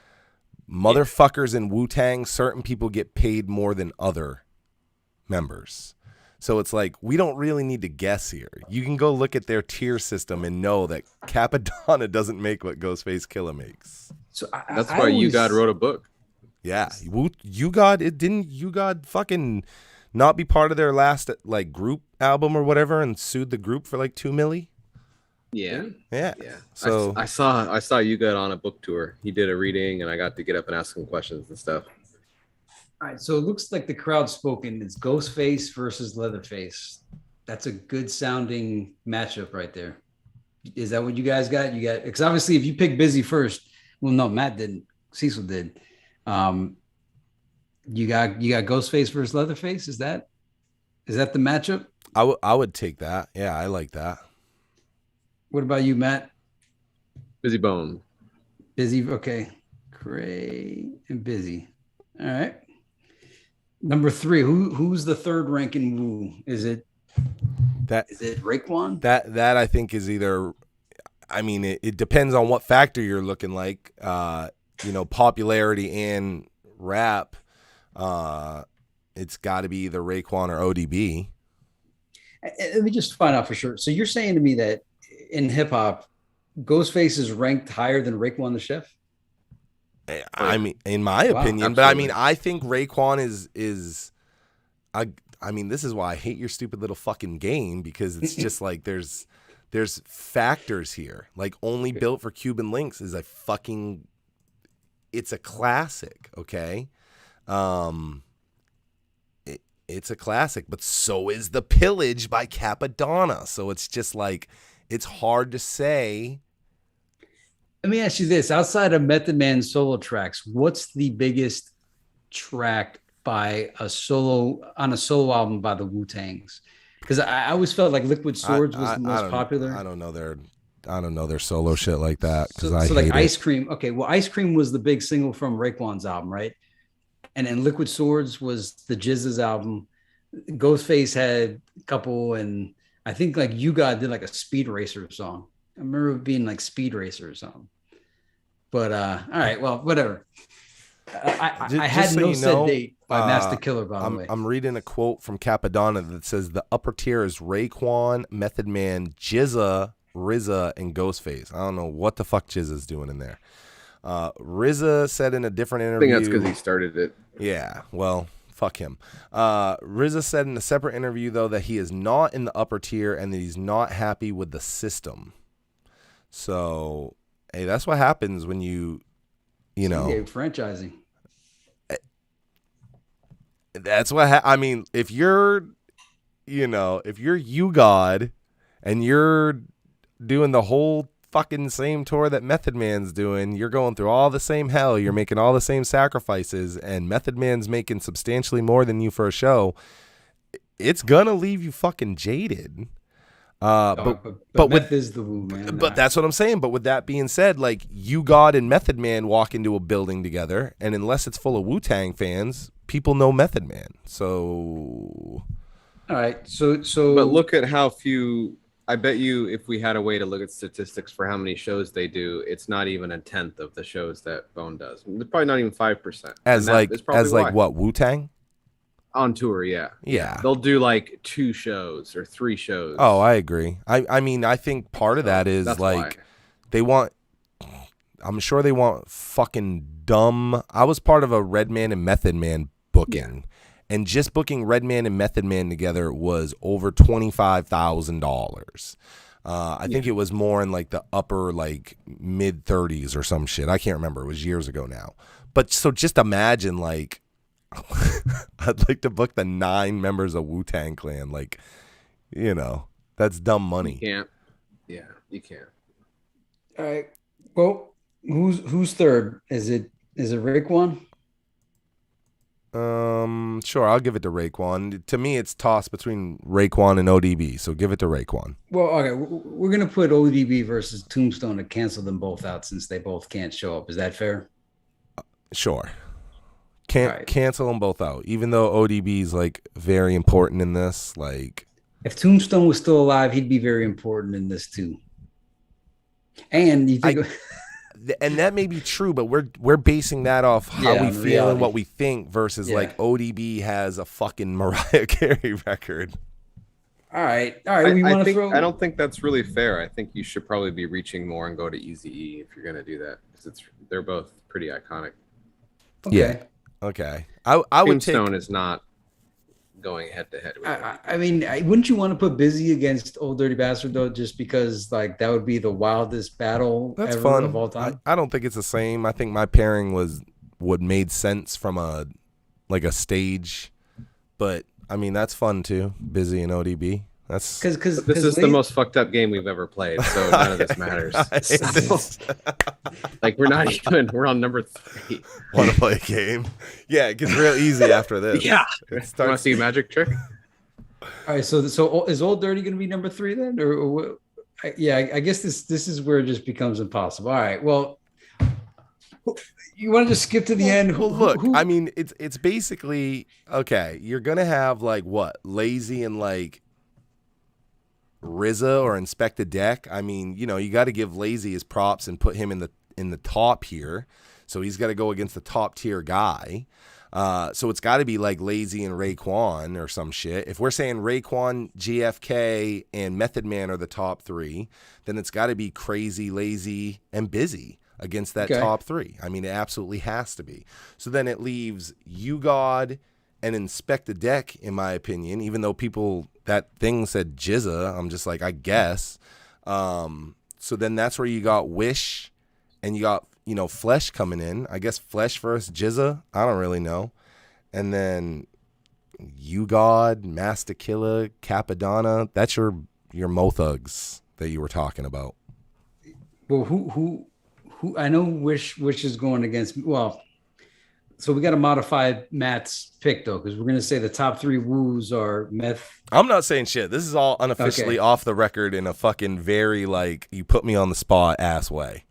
[SPEAKER 1] Motherfuckers in Wu-Tang, certain people get paid more than other members. So it's like, we don't really need to guess here. You can go look at their tier system and know that Capadonna doesn't make what Ghostface Killah makes.
[SPEAKER 3] So that's why You God wrote a book.
[SPEAKER 1] Yeah. You God fucking not be part of their last like group album or whatever and sued the group for like $2 million?
[SPEAKER 3] Yeah.
[SPEAKER 1] So
[SPEAKER 3] I saw You God on a book tour. He did a reading and I got to get up and ask him questions and stuff.
[SPEAKER 2] All right, so it looks like the crowd's spoken. It's Ghostface versus Leatherface. That's a good sounding matchup right there. Is that what you guys got? You got, because obviously if you pick Busy first, well, no, Matt didn't. Cecil did. You got Ghostface versus Leatherface. Is that the matchup?
[SPEAKER 1] I would take that. Yeah, I like that.
[SPEAKER 2] What about you, Matt?
[SPEAKER 3] Busy Bone.
[SPEAKER 2] Busy. Okay. Great and Busy. All right. Number 3. Who's the third ranking Wu? Is it Raekwon?
[SPEAKER 1] That I think is either. I mean, it depends on what factor you're looking like. Popularity and rap. it's got to be either Raekwon or ODB.
[SPEAKER 2] Let me just find out for sure. So you're saying to me that in hip hop, Ghostface is ranked higher than Raekwon the Chef?
[SPEAKER 1] I mean, in my opinion,
[SPEAKER 3] absolutely.
[SPEAKER 1] but I mean, I think Raekwon is. I mean, this is why I hate your stupid little fucking game, because it's just like there's factors here. Like Only Built for Cuban Links is it's a classic, okay? It's a classic, but so is The Pillage by Capadonna. So it's just like, it's hard to say.
[SPEAKER 2] Let me ask you this: outside of Method Man's solo tracks, what's the biggest track by a solo album by the Wu-Tangs? Because I always felt like Liquid Swords was the most popular.
[SPEAKER 1] I don't know their solo shit like that, because
[SPEAKER 2] so like Ice Cream. Okay, well, Ice Cream was the big single from Raekwon's album, right? And then Liquid Swords was the Jizz's album. Ghostface had a couple, and I think like You God did like a Speed Racer song. I remember it being like Speed Racer or something. But all right, well, whatever. I had no set date by Master Killer, by the way.
[SPEAKER 1] I'm reading a quote from Capadonna that says the upper tier is Raekwon, Method Man, Jizza, RZA, and Ghostface. I don't know what the fuck Jizza's doing in there. RZA said in a different interview.
[SPEAKER 3] I think that's because he started it.
[SPEAKER 1] Yeah, well, fuck him. RZA said in a separate interview, though, that he is not in the upper tier and that he's not happy with the system. So, hey, that's what happens when you know.
[SPEAKER 2] Franchising.
[SPEAKER 1] That's what I mean, if you're You God and you're doing the whole fucking same tour that Method Man's doing, you're going through all the same hell, you're making all the same sacrifices, and Method Man's making substantially more than you for a show, it's gonna leave you fucking jaded. But
[SPEAKER 2] Meth is the Wu, man.
[SPEAKER 1] But that's what I'm saying. But with that being said, like You God and Method Man walk into a building together, and unless it's full of Wu-Tang fans, people know Method Man. So,
[SPEAKER 2] all right. So,
[SPEAKER 3] but look at how few. I bet you, if we had a way to look at statistics for how many shows they do, it's not even a tenth of the shows that Bone does. It's probably not even 5%.
[SPEAKER 1] As what, Wu-Tang?
[SPEAKER 3] On tour, yeah. They'll do like 2 shows or 3 shows.
[SPEAKER 1] Oh, I agree. I mean, I think part of that is like I'm sure they want fucking dumb. I was part of a Redman and Method Man booking, and just booking Redman and Method Man together was over $25,000. I think it was more in like the upper like mid 30s or some shit. I can't remember. It was years ago now. But so just imagine like. I'd like to book the 9 members of Wu-Tang Clan. Like, that's dumb money.
[SPEAKER 3] You can't. Yeah, you can't.
[SPEAKER 2] All right. Well, who's third? Is it Raekwon?
[SPEAKER 1] Sure, I'll give it to Raekwon. To me, it's tossed between Raekwon and ODB, so give it to Raekwon.
[SPEAKER 2] Well, okay, we're gonna put ODB versus Tombstone to cancel them both out since they both can't show up. Is that fair?
[SPEAKER 1] Sure. Cancel them both out, even though ODB is like very important in this. Like,
[SPEAKER 2] if Tombstone was still alive, he'd be very important in this too. And you think,
[SPEAKER 1] and that may be true, but we're basing that off how we feel
[SPEAKER 2] reality.
[SPEAKER 1] and what we think versus like ODB has a fucking Mariah Carey record.
[SPEAKER 2] All right.
[SPEAKER 3] I don't think that's really fair. I think you should probably be reaching more and go to Eazy-E if you're gonna do that, because they're both pretty iconic.
[SPEAKER 2] Okay.
[SPEAKER 1] Yeah. Okay. I would take.
[SPEAKER 3] Tombstone is not going head to head with
[SPEAKER 2] I mean, wouldn't you want to put Busy against Old Dirty Bastard though, just because like that would be the wildest battle ever of all time?
[SPEAKER 1] I don't think it's the same. I think my pairing would made sense from a stage, but I mean that's fun too. Busy and ODB. That's
[SPEAKER 2] because
[SPEAKER 3] this is the most fucked up game we've ever played, so none of this matters. Like we're on number 3.
[SPEAKER 1] Want to play a game? Yeah, it gets real easy after this.
[SPEAKER 3] Yeah. You want to see a magic trick?
[SPEAKER 2] All right, so is Old Dirty going to be number 3 then, or I guess this is where it just becomes impossible. All right, well, you want to just skip to the end?
[SPEAKER 1] Well, look, I mean, it's basically okay. You're gonna have like what, Lazy and like RZA or Inspector Deck. I mean, you got to give Lazy his props and put him in the top here. So he's got to go against the top tier guy. So it's got to be like Lazy and Raekwon or some shit. If we're saying Raekwon, GFK, and Method Man are the top 3, then it's got to be Crazy, Lazy, and Busy against that top 3. I mean, it absolutely has to be. So then it leaves You God and Inspect the Deck, in my opinion, even though that thing said Jizza, I'm just like, I guess. So then that's where you got Wish and you got, Flesh coming in. I guess Flesh versus Jizza. I don't really know. And then You God, Master Killer, Capadonna. That's your Mo Thugs that you were talking about.
[SPEAKER 2] Well, who I know Wish is going against me. Well, so we got to modify Matt's pick though, because we're gonna say the top 3 woos are Meth.
[SPEAKER 1] I'm not saying shit. This is all unofficially off the record in a fucking very like you put me on the spot ass way.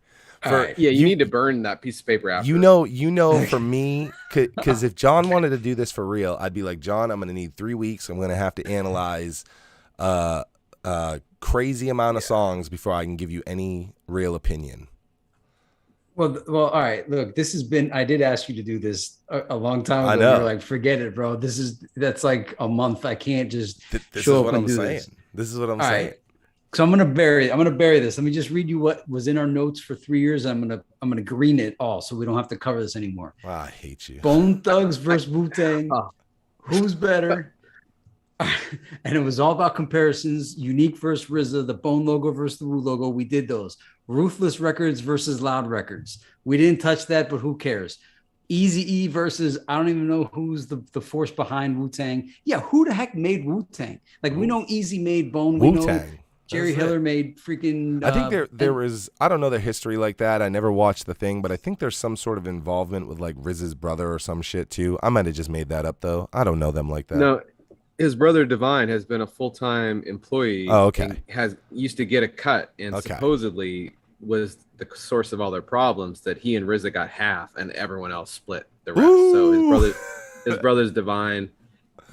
[SPEAKER 3] Right. Yeah, you need to burn that piece of paper after.
[SPEAKER 1] You know, for me, because if John wanted to do this for real, I'd be like, John, I'm going to need 3 weeks. I'm going to have to analyze crazy amount of songs before I can give you any real opinion.
[SPEAKER 2] Well, all right. Look, I did ask you to do this a long time ago.
[SPEAKER 1] I know.
[SPEAKER 2] You're like, forget it, bro. That's like a month. I can't just
[SPEAKER 1] this
[SPEAKER 2] show
[SPEAKER 1] is
[SPEAKER 2] up
[SPEAKER 1] what
[SPEAKER 2] and
[SPEAKER 1] I'm
[SPEAKER 2] do
[SPEAKER 1] saying.
[SPEAKER 2] this.
[SPEAKER 1] This is what I'm
[SPEAKER 2] All
[SPEAKER 1] saying.
[SPEAKER 2] Right. So I'm gonna bury this. Let me just read you what was in our notes for 3 years. I'm gonna green it all, so we don't have to cover this anymore.
[SPEAKER 1] I hate you.
[SPEAKER 2] Bone Thugs versus Wu-Tang. Who's better? And it was all about comparisons. Unique versus RZA, the Bone logo versus the Wu logo. We did those. Ruthless Records versus Loud Records. We didn't touch that, but who cares? Eazy-E versus I don't even know who's the force behind Wu-Tang. Yeah, who the heck made Wu-Tang? Like we know Easy made Bone. We
[SPEAKER 1] Wu-Tang.
[SPEAKER 2] know Jerry Hiller made freaking.
[SPEAKER 1] I think there was. I don't know the history like that. I never watched the thing, but I think there's some sort of involvement with like RZA's brother or some shit too. I might have just made that up though. I don't know them like that.
[SPEAKER 3] No, his brother Divine has been a full-time employee.
[SPEAKER 1] Oh, okay.
[SPEAKER 3] And used to get a cut, and supposedly was the source of all their problems. That he and RZA got half, and everyone else split the rest.
[SPEAKER 1] Ooh.
[SPEAKER 3] So his brother's Divine,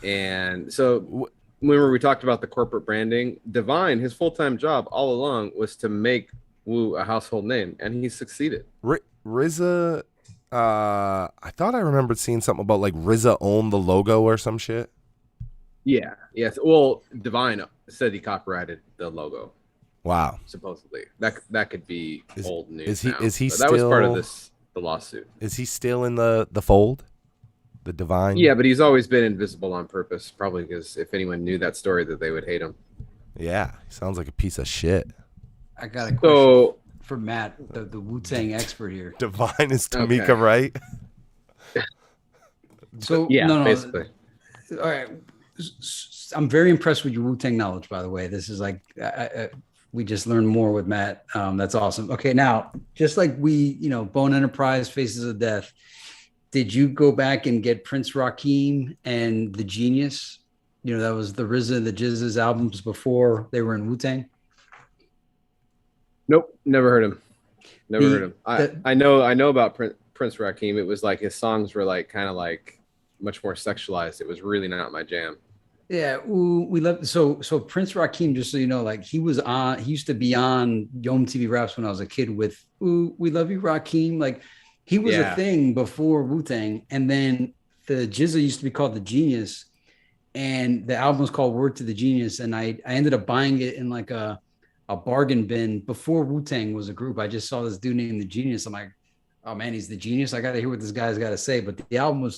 [SPEAKER 3] and so. Remember we talked about the corporate branding? Divine, his full-time job all along was to make Wu a household name, and he succeeded.
[SPEAKER 1] RZA, I thought I remembered seeing something about like RZA owned the logo or some shit.
[SPEAKER 3] Yeah, yes. Well, Divine said he copyrighted the logo.
[SPEAKER 1] Wow.
[SPEAKER 3] Supposedly, that could be old news.
[SPEAKER 1] Is he
[SPEAKER 3] but
[SPEAKER 1] still?
[SPEAKER 3] That was part of the lawsuit.
[SPEAKER 1] Is he still in the fold? The Divine?
[SPEAKER 3] Yeah, but he's always been invisible on purpose, probably because if anyone knew that story, that they would hate him.
[SPEAKER 1] Yeah, he sounds like a piece of shit.
[SPEAKER 2] I got a question for Matt, the Wu-Tang expert here.
[SPEAKER 1] Divine is Tamika, right?
[SPEAKER 2] So
[SPEAKER 3] yeah,
[SPEAKER 2] no,
[SPEAKER 3] basically.
[SPEAKER 2] All right, I'm very impressed with your Wu-Tang knowledge. By the way, this is like we just learned more with Matt. That's awesome. Okay, now just like we, Bone Enterprise, Faces of Death. Did you go back and get Prince Rakeem and The Genius? That was the RZA and the Jizza's albums before they were in Wu-Tang.
[SPEAKER 3] Nope, never heard him. Heard him. I know about Prince Rakeem. It was like his songs were like kind of like much more sexualized. It was really not my jam.
[SPEAKER 2] Yeah, we love so Prince Rakeem. Just so you know, like he used to be on Yo MTV Raps when I was a kid with "Ooh, We Love You, Rakeem." Like. He was a thing before Wu-Tang, and then the Jizza used to be called The Genius, and the album was called Word to the Genius, and I ended up buying it in like a bargain bin before Wu-Tang was a group. I just saw this dude named The Genius. I'm like, oh man, he's the genius. I got to hear what this guy's got to say, but the album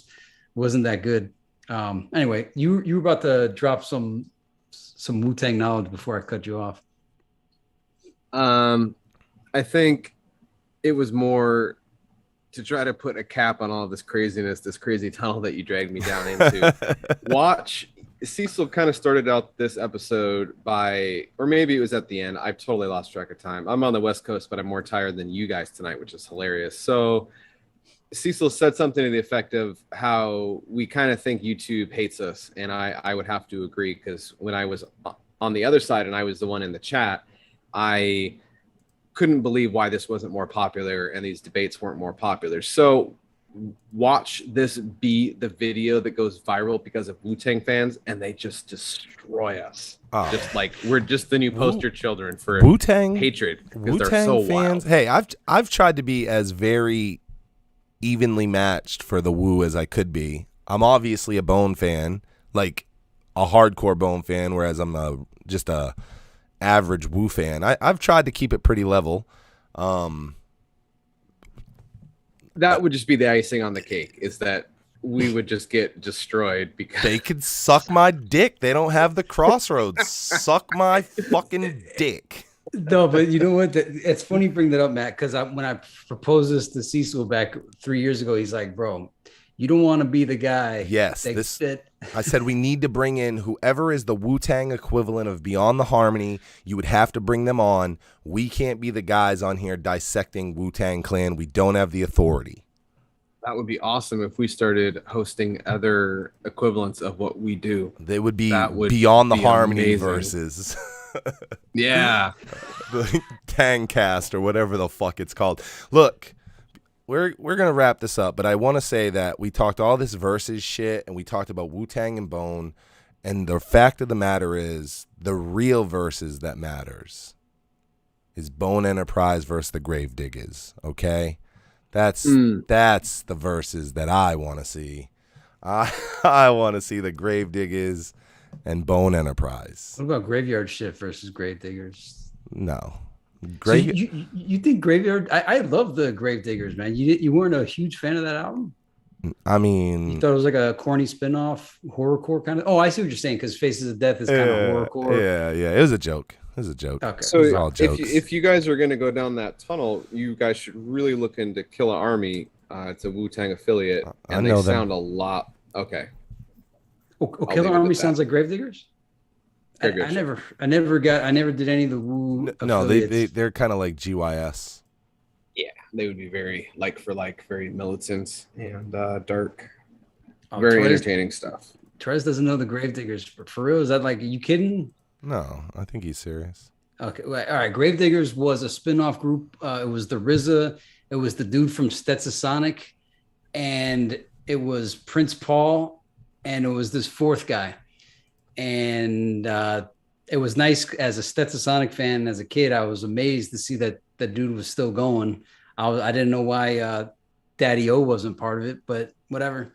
[SPEAKER 2] wasn't that good. Anyway, you were about to drop some Wu-Tang knowledge before I cut you off.
[SPEAKER 3] I think it was more to try to put a cap on all this craziness, this crazy tunnel that you dragged me down into. Cecil kind of started out this episode or maybe it was at the end. I've totally lost track of time. I'm on the West Coast, but I'm more tired than you guys tonight, which is hilarious. So Cecil said something to the effect of how we kind of think YouTube hates us. And I would have to agree, because when I was on the other side and I was the one in the chat, I couldn't believe why this wasn't more popular and these debates weren't more popular. So watch this be the video that goes viral because of Wu-Tang fans, and they just destroy us. Just like we're just the new poster children for
[SPEAKER 1] Wu-Tang
[SPEAKER 3] hatred because
[SPEAKER 1] Wu-Tang
[SPEAKER 3] they're so
[SPEAKER 1] fans.
[SPEAKER 3] wild.
[SPEAKER 1] Hey, I've tried to be as very evenly matched for the Wu as I could be. I'm obviously a Bone fan, like a hardcore Bone fan, whereas I'm just a average Wu fan. I've tried to keep it pretty level.
[SPEAKER 3] That would just be the icing on the cake, is that we would just get destroyed because
[SPEAKER 1] they could suck my dick. They don't have the crossroads. Suck my fucking dick.
[SPEAKER 2] No, but you know what? It's funny you bring that up, Matt, because when I proposed this to Cecil back 3 years ago, he's like, bro, you don't want to be the guy.
[SPEAKER 1] Yes. I said we need to bring in whoever is the Wu-Tang equivalent of Beyond the Harmony. You would have to bring them on. We can't be the guys on here dissecting Wu-Tang Clan. We don't have the authority.
[SPEAKER 3] that would be awesome if we started hosting other equivalents of what we do.
[SPEAKER 1] They would be Beyond the Harmony
[SPEAKER 3] amazing.
[SPEAKER 1] Versus.
[SPEAKER 3] Yeah.
[SPEAKER 1] The Tangcast or whatever the fuck it's called. Look, we're gonna wrap this up, but I want to say that we talked all this versus shit and we talked about Wu-Tang and Bone, and the fact of the matter is the real versus that matters is Bone Enterprise versus the Gravediggers. Okay, that's the versus that I want to see. I want to see the Gravediggers and Bone Enterprise.
[SPEAKER 2] What about Graveyard Shift versus Gravediggers?
[SPEAKER 1] No.
[SPEAKER 2] So you think Graveyard? I love the Gravediggers, man. You weren't a huge fan of that album?
[SPEAKER 1] I mean,
[SPEAKER 2] you thought it was like a corny spinoff, horrorcore kind of. Oh, I see what you're saying, because Faces of Death is kind of horrorcore.
[SPEAKER 1] Yeah. It was a joke.
[SPEAKER 2] Okay.
[SPEAKER 3] So if you guys are going to go down that tunnel, you guys should really look into Killer Army. It's a Wu-Tang affiliate, and they sound a lot. Okay.
[SPEAKER 2] Oh, Killer Army sounds like Gravediggers. I never did any of the Wu.
[SPEAKER 1] No, they're kind of like GYS.
[SPEAKER 3] Yeah, they would be very very militant and dark. Very entertaining stuff.
[SPEAKER 2] Trez doesn't know the Gravediggers. For real? Is that like, are you kidding?
[SPEAKER 1] No, I think he's serious.
[SPEAKER 2] Okay, all right. Gravediggers was a spin-off group. It was the RZA. It was the dude from Stetsasonic, and it was Prince Paul, and it was this fourth guy. And it was nice as a Stetsasonic fan. As a kid, I was amazed to see that the dude was still going. I didn't know why Daddy O wasn't part of it, but whatever.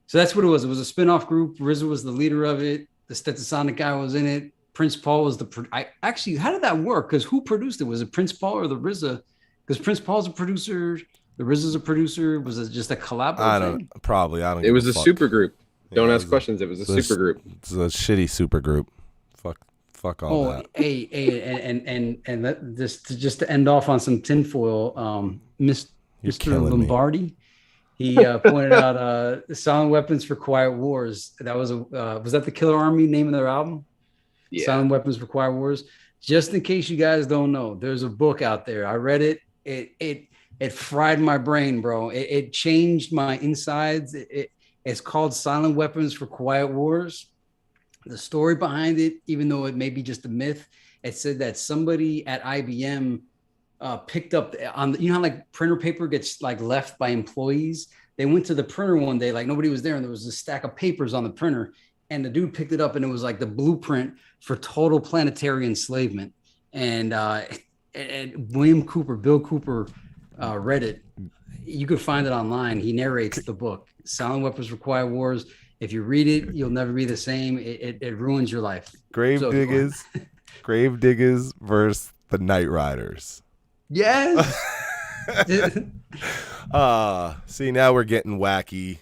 [SPEAKER 2] So that's what it was. It was a spin-off group. RZA was the leader of it. The Stetsasonic guy was in it. Prince Paul was how did that work? Because who produced it? Was it Prince Paul or the RZA? Because Prince Paul's a producer, the RZA's a producer. Was it just a collab?
[SPEAKER 1] I don't.
[SPEAKER 3] It was a super group. Don't ask questions. It was a super group.
[SPEAKER 1] It's a shitty super group. Fuck all that.
[SPEAKER 2] Hey, and just to end off on some tinfoil, Mr. Lombardi, he pointed out Silent Weapons for Quiet Wars. That was was that the Killer Army name of their album? Yeah. Silent Weapons for Quiet Wars. Just in case you guys don't know, there's a book out there. I read it. It fried my brain, bro. It changed my insides. It's called Silent Weapons for Quiet Wars. The story behind it, even though it may be just a myth, it said that somebody at IBM picked up on you know how like printer paper gets like left by employees. They went to the printer one day, like nobody was there, and there was a stack of papers on the printer, and the dude picked it up, and it was like the blueprint for total planetary enslavement. And Bill Cooper read it. You could find it online. He narrates the book, Silent Weapons for Quiet Wars. If you read it, you'll never be the same. It ruins your life.
[SPEAKER 1] Gravediggers versus the Night Riders.
[SPEAKER 2] Yes.
[SPEAKER 1] See, now we're getting wacky.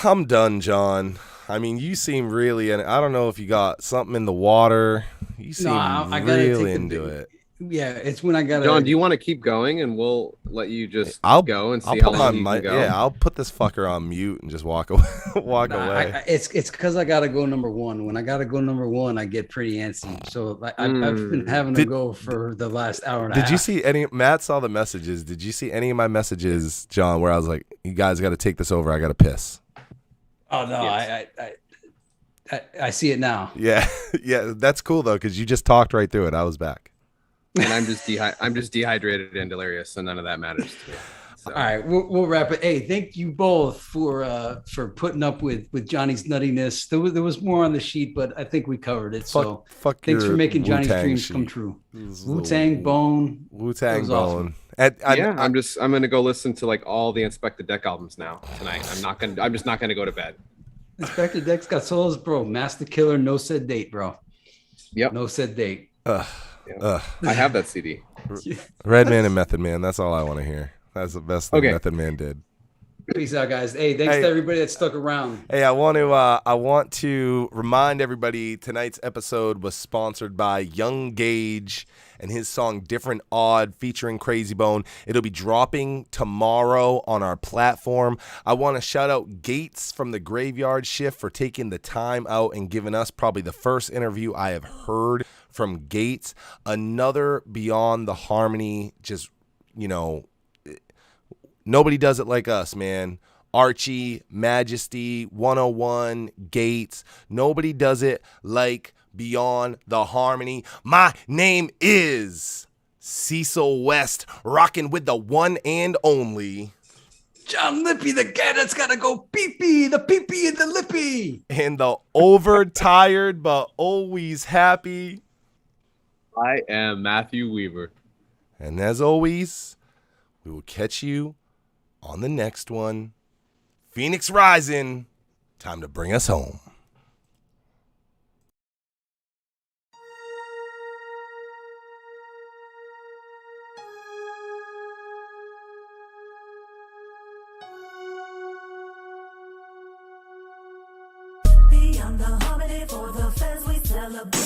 [SPEAKER 1] I'm done, John. I mean, you seem really, and I don't know if you got something in the water. You seem really into it.
[SPEAKER 2] Yeah, it's when I got.
[SPEAKER 3] John, do you want to keep going, and we'll let you just go and see how long you can go?
[SPEAKER 1] Yeah, I'll put this fucker on mute and just walk away. Away.
[SPEAKER 2] It's because I gotta go number one. When I gotta go number one, I get pretty antsy. So I've been having to go for the last hour and a half.
[SPEAKER 1] Did you see any? Matt saw the messages. Did you see any of my messages, John, where I was like, "You guys got to take this over. I got to piss."
[SPEAKER 2] Oh no, yes. I see it now.
[SPEAKER 1] Yeah, that's cool though, because you just talked right through it. I was back.
[SPEAKER 3] And I'm just dehydrated and delirious, so none of that matters to me. So.
[SPEAKER 2] All right, we'll wrap it. Hey, thank you both for putting up with Johnny's nuttiness. There was more on the sheet, but I think we covered it.
[SPEAKER 1] Fuck
[SPEAKER 2] thanks for making Johnny's
[SPEAKER 1] Wu-Tang
[SPEAKER 2] dreams
[SPEAKER 1] sheet.
[SPEAKER 2] come true. Wu-Tang Bone.
[SPEAKER 1] Wu-Tang Bone. Awesome.
[SPEAKER 3] I'm gonna go listen to like all the Inspector Deck albums now tonight. I'm just not gonna go to bed.
[SPEAKER 2] Inspector Deck's got solos, bro. Master Killer, no said date, bro.
[SPEAKER 3] Yep.
[SPEAKER 2] No said date.
[SPEAKER 3] I have that CD.
[SPEAKER 1] Redman and Method Man. That's all I want to hear. That's the best thing Method Man did.
[SPEAKER 2] Peace out, guys. Hey, thanks to everybody that stuck around.
[SPEAKER 1] Hey, I want to remind everybody tonight's episode was sponsored by Young Gage and his song Different Odd featuring Crazy Bone. It'll be dropping tomorrow on our platform. I want to shout out Gates from the Graveyard Shift for taking the time out and giving us probably the first interview I have heard from Gates. Another Beyond the Harmony, just, nobody does it like us, man. Archie, Majesty, 101, Gates. Nobody does it like Beyond the Harmony. My name is Cecil West, rocking with the one and only
[SPEAKER 2] John Lippy, the guy that's got to go pee-pee, the pee-pee and the lippy.
[SPEAKER 1] And the overtired but always happy.
[SPEAKER 3] I am Matthew Weaver.
[SPEAKER 1] And as always, we will catch you on the next one. Feenics Ryzin, time to bring us home.
[SPEAKER 9] Beyond the harmony for the fans we celebrate.